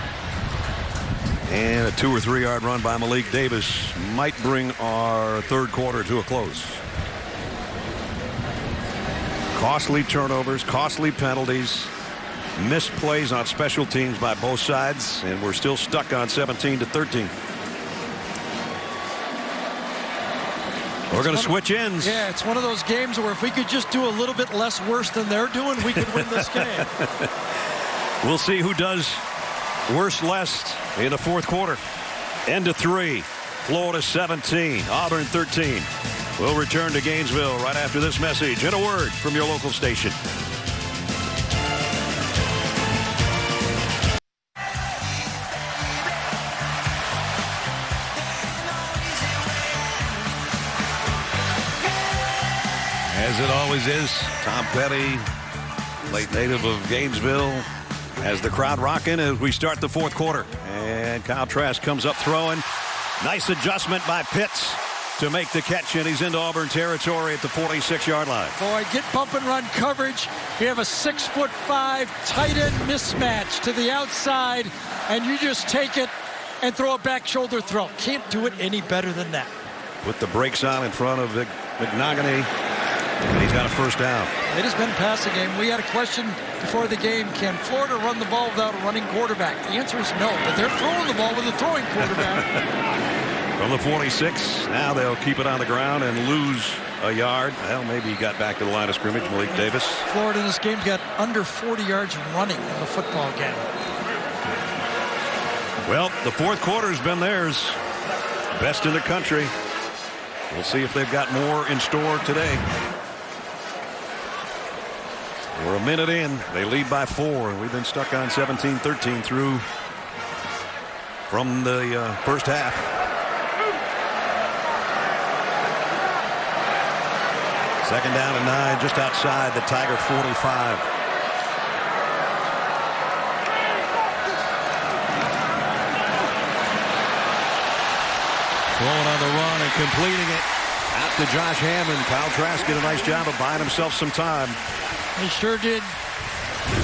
And a 2 or 3 yard run by Malik Davis might bring our third quarter to a close. Costly turnovers, costly penalties, missed plays on special teams by both sides, and we're still stuck on 17-13. We're going to switch ends. Yeah, it's one of those games where if we could just do a little bit less worse than they're doing, we could win this game. We'll see who does worse less in the fourth quarter. End of 3. Florida 17, Auburn 13. We'll return to Gainesville right after this message and a word from your local station. As it always is, Tom Petty, late native of Gainesville, has the crowd rocking as we start the fourth quarter. And Kyle Trask comes up throwing. Nice adjustment by Pitts to make the catch, and he's into Auburn territory at the 46-yard line. Boy, get bump and run coverage. You have a 6'5" tight end mismatch to the outside, and you just take it and throw a back shoulder throw. Can't do it any better than that. Put the brakes on in front of McNogany, and he's got a first down. It has been passing game. We had a question before the game. Can Florida run the ball without a running quarterback? The answer is no, but they're throwing the ball with a throwing quarterback. From the 46, now they'll keep it on the ground and lose a yard. Well, maybe he got back to the line of scrimmage, Malik Davis. Florida in this game got under 40 yards running in the football game. Well, the fourth quarter has been theirs. Best in the country. We'll see if they've got more in store today. We're a minute in. They lead by 4, and we've been stuck on 17-13 through from the first half. Second down and 9, just outside the Tiger 45. Throwing on the run and completing it out to Josh Hammond. Kyle Trask did a nice job of buying himself some time. He sure did.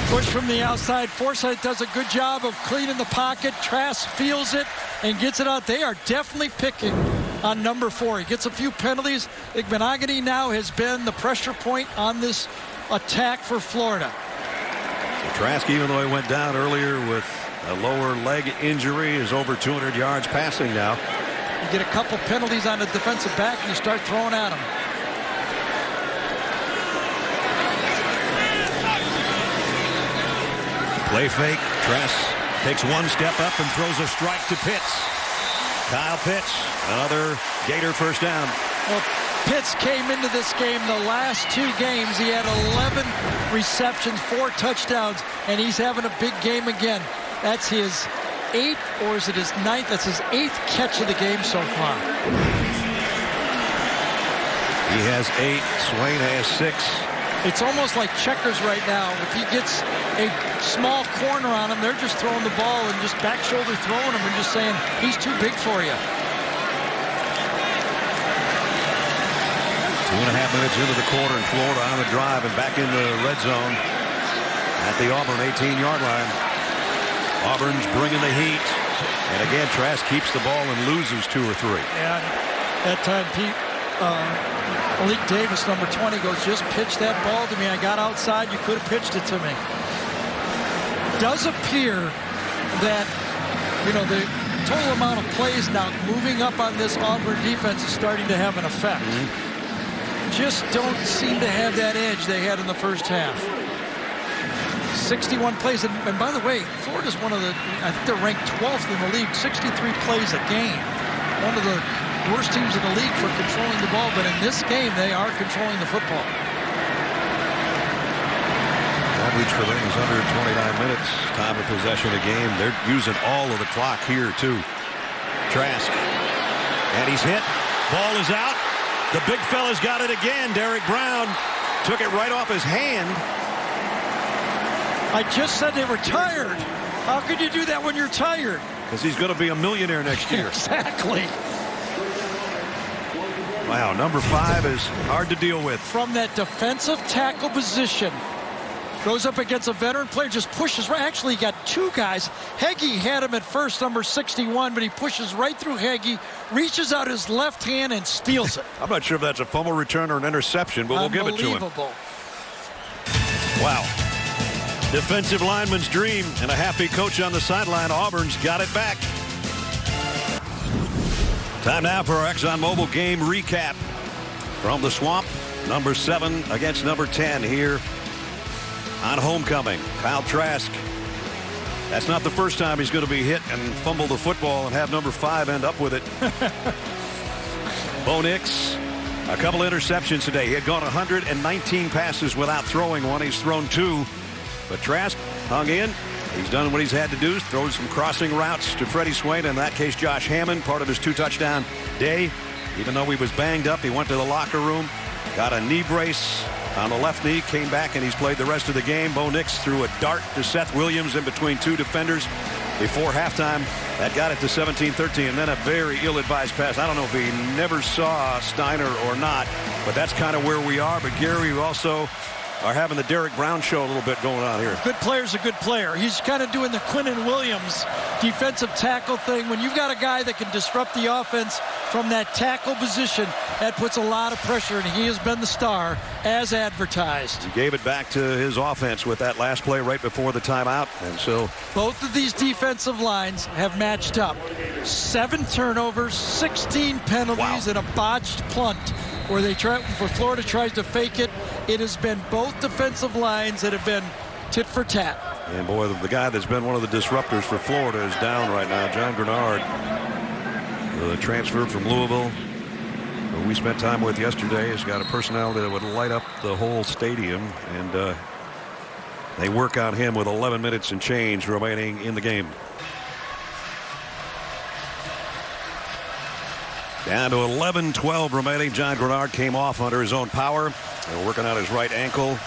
Push from the outside. Forsythe does a good job of cleaning the pocket. Trask feels it and gets it out. They are definitely picking on number 4. He gets a few penalties. Igbenogany now has been the pressure point on this attack for Florida. So Trask, even though he went down earlier with a lower leg injury, is over 200 yards passing now. You get a couple penalties on the defensive back and you start throwing at him. Play fake. Trask takes one step up and throws a strike to Pitts. Kyle Pitts, another Gator first down. Well, Pitts came into this game the last 2 games. He had 11 receptions, 4 touchdowns, and he's having a big game again. That's his 8th, or is it his 9th? That's his 8th catch of the game so far. He has 8. Swain has 6. It's almost like checkers right now. If he gets a small corner on him, they're just throwing the ball and just back shoulder throwing him and just saying, he's too big for you. 2.5 minutes into the quarter, and Florida on the drive and back in the red zone at the Auburn 18-yard line. Auburn's bringing the heat. And again, Trask keeps the ball and loses 2 or 3. Yeah, that time, Pete, Malik Davis, number 20, goes, just pitch that ball to me. I got outside. You could have pitched it to me. Does appear that, you know, the total amount of plays now moving up on this Auburn defense is starting to have an effect. Just don't seem to have that edge they had in the first half. 61 plays. And by the way, Florida's one of the, I think they're ranked 12th in the league, 63 plays a game. One of the worst teams in the league for controlling the ball, but in this game, they are controlling the football. Average for them is under 29 minutes. Time of possession a game. They're using all of the clock here, too. Trask. And he's hit. Ball is out. The big fella's got it again. Derek Brown took it right off his hand. I just said they were tired. How could you do that when you're tired? Because he's going to be a millionaire next year. Exactly. Wow, number 5 is hard to deal with. From that defensive tackle position. Goes up against a veteran player, just pushes right. Actually, he got 2 guys. Heggie had him at first, number 61, but he pushes right through Heggie, reaches out his left hand and steals it. I'm not sure if that's a fumble return or an interception, but we'll give it to him. Unbelievable. Wow. Defensive lineman's dream and a happy coach on the sideline. Auburn's got it back. Time now for our ExxonMobil game recap from the Swamp. Number 7 against number 10 here on homecoming. Kyle Trask. That's not the first time he's going to be hit and fumble the football and have number 5 end up with it. Bo Nix, a couple interceptions today. He had gone 119 passes without throwing one. He's thrown 2. But Trask hung in. He's done what he's had to do. Throws some crossing routes to Freddie Swain. In that case, Josh Hammond, part of his 2-touchdown day. Even though he was banged up, he went to the locker room, got a knee brace on the left knee, came back, and he's played the rest of the game. Bo Nix threw a dart to Seth Williams in between 2 defenders before halftime. That got it to 17-13, and then a very ill-advised pass. I don't know if he never saw Steiner or not, but that's kind of where we are. But Gary, you also are having the Derek Brown show a little bit going on here. Good player's a good player. He's kind of doing the Quinnen Williams defensive tackle thing. When you've got a guy that can disrupt the offense from that tackle position, that puts a lot of pressure, and he has been the star as advertised. He gave it back to his offense with that last play right before the timeout, and so both of these defensive lines have matched up. 7 turnovers, 16 penalties, and a botched punt where Florida tries to fake it. It has been both defensive lines that have been tit for tat. And boy, the guy that's been one of the disruptors for Florida is down right now. John Grenard, the transfer from Louisville, who we spent time with yesterday, has got a personality that would light up the whole stadium, and they work on him with 11 minutes and change remaining in the game. Down to 11-12 remaining. John Grenard came off under his own power. They're working on his right ankle.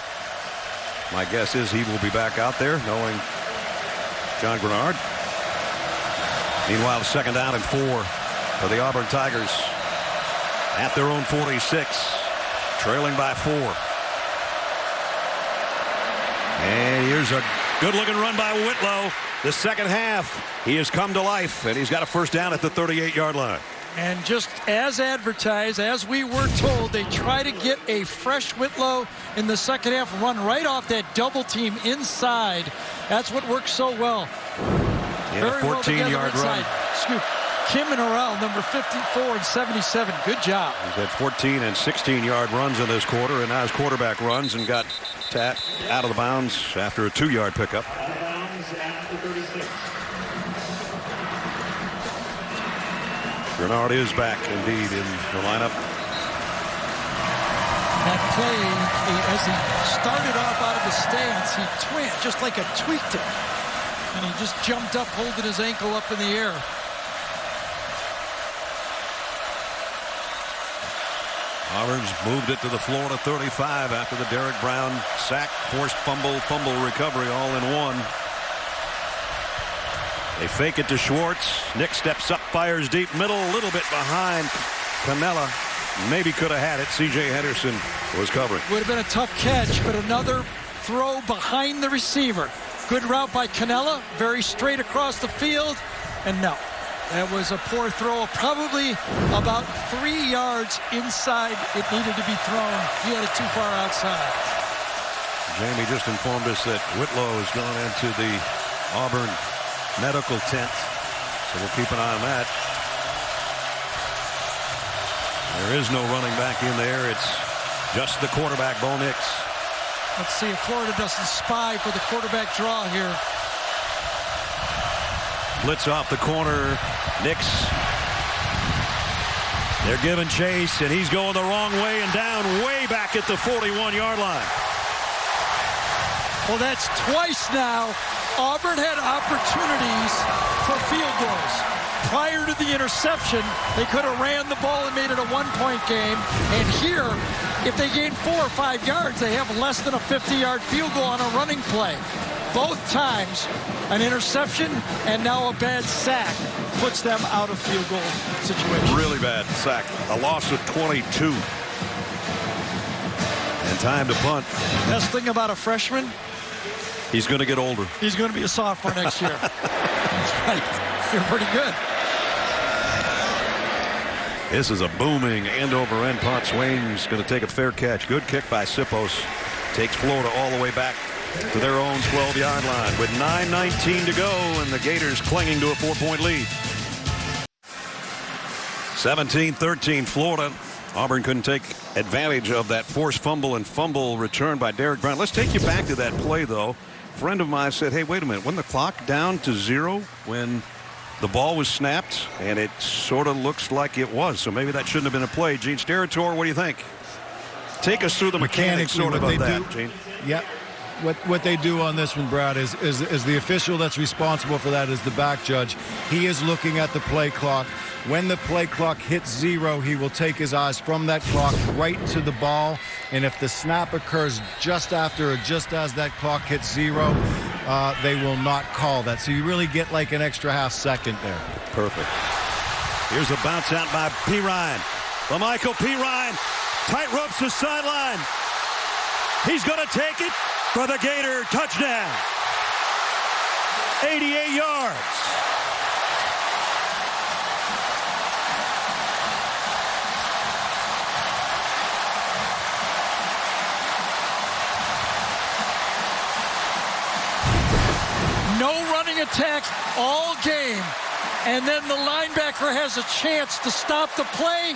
My guess is he will be back out there, knowing John Grenard. Meanwhile, 2nd down and 4. for the Auburn Tigers at their own 46, trailing by 4. And here's a good-looking run by Whitlow. The second half, he has come to life, and he's got a first down at the 38-yard line. And just as advertised, as we were told, they try to get a fresh Whitlow in the second half, run right off that double team inside. That's what works so well. Yeah, very 14-yard run. Scoop. Kim and Orell, number 54 and 77. Good job. He's had 14 and 16-yard runs in this quarter, and now his quarterback runs and got out of the bounds after a 2-yard pickup. Bernard is back, indeed, in the lineup. That play, as he started off out of the stance, he just like a tweaked it. And he just jumped up, holding his ankle up in the air. Auburn's moved it to the Florida 35 after the Derek Brown sack, forced fumble recovery all in one. They fake it to Schwartz. Nick steps up, fires deep middle, a little bit behind Canella. Maybe could have had it. C.J. Henderson was covering. Would have been a tough catch, but another throw behind the receiver. Good route by Canella, very straight across the field, and no. That was a poor throw, probably about 3 yards inside it needed to be thrown. He had it too far outside. Jamie just informed us that Whitlow has gone into the Auburn medical tent, so we'll keep an eye on that. There is no running back in there. It's just the quarterback, Bo Nix. Let's see if Florida doesn't spy for the quarterback draw here. Blitz off the corner. Nix. They're giving chase, and he's going the wrong way and down way back at the 41-yard line. Well, that's twice now. Auburn had opportunities for field goals. Prior to the interception, they could have ran the ball and made it a one-point game. And here, if they gain 4 or 5 yards, they have less than a 50-yard field goal on a running play. Both times, an interception and now a bad sack puts them out of field goal situation. Really bad sack. A loss of 22. And time to punt. Best thing about a freshman, he's going to get older. He's going to be a sophomore next year. That's right. You're pretty good. This is a booming end-over-end punt. Swain's going to take a fair catch. Good kick by Sippos. Takes Florida all the way back to their own 12-yard line with 9:19 to go, and the Gators clinging to a 4-point lead. 17-13 Florida. Auburn couldn't take advantage of that forced fumble and fumble return by Derek Brown. Let's take you back to that play, though. A friend of mine said, hey, wait a minute. Wasn't the clock down to 0 when the ball was snapped? And it sort of looks like it was. So maybe that shouldn't have been a play. Gene Steratore, what do you think? Take us through the mechanics sort of that, Gene. Yeah. What they do on this one, Brad, is the official that's responsible for that is the back judge. He is looking at the play clock. When the play clock hits 0, he will take his eyes from that clock right to the ball. And if the snap occurs just after or just as that clock hits 0, they will not call that. So you really get like an extra half second there. Perfect. Here's a bounce out by P. Ryan. Michael P. Ryan tight ropes the sideline. He's going to take it for the Gator touchdown. 88 yards. No running attacks all game. And then the linebacker has a chance to stop the play,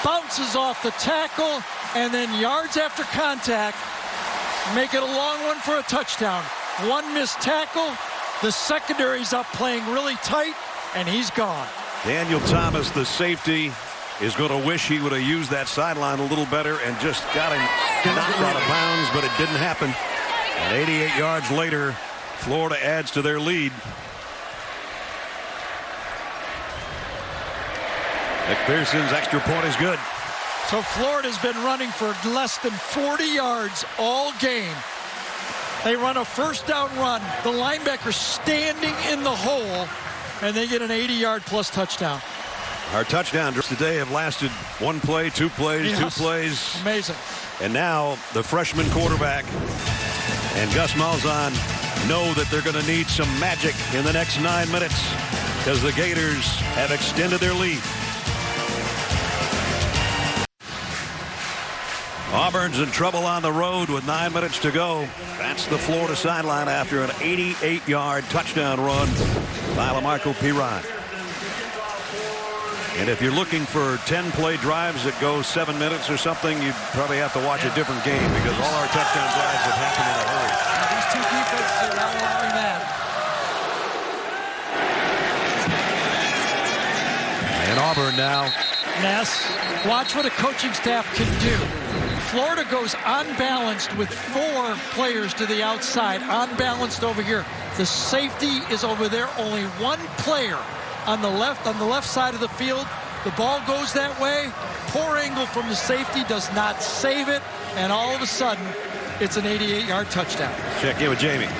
bounces off the tackle, and then yards after contact, make it a long one for a touchdown. One missed tackle. The secondary's up playing really tight, and he's gone. Daniel Thomas, the safety, is going to wish he would have used that sideline a little better and just got him knocked out of bounds, but it didn't happen. And 88 yards later, Florida adds to their lead. McPherson's extra point is good. So Florida's been running for less than 40 yards all game. They run a first down run. The linebacker standing in the hole, and they get an 80-yard plus touchdown. Our touchdowns today have lasted one play, two plays, two plays. Amazing. And now the freshman quarterback and Gus Malzahn know that they're going to need some magic in the next 9 minutes because the Gators have extended their lead. Auburn's in trouble on the road with 9 minutes to go. That's the Florida sideline after an 88-yard touchdown run by LaMarco Piron. And if you're looking for 10-play drives that go 7 minutes or something, you'd probably have to watch a different game because all our touchdown drives have happened in a hurry. These two defenses are not allowing that. And Auburn now. Ness, watch what a coaching staff can do. Florida goes unbalanced with 4 players to the outside, unbalanced over here. The safety is over there, only 1 player on the left side of the field. The ball goes that way. Poor angle from the safety does not save it, and all of a sudden, it's an 88-yard touchdown. Check in with Jamie.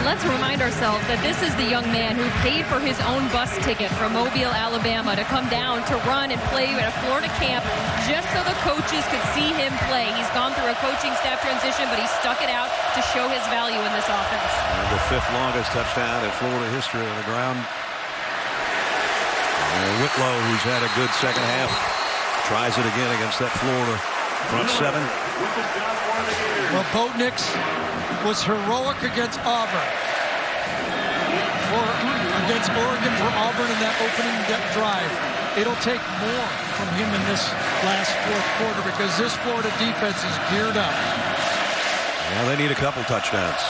Let's remind ourselves that this is the young man who paid for his own bus ticket from Mobile, Alabama to come down to run and play at a Florida camp just so the coaches could see him play. He's gone through a coaching staff transition, but he stuck it out to show his value in this offense. And the 5th longest touchdown in Florida history on the ground. And Whitlow, who's had a good second half, tries it again against that Florida front 7. Well, Bo Nix was heroic against Auburn. Against Oregon for Auburn in that opening drive. It'll take more from him in this last 4th quarter because this Florida defense is geared up. Yeah, they need a couple touchdowns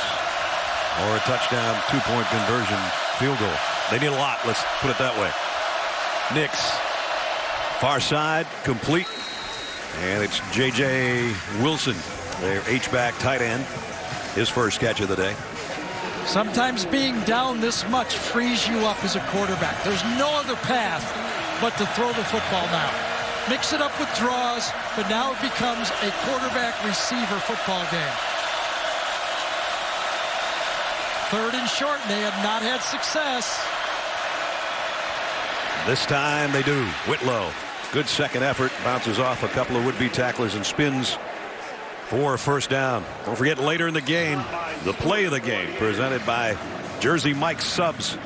or a touchdown 2-point conversion field goal. They need a lot, let's put it that way. Nix, far side, complete. And it's J.J. Wilson, their H-back tight end. His first catch of the day. Sometimes being down this much frees you up as a quarterback. There's no other path but to throw the football now. Mix it up with draws, but now it becomes a quarterback-receiver football game. 3rd and short, and they have not had success. This time they do. Whitlow, good second effort, bounces off a couple of would-be tacklers and spins for a first down. Don't forget later in the game, the play of the game presented by Jersey Mike subs.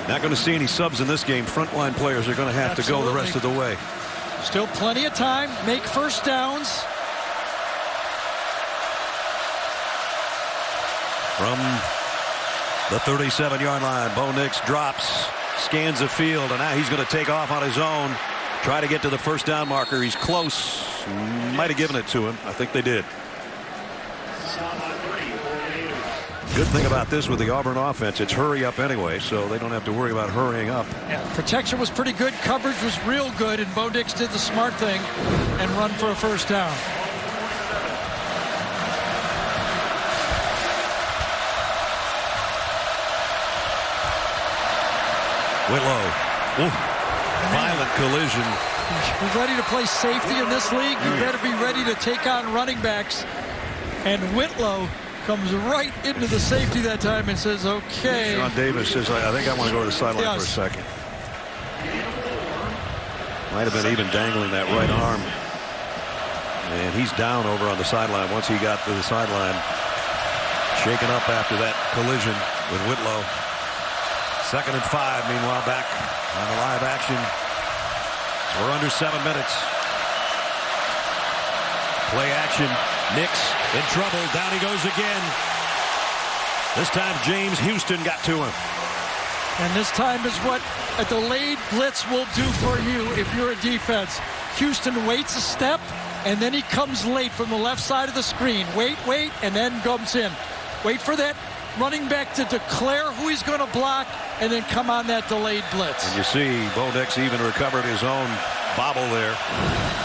Not going to see any subs in this game. Frontline players are going to have to go the rest of the way. Still plenty of time. Make first downs. From the 37-yard line, Bo Nix drops, scans the field, and now he's going to take off on his own. Try to get to the first down marker. He's close. Might have given it to him. I think they did. Good thing about this with the Auburn offense, it's hurry up anyway, so they don't have to worry about hurrying up. Yeah, protection was pretty good. Coverage was real good, and Bo Nix did the smart thing and run for a first down. Whitlow. Ooh. Violent collision. You're ready to play safety in this league. You better be ready to take on running backs. And Whitlow comes right into the safety that time and says, okay. Sean Davis says, I think I want to go to the sideline for a second. Might have been even dangling that right arm. And he's down over on the sideline once he got to the sideline. Shaken up after that collision with Whitlow. 2nd and 5, meanwhile, back on the live action. We're under 7 minutes. Play action. Nix in trouble. Down he goes again. This time James Houston got to him. And this time is what a delayed blitz will do for you if you're a defense. Houston waits a step, and then he comes late from the left side of the screen. Wait, and then comes in. Wait for that running back to declare who he's going to block, and then come on that delayed blitz. And you see Bo Nix even recovered his own bobble there.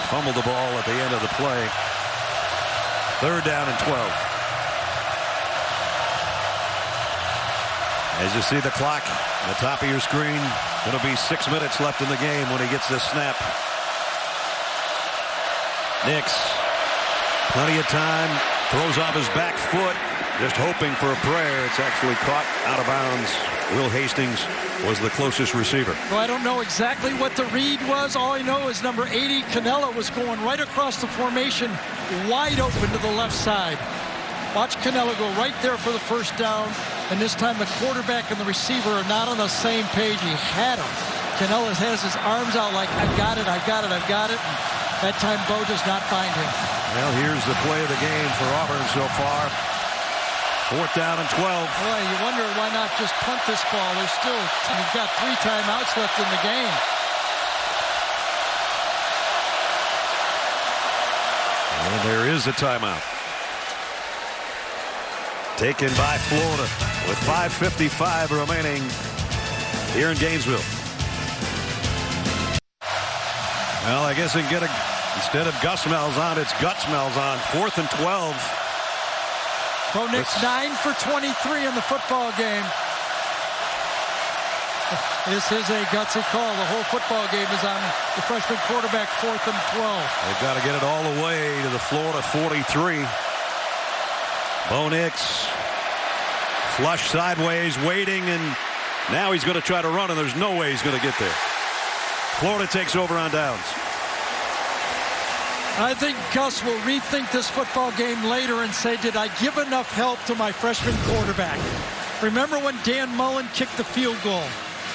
Fumbled the ball at the end of the play. 3rd down and 12. As you see the clock at the top of your screen, it'll be 6 minutes left in the game when he gets this snap. Nix, plenty of time, throws off his back foot, Just hoping for a prayer. It's actually caught out of bounds. Will Hastings was the closest receiver. Well, I don't know exactly what the read was. All I know is number 80, Canella, was going right across the formation, wide open to the left side. Watch Canella go right there for the first down. And this time the quarterback and the receiver are not on the same page. He had him. Canella has his arms out like, I've got it, I've got it, I've got it. And that time Bo does not find him. Well, here's the play of the game for Auburn so far. 4th down and 12. Boy, you wonder why not just punt this ball. You've got 3 timeouts left in the game. And there is a timeout. Taken by Florida with 5:55 remaining here in Gainesville. Well, I guess instead of Gus Malzahn, it's Guts Malzahn. 4th and 12. Bo Nix 9 for 23 in the football game. This is a gutsy call. The whole football game is on the freshman quarterback, 4th and 12. They've got to get it all the way to the Florida 43. Bo Nix flush sideways, waiting, and now he's going to try to run, and there's no way he's going to get there. Florida takes over on downs. I think Gus will rethink this football game later and say, did I give enough help to my freshman quarterback? Remember when Dan Mullen kicked the field goal?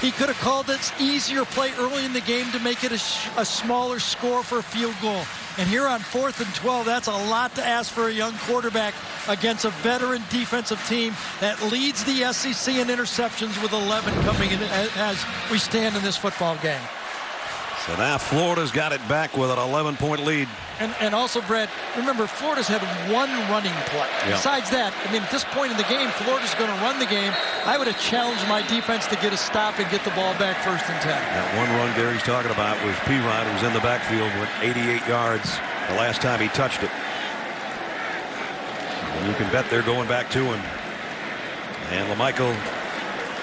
He could have called this easier play early in the game to make it a smaller score for a field goal. And here on 4th and 12, that's a lot to ask for a young quarterback against a veteran defensive team that leads the SEC in interceptions with 11 coming in as we stand in this football game. So now Florida's got it back with an 11-point lead. And also, Brett, remember, Florida's had 1 running play. Yeah. Besides that, I mean, at this point in the game, Florida's going to run the game. I would have challenged my defense to get a stop and get the ball back 1st and 10. That one run Gary's talking about was Pirine, who was in the backfield with 88 yards the last time he touched it. And you can bet they're going back to him. And LaMichael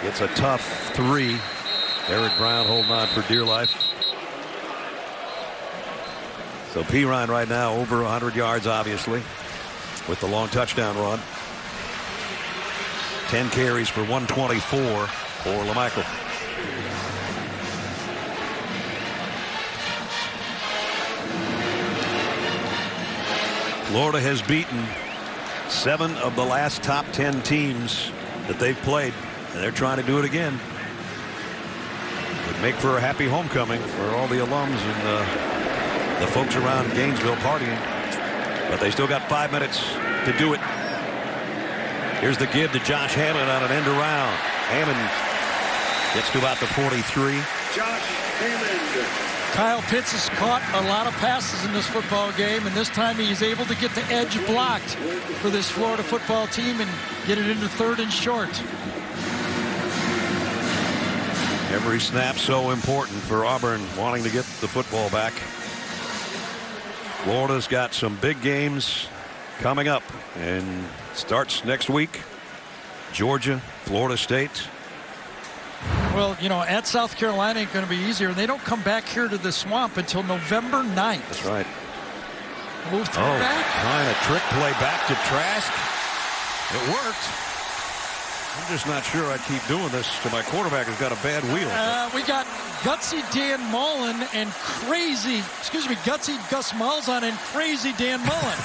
gets a tough 3. Eric Brown holding on for dear life. So Pirine right now over 100 yards, obviously, with the long touchdown run. 10 carries for 124 for LaMichael. Florida has beaten 7 of the last top 10 teams that they've played, and they're trying to do it again. Would make for a happy homecoming for all the alums and the folks around Gainesville partying, but they still got 5 minutes to do it. Here's the give to Josh Hammond on an end around. Hammond gets to about the 43. Josh Hammond. Kyle Pitts has caught a lot of passes in this football game, and this time he's able to get the edge blocked for this Florida football team and get it into 3rd and short. Every snap so important for Auburn wanting to get the football back. Florida's got some big games coming up and starts next week. Georgia, Florida State. Well, you know, at South Carolina ain't going to be easier. They don't come back here to the Swamp until November 9th. That's right. Move back. Trying a trick play back to Trask. It worked. I'm just not sure I keep doing this to my quarterback who's got a bad wheel. We got gutsy Dan Mullen and gutsy Gus Malzahn and crazy Dan Mullen.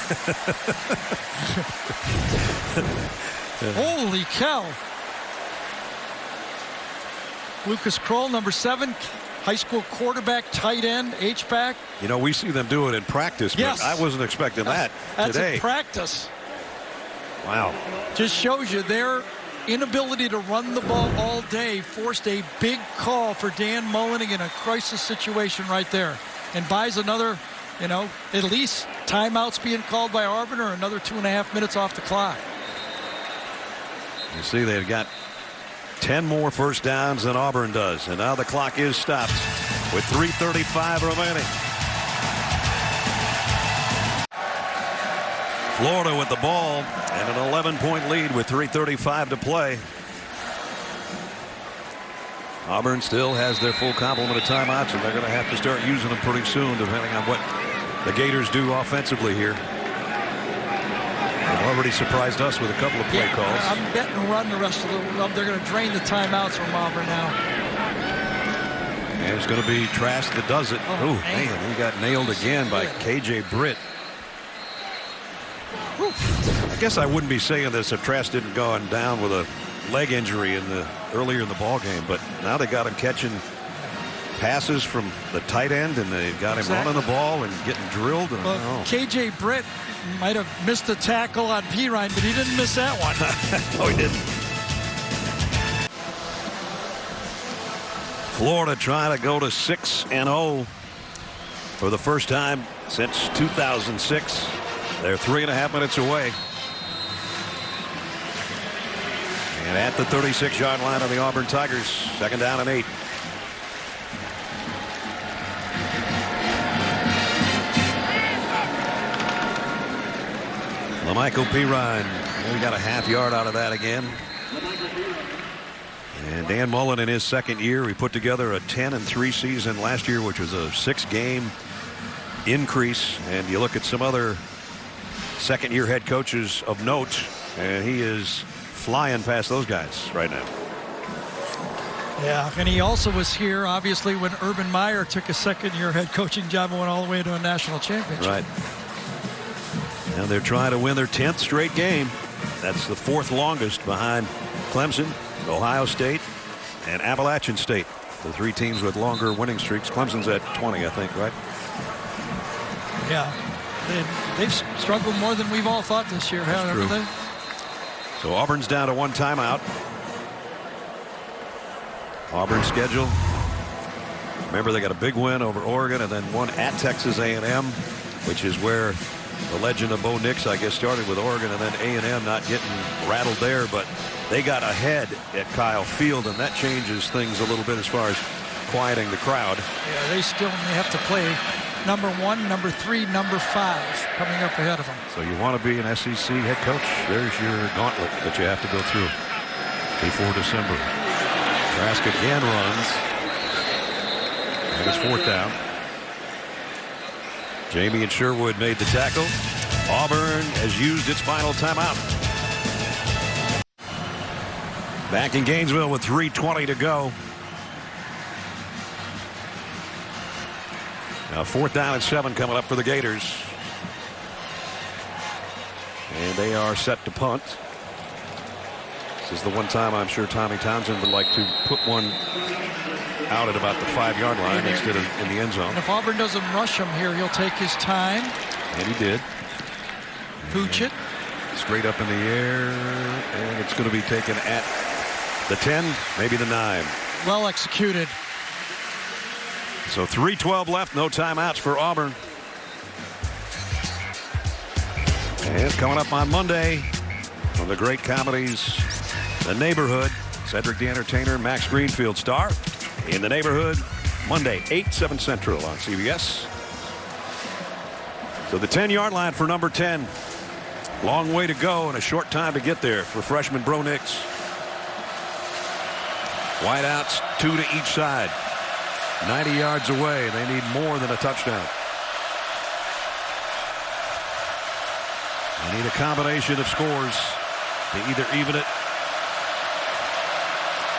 Holy cow. Lucas Kroll, number 7, high school quarterback, tight end, H-back. You know, we see them do it in practice, yes. But I wasn't expecting that That's today. in practice. Wow. Just shows you their inability to run the ball all day forced a big call for Dan Mullen in a crisis situation right there, and buys another, you know, at least timeouts being called by Auburn or another 2.5 minutes off the clock. You see they've got 10 more first downs than Auburn does, and now the clock is stopped with 3:35 remaining. Florida with the ball and an 11-point lead with 3:35 to play. Auburn still has their full complement of timeouts, and they're going to have to start using them pretty soon, depending on what the Gators do offensively here. They've already surprised us with a couple of play calls. I'm betting run the rest of the. They're going to drain the timeouts from Auburn now. And it's going to be Trask that does it. Oh, man, he got nailed again by KJ Britt. I guess I wouldn't be saying this if Trask didn't go down with a leg injury earlier in the ball game, but now they got him catching passes from the tight end, and they got him running the ball and getting drilled. And, KJ Britt might have missed the tackle on Pirine, but he didn't miss that one. No, he didn't. Florida trying to go to 6-0 for the first time since 2006. They're 3.5 minutes away. And at the 36-yard line of the Auburn Tigers, 2nd down and 8. LaMichael Pirine, we got a half yard out of that again. And Dan Mullen in his 2nd year, he put together a 10-3 season last year, which was a 6-game increase. And you look at some other 2nd-year head coaches of note, and he is flying past those guys right now. Yeah, and he also was here, obviously, when Urban Meyer took a 2nd-year head coaching job and went all the way to a national championship. Right. And they're trying to win their 10th straight game. That's the 4th longest behind Clemson, Ohio State, and Appalachian State. The 3 teams with longer winning streaks. Clemson's at 20, I think, right? Yeah. They've struggled more than we've all thought this year, haven't they? So Auburn's down to 1 timeout. Auburn's schedule. Remember, they got a big win over Oregon and then one at Texas A&M, which is where the legend of Bo Nix, I guess, started with Oregon, and then A&M not getting rattled there, but they got ahead at Kyle Field, and that changes things a little bit as far as quieting the crowd. Yeah, they still may have to play number 1, number 3, number 5 coming up ahead of them. So you want to be an SEC head coach? There's your gauntlet that you have to go through before December. Trask again runs. And it's 4th down. Jamie and Sherwood made the tackle. Auburn has used its final timeout. Back in Gainesville with 3:20 to go. Now 4th down and 7 coming up for the Gators. And they are set to punt. This is the one time I'm sure Tommy Townsend would like to put one out at about the 5-yard line instead of in the end zone. And if Auburn doesn't rush him here, he'll take his time. And he did. Pooch it. Straight up in the air. And it's going to be taken at the 10, maybe the 9. Well executed. So 3:12 left, no timeouts for Auburn. And coming up on Monday on the great comedies, The Neighborhood, Cedric the Entertainer, Max Greenfield star. In the Neighborhood, Monday, 8/7 Central on CBS. So the 10-yard line for number 10. Long way to go and a short time to get there for freshman Bo Nix. Wideouts, 2 to each side. 90 yards away. They need more than a touchdown. They need a combination of scores to either even it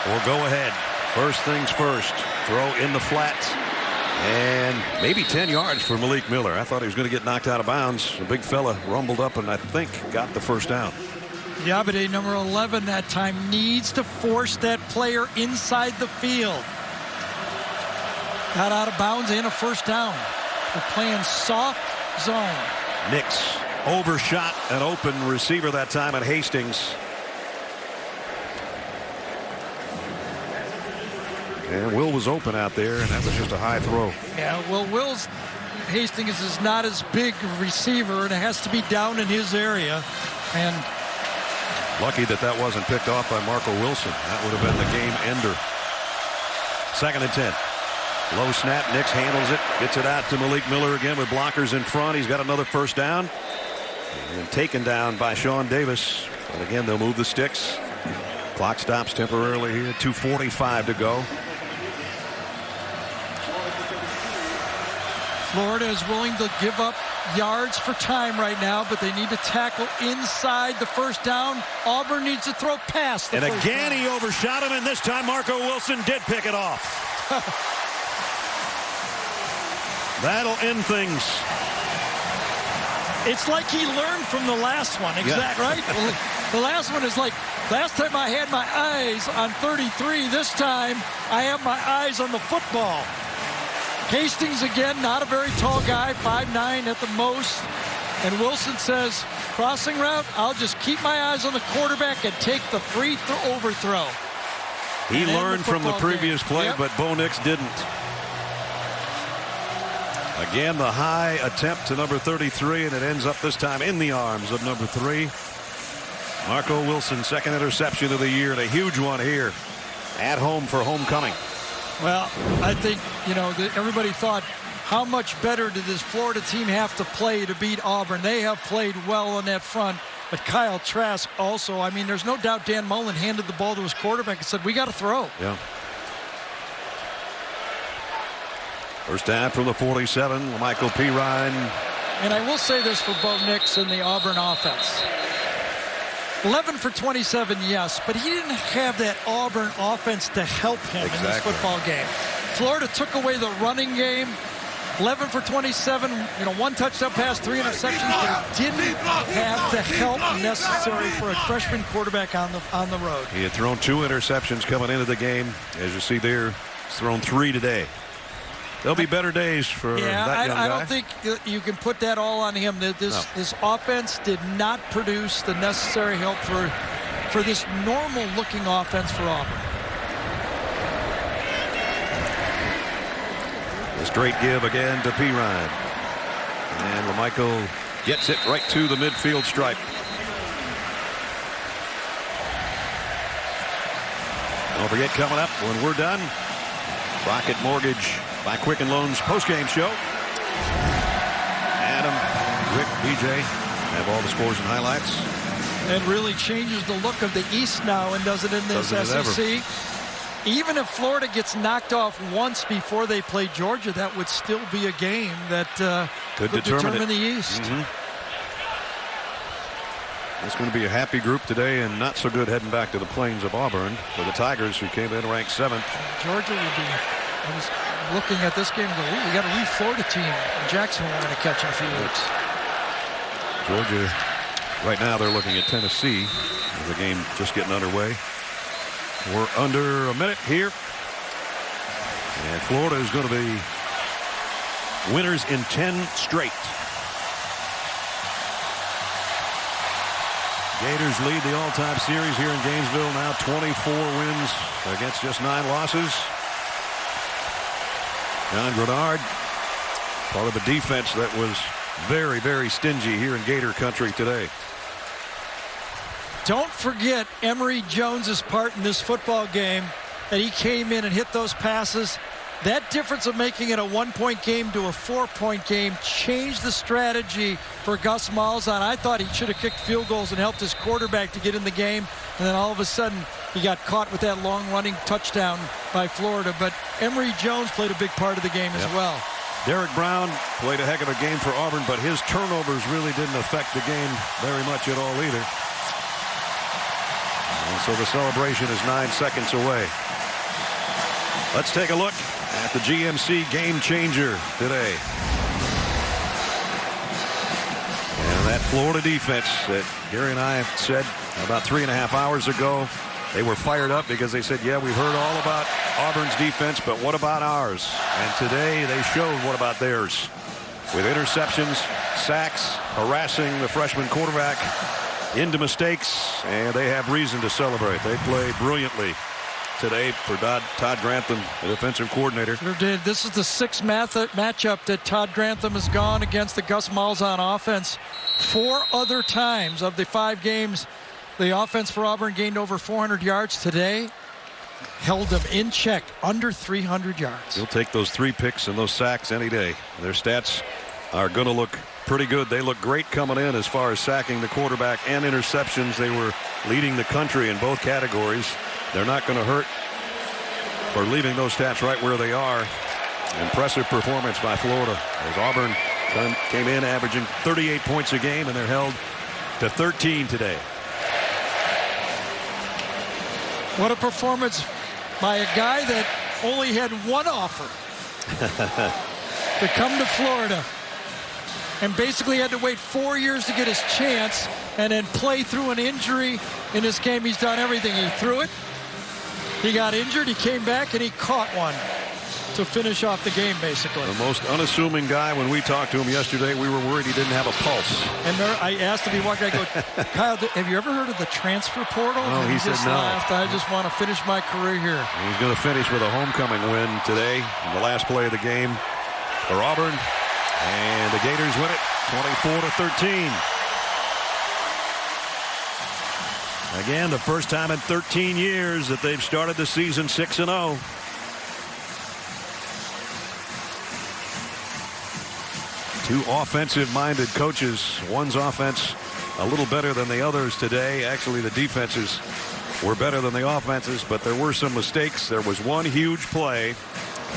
or go ahead. First things first. Throw in the flats. And maybe 10 yards for Malik Miller. I thought he was going to get knocked out of bounds. The big fella rumbled up and I think got the first down. Yabade, number 11 that time, needs to force that player inside the field. Got out of bounds and a first down. They're playing soft zone. Nix overshot an open receiver that time at Hastings. And Will was open out there, and that was just a high throw. Yeah, well, Hastings is not as big a receiver, and it has to be down in his area. And lucky that wasn't picked off by Marco Wilson. That would have been the game ender. 2nd and 10. Low snap. Nix handles it. Gets it out to Malik Miller again with blockers in front. He's got another first down. And taken down by Sean Davis. But again, they'll move the sticks. Clock stops temporarily here. 2:45 to go. Florida is willing to give up yards for time right now, but they need to tackle inside the first down. Auburn needs to throw past the and first again down. he overshot him, and this time Marco Wilson did pick it off. That'll end things. It's like he learned from the last one. Exactly, right? The last one is like, last time I had my eyes on 33. This time I have my eyes on the football. Hastings, again, not a very tall guy, 5'9" at the most. And Wilson says, crossing route, I'll just keep my eyes on the quarterback and take the free overthrow. He learned from the previous play, but Bo Nix didn't. Again, the high attempt to number 33, and it ends up this time in the arms of number 3. Marco Wilson, second interception of the year, and a huge one here at home for homecoming. Well, I think, everybody thought, how much better did this Florida team have to play to beat Auburn? They have played well on that front, but Kyle Trask also, I mean, there's no doubt Dan Mullen handed the ball to his quarterback and said, we got to throw. Yeah. First down from the 47, Michael P. Ryan. And I will say this for Bo Nix and the Auburn offense. 11 for 27, yes, but he didn't have that Auburn offense to help him in this football game. Florida took away the running game. 11 for 27, one touchdown pass, 3 interceptions, but he didn't have the help necessary for a freshman quarterback on the road. He had thrown 2 interceptions coming into the game. As you see there, he's thrown 3 today. There'll be better days for that young guy. I don't think you can put that all on him. This offense did not produce the necessary help for this normal-looking offense for Auburn. The straight give again to P. Ryan. And LaMichael gets it right to the midfield stripe. Don't forget, coming up when we're done, Rocket Mortgage by Quicken Loans postgame show. Adam, Rick, BJ have all the scores and highlights. It really changes the look of the East now and does it in this SEC. Even if Florida gets knocked off once before they play Georgia, that would still be a game that could determine the East. It's going to be a happy group today, and not so good heading back to the plains of Auburn for the Tigers, who came in ranked 7th. Georgia would be. I was looking at this game and go, we got a weak Florida team in Jacksonville we're going to catch in a few weeks. Georgia, right now they're looking at Tennessee. The game just getting underway. We're under a minute here. And Florida is going to be winners in 10 straight. Gators lead the all-time series here in Gainesville. Now 24 wins against just 9 losses. John Grenard, part of a defense that was very, very stingy here in Gator country today. Don't forget Emory Jones's part in this football game, that he came in and hit those passes. That difference of making it a 1-point game to a 4-point game changed the strategy for Gus Malzahn. I thought he should have kicked field goals and helped his quarterback to get in the game. And then all of a sudden, he got caught with that long running touchdown by Florida. But Emory Jones played a big part of the game as well. Derek Brown played a heck of a game for Auburn, but his turnovers really didn't affect the game very much at all either. And so the celebration is 9 seconds away. Let's take a look at the GMC game changer today. And that Florida defense that Gary and I said about 3.5 hours ago, they were fired up because they said, yeah, we've heard all about Auburn's defense, but what about ours? And today they showed what about theirs. With interceptions, sacks, harassing the freshman quarterback into mistakes, and they have reason to celebrate. They play brilliantly today for Todd Grantham, the defensive coordinator. Sure did. This is the 6th matchup that Todd Grantham has gone against the Gus Malzahn offense. 4 other times of the 5 games, the offense for Auburn gained over 400 yards. Today, held them in check, under 300 yards. He'll take those 3 picks and those sacks any day. Their stats are going to look pretty good. They look great coming in as far as sacking the quarterback and interceptions. They were leading the country in both categories. They're not going to hurt for leaving those stats right where they are. Impressive performance by Florida as Auburn Came in averaging 38 points a game, and they're held to 13 today. What a performance by a guy that only had one offer to come to Florida and basically had to wait 4 years to get his chance and then play through an injury. In this game, he's done everything. He threw it, he got injured, he came back, and he caught one to finish off the game, basically. The most unassuming guy. When we talked to him yesterday, we were worried he didn't have a pulse. And I asked him, he walked out, I go, Kyle, have you ever heard of the transfer portal? Oh, and he said no. Laughed, I just want to finish my career here. He's going to finish with a homecoming win today in the last play of the game for Auburn. And the Gators win it 24-13. Again, the first time in 13 years that they've started the season 6-0. Two offensive-minded coaches. One's offense a little better than the others today. Actually, the defenses were better than the offenses, but there were some mistakes. There was one huge play,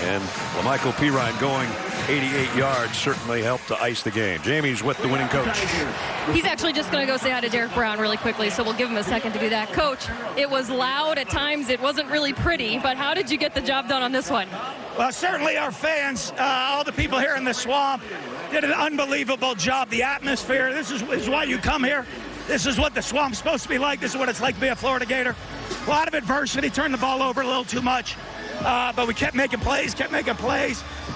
and Lamichael Pirine going 88 yards certainly helped to ice the game. Jamie's with the winning coach. He's actually just going to go say hi to Derek Brown really quickly, so we'll give him a second to do that. Coach, it was loud at times. It wasn't really pretty, but how did you get the job done on this one? Well, certainly our fans, all the people here in the swamp, did an unbelievable job. The atmosphere, this is why you come here. This is what the swamp's supposed to be like. This is what it's like to be a Florida Gator. A lot of adversity, turned the ball over a little too much. But we kept making plays,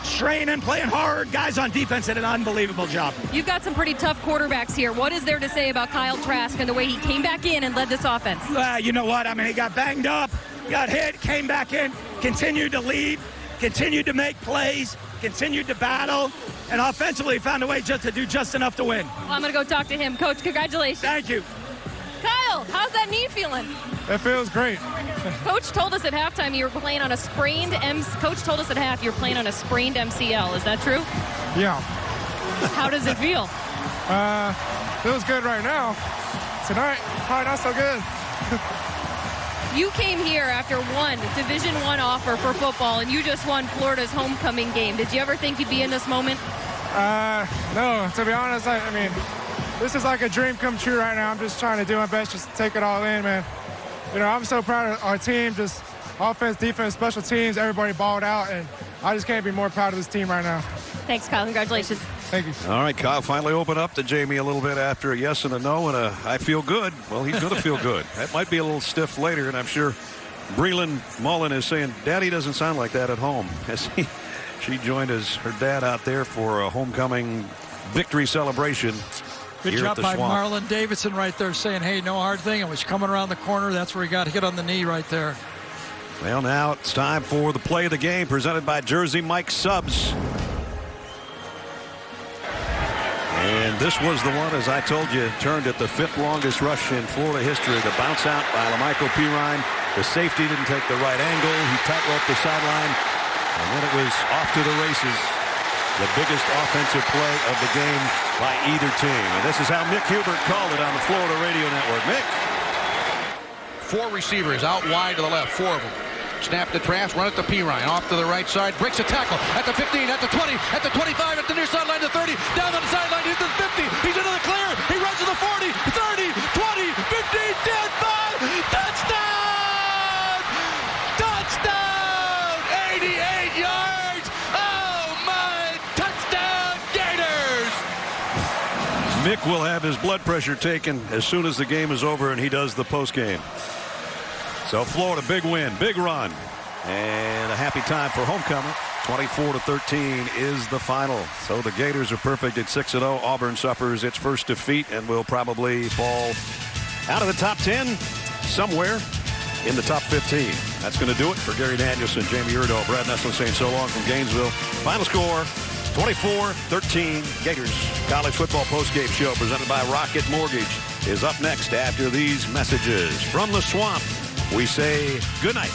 straining, playing hard. Guys on defense did an unbelievable job. You've got some pretty tough quarterbacks here. What is there to say about Kyle Trask and the way he came back in and led this offense? You know what? I mean, he got banged up, got hit, came back in, continued to lead, continued to make plays, continued to battle, and offensively found a way just to do just enough to win. Well, I'm going to go talk to him. Coach, congratulations. Thank you. Kyle, how's that knee feeling? It feels great. Coach told us at halftime you were playing on a sprained Coach told us at half you're playing on a sprained MCL. Is that true? Yeah. How does it feel? Feels good right now. Tonight, probably not so good. You came here after one Division I offer for football, and you just won Florida's homecoming game. Did you ever think you'd be in this moment? No, to be honest, I mean, this is like a dream come true right now. I'm just trying to do my best just to take it all in, man. You know, I'm so proud of our team, just offense, defense, special teams, everybody balled out, and I just can't be more proud of this team right now. Thanks, Kyle. Congratulations. Thank you. All right, Kyle finally opened up to Jamie a little bit after a yes and a no and a I feel good. Well, he's going to feel good. That might be a little stiff later, and I'm sure Breland Mullen is saying, Daddy doesn't sound like that at home. As she joined her dad out there for a homecoming victory celebration. Good job by Marlon Davidson right there saying, hey, no hard thing. It was coming around the corner. That's where he got hit on the knee right there. Well, now it's time for the play of the game presented by Jersey Mike Subs. And this was the one, as I told you, turned at the 5th longest rush in Florida history. The bounce out by Lamichael Pirine. The safety didn't take the right angle. He tight-roped the sideline. And then it was off to the races. The biggest offensive play of the game by either team. And this is how Mick Hubert called it on the Florida Radio Network. Mick. 4 receivers out wide to the left, 4 of them. Snap to Trask, run it to Pirine, off to the right side, breaks a tackle at the 15, at the 20, at the 25, at the near sideline to 30, down on the sideline to the 50, he's into the clear, he runs to the 40, 30, 20, 15, 10, 5, touchdown! Touchdown! 88 yards! Oh my, touchdown Gators! Mick will have his blood pressure taken as soon as the game is over and he does the post game. So Florida, big win, big run, and a happy time for homecoming. 24-13 is the final. So the Gators are perfect at 6-0. Auburn suffers its first defeat and will probably fall out of the top 10 somewhere in the top 15. That's going to do it for Gary Danielson, Jamie Erdahl, Brad Nessler saying so long from Gainesville. Final score, 24-13 Gators. College football postgame show presented by Rocket Mortgage is up next after these messages. From the swamp, we say good night.